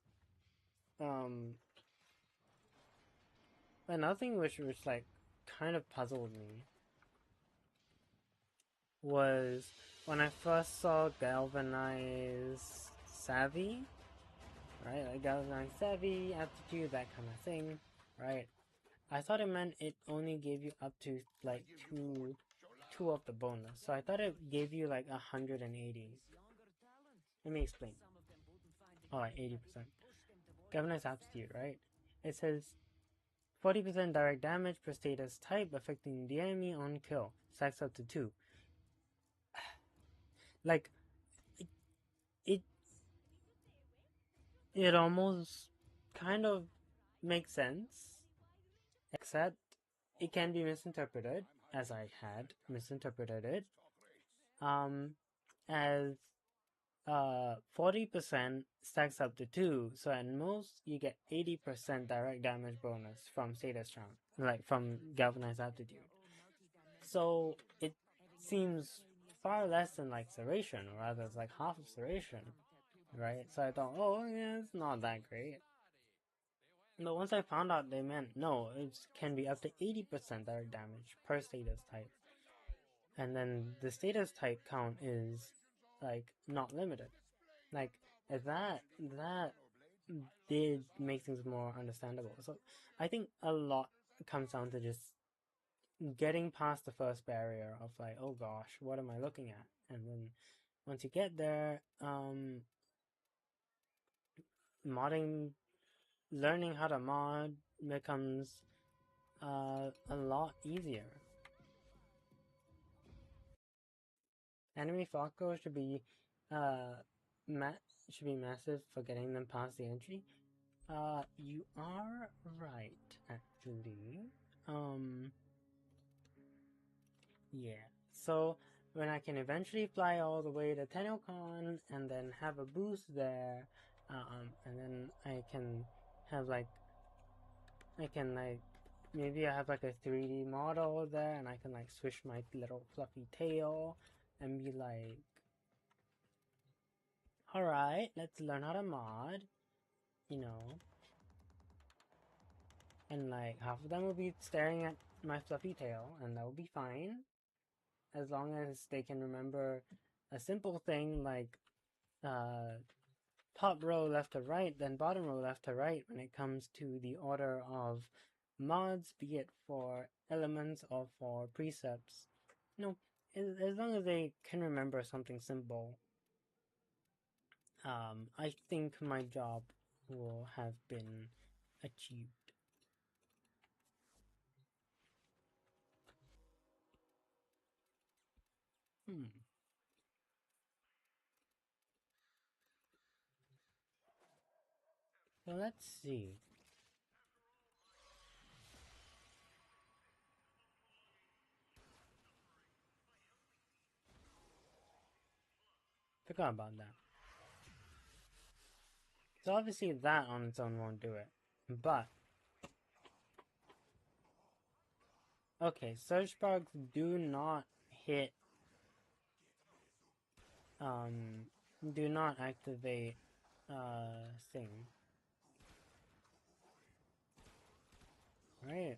another thing which like kind of puzzled me was when I first saw Galvanize Savvy, right? Like Galvanize Savvy, Aptitude, that kind of thing, right? I thought it meant it only gave you up to like two of the bonus. So I thought it gave you like 180. Let me explain. Oh, like 80%. Galvanize Aptitude, right? It says 40% direct damage per status type affecting the enemy on kill. Stacks up to 2. Like, it it almost kind of makes sense, except it can be misinterpreted, as I had misinterpreted it, as 40% stacks up to 2, so at most you get 80% direct damage bonus from status charm, like from Galvanized Aptitude. So it seems far less than like Serration, or rather it's like half of Serration, right? So I thought, oh yeah, it's not that great. But once I found out they meant, no, it can be up to 80% direct damage per status type. And then the status type count is like not limited. Like that did make things more understandable. So I think a lot comes down to just getting past the first barrier of like, oh gosh, what am I looking at? And then once you get there, modding, learning how to mod becomes a lot easier. Enemy Falco should be massive for getting them past the entry. You are right, actually. Yeah. So when I can eventually fly all the way to Tenocon and then have a boost there, and then I can have like, maybe I have like a 3D model there, and I can like swish my little fluffy tail and be like, alright, let's learn how to mod, you know. And like half of them will be staring at my fluffy tail, and that will be fine. As long as they can remember a simple thing like top row left to right, then bottom row left to right when it comes to the order of mods, be it for elements or for precepts. You know, as long as they can remember something simple, I think my job will have been achieved. So let's see. Forgot about that. So obviously that on its own won't do it. But okay, search bugs do not hit do not activate thing. Right.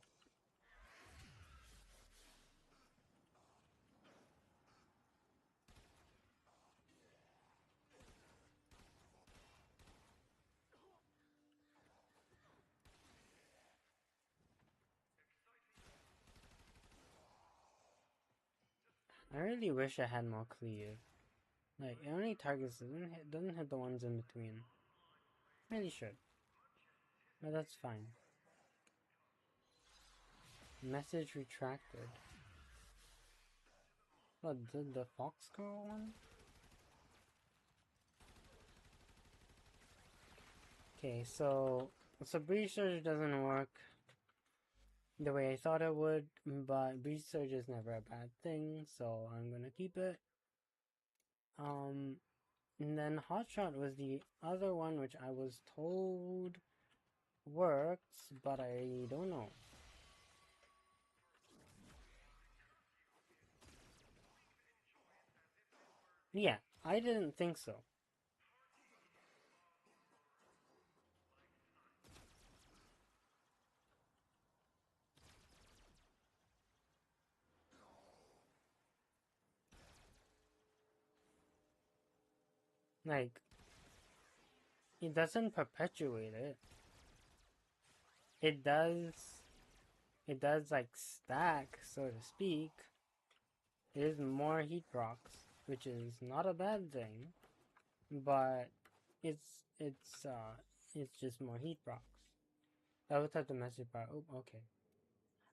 I really wish I had more cleave. Like, it only targets, doesn't hit the ones in between. Really should. But that's fine. Message retracted. What, the Fox Girl one? Okay, so Breach Surge doesn't work the way I thought it would, but Breach Surge is never a bad thing, so I'm gonna keep it. And then Hotshot was the other one which I was told works, but I don't know. Yeah, I didn't think so. Like, it doesn't perpetuate it. It does like stack, so to speak. It is more heat rocks, which is not a bad thing, but it's just more heat rocks. That was at the message bar. Oh, okay.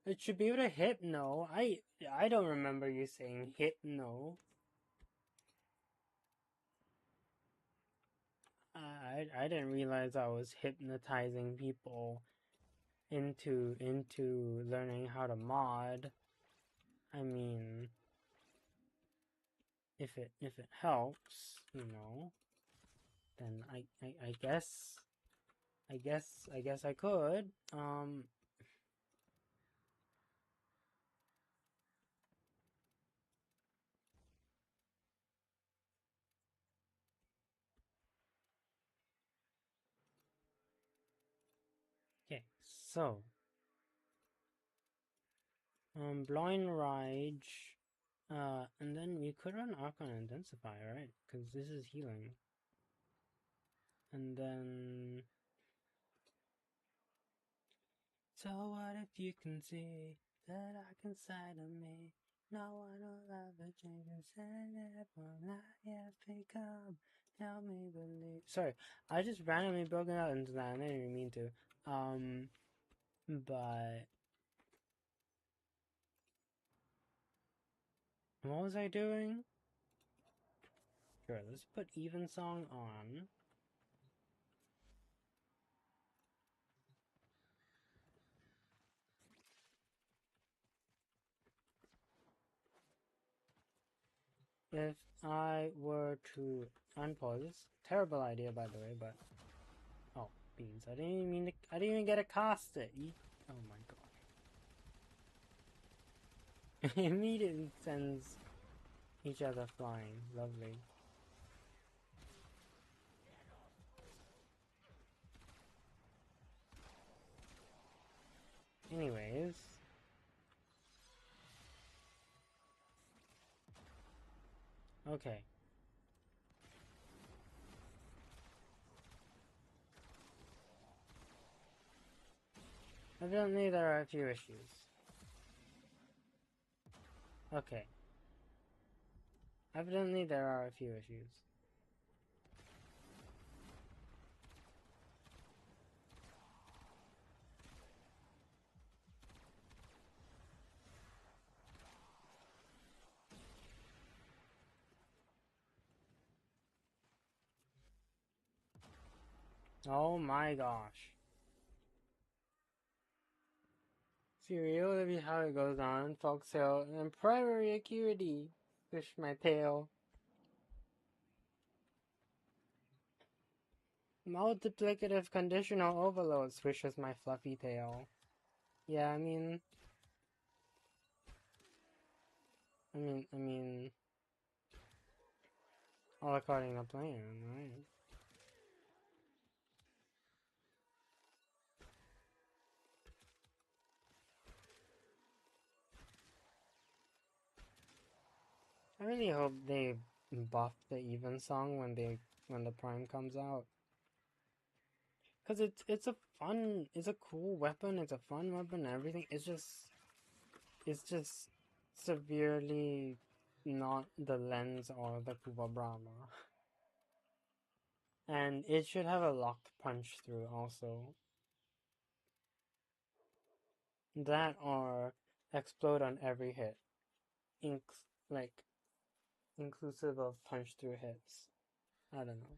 It should be able to hypno. I don't remember you saying hypno. I didn't realize I was hypnotizing people into learning how to mod. I mean, if it helps, you know, then I guess I could. Okay, so blind rage, and then we could run Archon Intensify, right? Because this is healing, and then. So what if you can see that I can side of me? No one will ever change and it will not yet become. Help me believe. Sorry, I just randomly broke it out into that. I didn't even mean to. But what was I doing? Sure, let's put Even Song on. If I were to unpause, terrible idea by the way, but oh beans! I didn't even mean to. I didn't even get to cast it. Oh my god! Immediately sends each other flying. Lovely. Anyways. Okay. Evidently there are a few issues. Okay. Evidently there are a few issues. Oh my gosh. Serial, that'll be how it goes on. Foxtail and primary acuity. Fish my tail. Multiplicative conditional overload swishes my fluffy tail. Yeah, I mean, all according to plan, right? I really hope they buff the even song when the prime comes out. Cause it's a cool weapon, it's a fun weapon and everything. It's just severely not the lens or the Kuba Brahma. And it should have a locked punch through also. That or explode on every hit. Like inclusive of punch through hits. I don't know.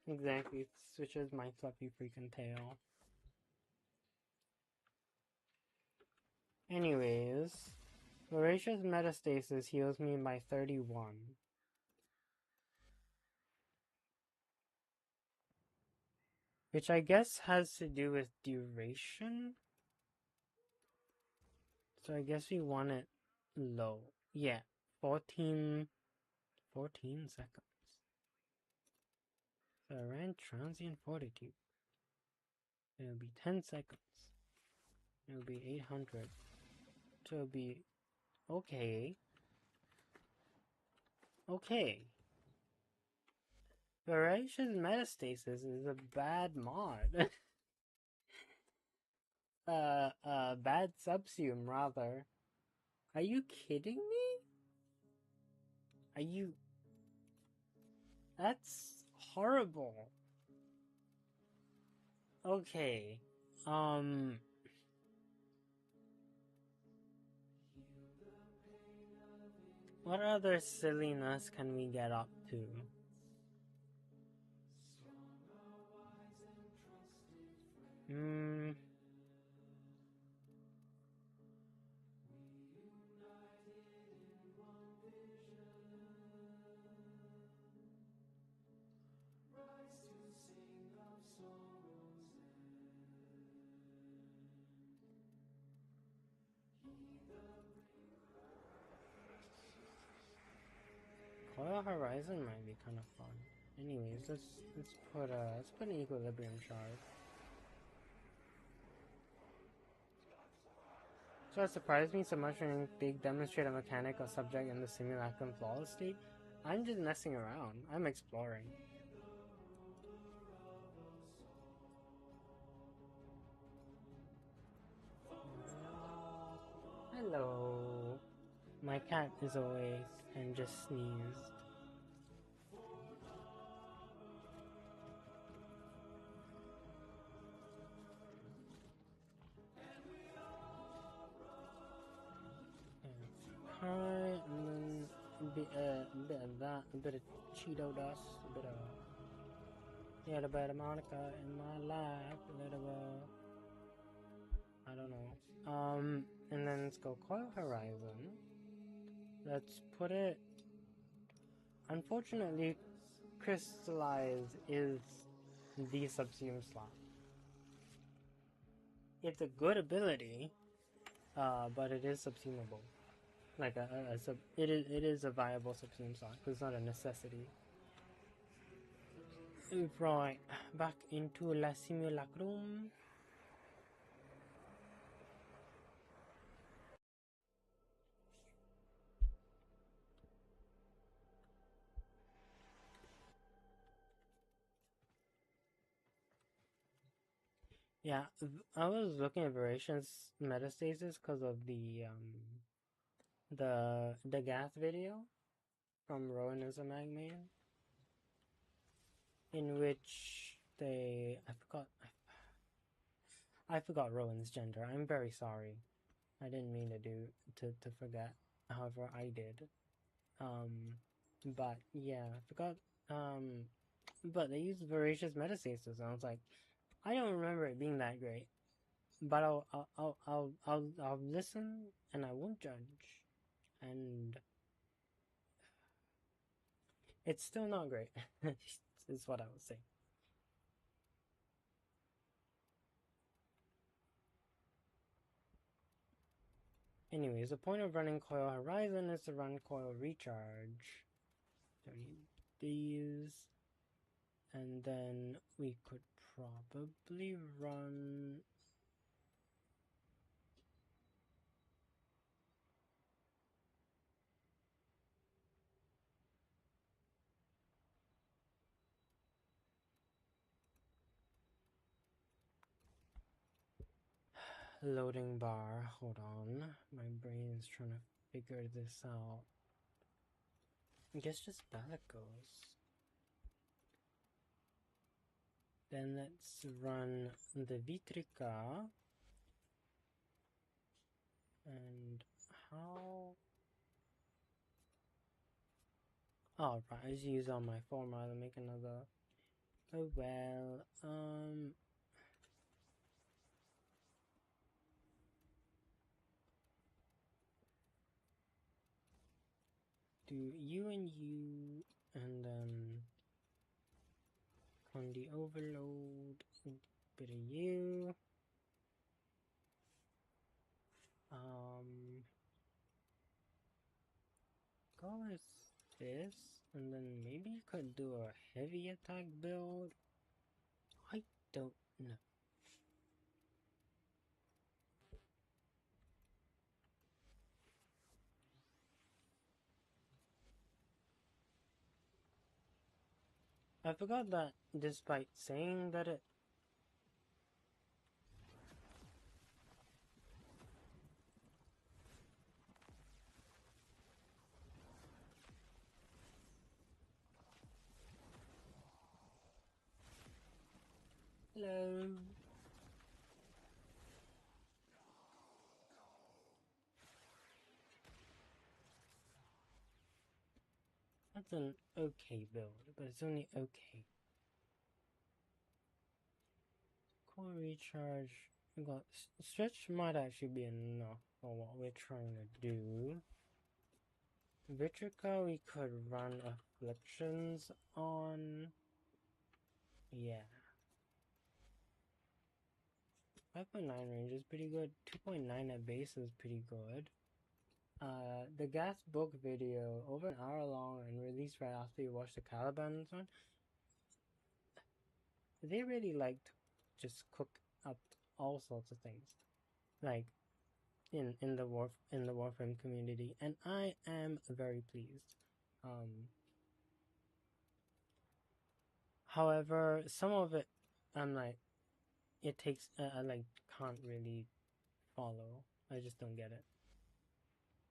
Exactly, it switches my fluffy freaking tail. Anyways, Voracious Metastasis heals me by 31. Which I guess has to do with duration? So I guess we want it low. Yeah, 14 seconds. So I ran Transient Fortitude. It'll be 10 seconds. It'll be 800. So it'll be okay. Okay. Voracious Metastasis is a bad mod. Bad subsume, rather. Are you kidding me? Are you... That's horrible. Okay. What other silliness can we get up to? Coil Horizon might be kind of fun. Anyways, let's put an equilibrium shard. So it surprised me so much when they demonstrate a mechanic of subject in the simulacrum flawless state. I'm just messing around. I'm exploring. Hello. My cat is awake and just sneezed. Alright, and then a bit of that, a bit of Cheeto dust, a bit of... Yeah, a bit of Monica in my life, a little I don't know. And then let's go Coil Horizon. Let's put it... Unfortunately, Crystallize is the subsume slot. It's a good ability, but it is subsumable. Like it is a viable subsume slot, because it's not a necessity. Right, back into La Simulacrum. Yeah, I was looking at Voracious Metastasis because of the Gath video from Rowan is a Magman, in which I forgot Rowan's gender. I'm very sorry. I didn't mean to forget. However, I did. But yeah, I forgot. But they used Voracious Metastasis, and I was like, I don't remember it being that great. But I'll listen and I won't judge. And it's still not great. Is what I would say. Anyways, the point of running Coil Horizon is to run Coil Recharge. Don't need these. And then we could probably run... Loading bar. Hold on. My brain is trying to figure this out. I guess just Bellicose. Then let's run the Vitrica. And how... Oh, right, I just use all my formula to make another... Oh well, do you and you, and then on the overload, bit of you, go with this, and then maybe you could do a heavy attack build. I don't know. I forgot that despite saying that it... Hello. That's an okay build, but it's only okay. Core recharge. We got stretch might actually be enough for what we're trying to do. Vitrica we could run afflictions on. Yeah. 5.9 range is pretty good. 2.9 at base is pretty good. The gas book video, over an hour long and released right after you watch the Caliban one. They really like to just cook up all sorts of things, like in the Warframe community, and I am very pleased. However, some of it, I'm like, it takes I like can't really follow. I just don't get it.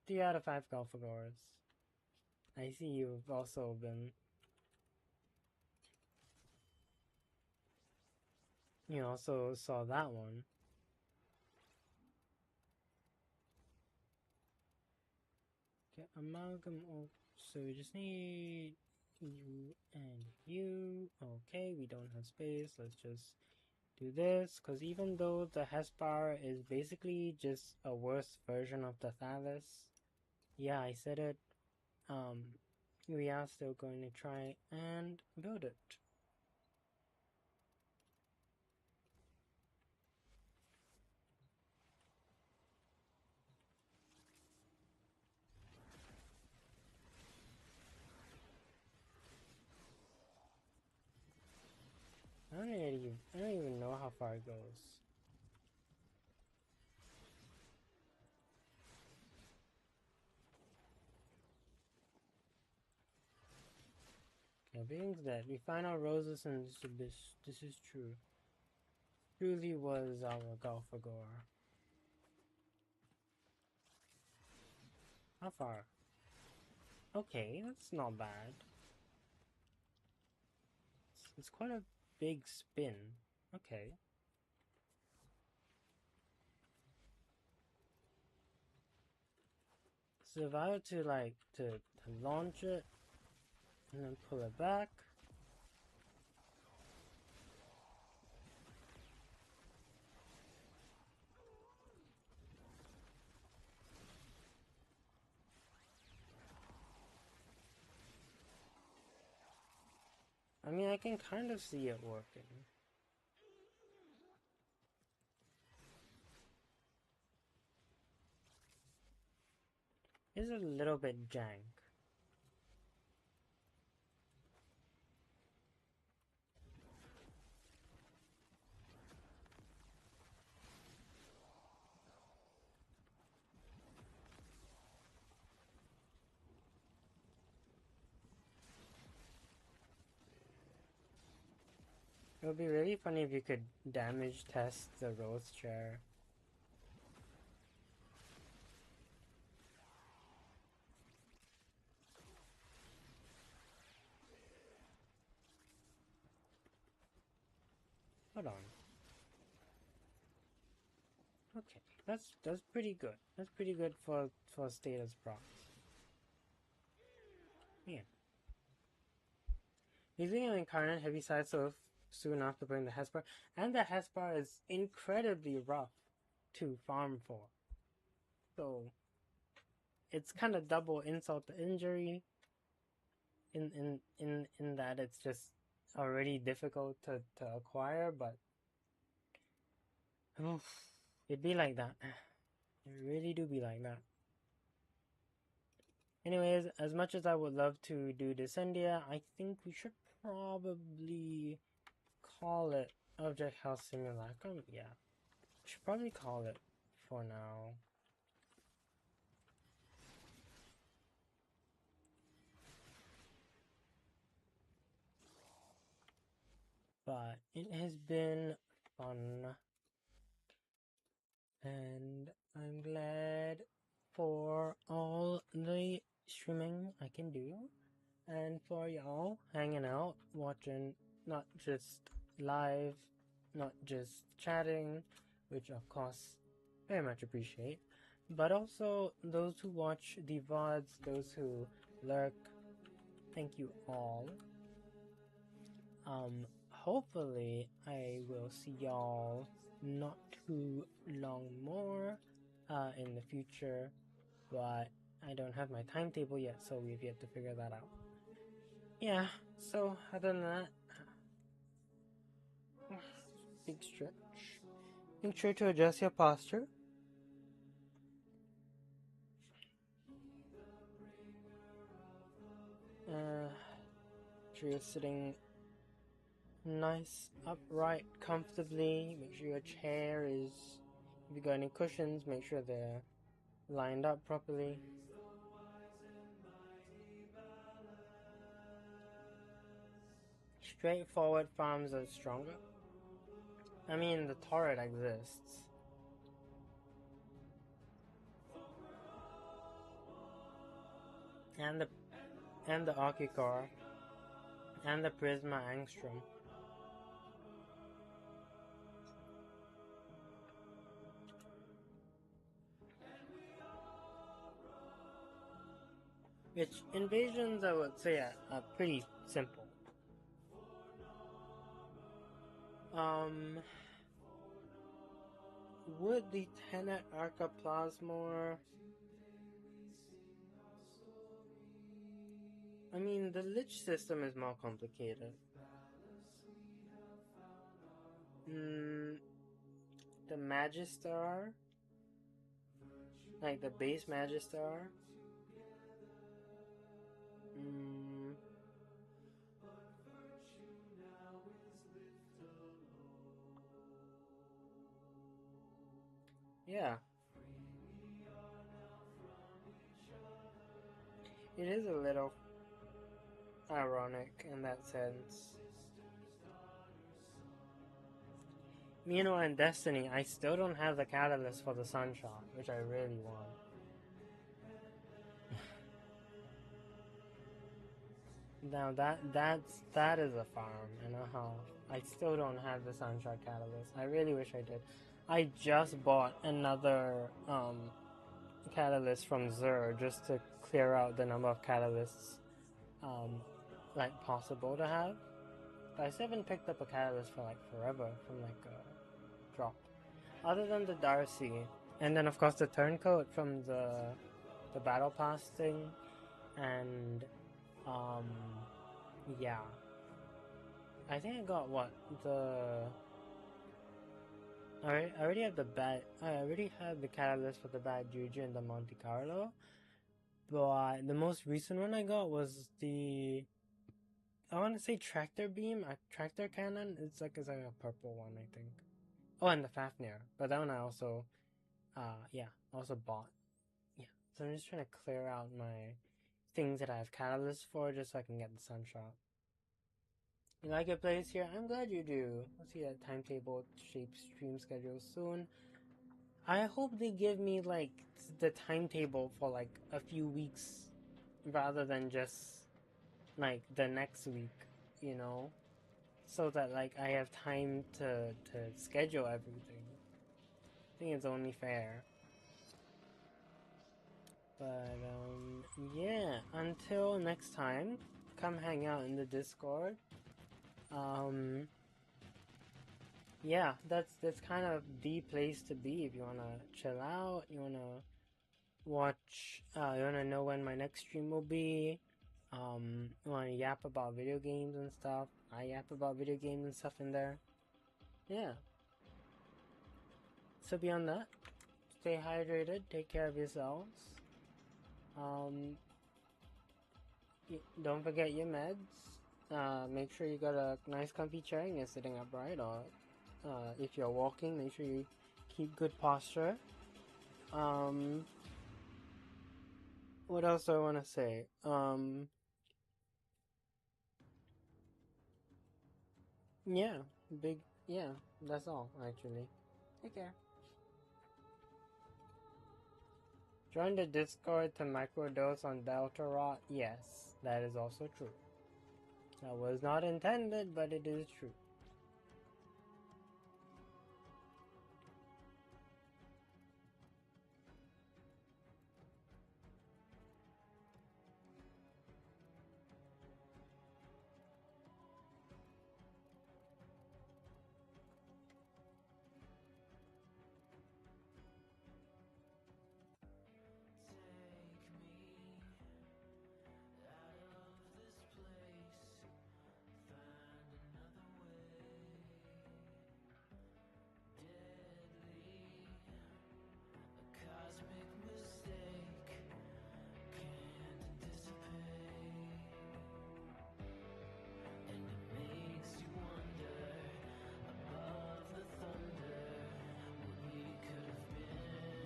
3 out of 5 golfagores. I see you've also been. You also saw that one. Okay, amalgam. Oh, so we just need you and you. Okay, we don't have space. Let's just do this. Because even though the Hespar is basically just a worse version of the Thalys. Yeah, I said it. We are still going to try and build it. I don't even know how far it goes. Okay, being that we find our roses and this abyss. This is true. Truly was our Golfagor. How far? Okay, that's not bad. It's quite a big spin. Okay. So if I were to like to launch it and then pull it back. I mean, I can kind of see it working. It's a little bit jank. It would be really funny if you could damage test the Rose Chair. Hold on. Okay, that's pretty good. That's pretty good for status procs. Yeah. Using an incarnate heavy side so soon after putting the Hespar, and the Hespar is incredibly rough to farm for. So it's kind of double insult to injury. In that it's just already difficult to acquire, but it'd be like that. It really do be like that. Anyways, as much as I would love to do Descendia, I think we should probably call it Object House Simulacrum. Yeah, we should probably call it for now. but it has been fun, and I'm glad for all the streaming I can do, and for y'all hanging out, watching, not just live, not just chatting, which of course very much appreciate, but also those who watch the VODs, those who lurk. Thank you all. Hopefully I will see y'all not too long more in the future, but I don't have my timetable yet, so we've yet to figure that out. Yeah, so other than that, big stretch. Make sure to adjust your posture. Sure you're sitting nice, upright, comfortably. Make sure your chair is, if you got any cushions, make sure they're lined up properly. Straightforward farms are stronger. I mean, the turret exists. And the Archicor. And the Prisma Angstrom. Which invasions, I would say, are pretty simple. Would the Tenet Arca Plasmor... I mean, the Lich system is more complicated. The Magistar? Like the base Magistar? Yeah. It is a little ironic in that sense. You know, in Destiny, I still don't have the catalyst for the Sunshot, which I really want. Now that is a farm and a half. I still don't have the Sunshot catalyst. I really wish I did. I just bought another catalyst from Xur just to clear out the number of catalysts like possible to have. But I still haven't picked up a catalyst for like forever from like a drop. Other than the Darcy, and then of course the turncoat from the battle pass thing, and yeah. I think I got what I already have I already had the catalyst for the Bad Juju and the Monte Carlo, but the most recent one I got was the, I want to say tractor beam, a tractor cannon. It's like a purple one, I think. Oh, and the Fafnir, but that one I also, also bought. Yeah, so I'm just trying to clear out my things that I have catalysts for, just so I can get the Sunshot. You like your place here? I'm glad you do. I'll see that timetable shape stream schedule soon. I hope they give me like the timetable for like a few weeks rather than just like the next week, you know? So that like I have time to schedule everything. I think it's only fair. But yeah, until next time, come hang out in the Discord. Yeah, that's kind of the place to be if you wanna chill out, you wanna watch, you wanna know when my next stream will be, you wanna yap about video games and stuff. I yap about video games and stuff in there. Yeah. So beyond that, stay hydrated, take care of yourselves. Don't forget your meds. Make sure you got a nice comfy chair and you're sitting upright, or if you're walking, make sure you keep good posture. What else do I want to say? Yeah, big, yeah, that's all, actually. Take care. Join the Discord to microdose on Deltarot? Yes, that is also true. That was not intended, but it is true.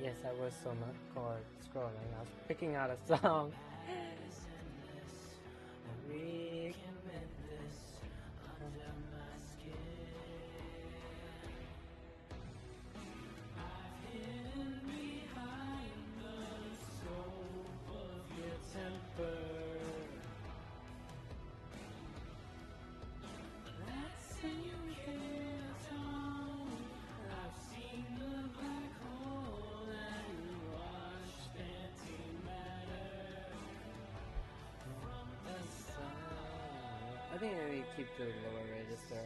Yes, I was so much scrolling. I was picking out a song. We can mend this under my skin. I've hidden behind the scope of your temper. That's how you can't tone. I've seen the black hole that washed antimatter from the sun. I think I need to keep the lower register.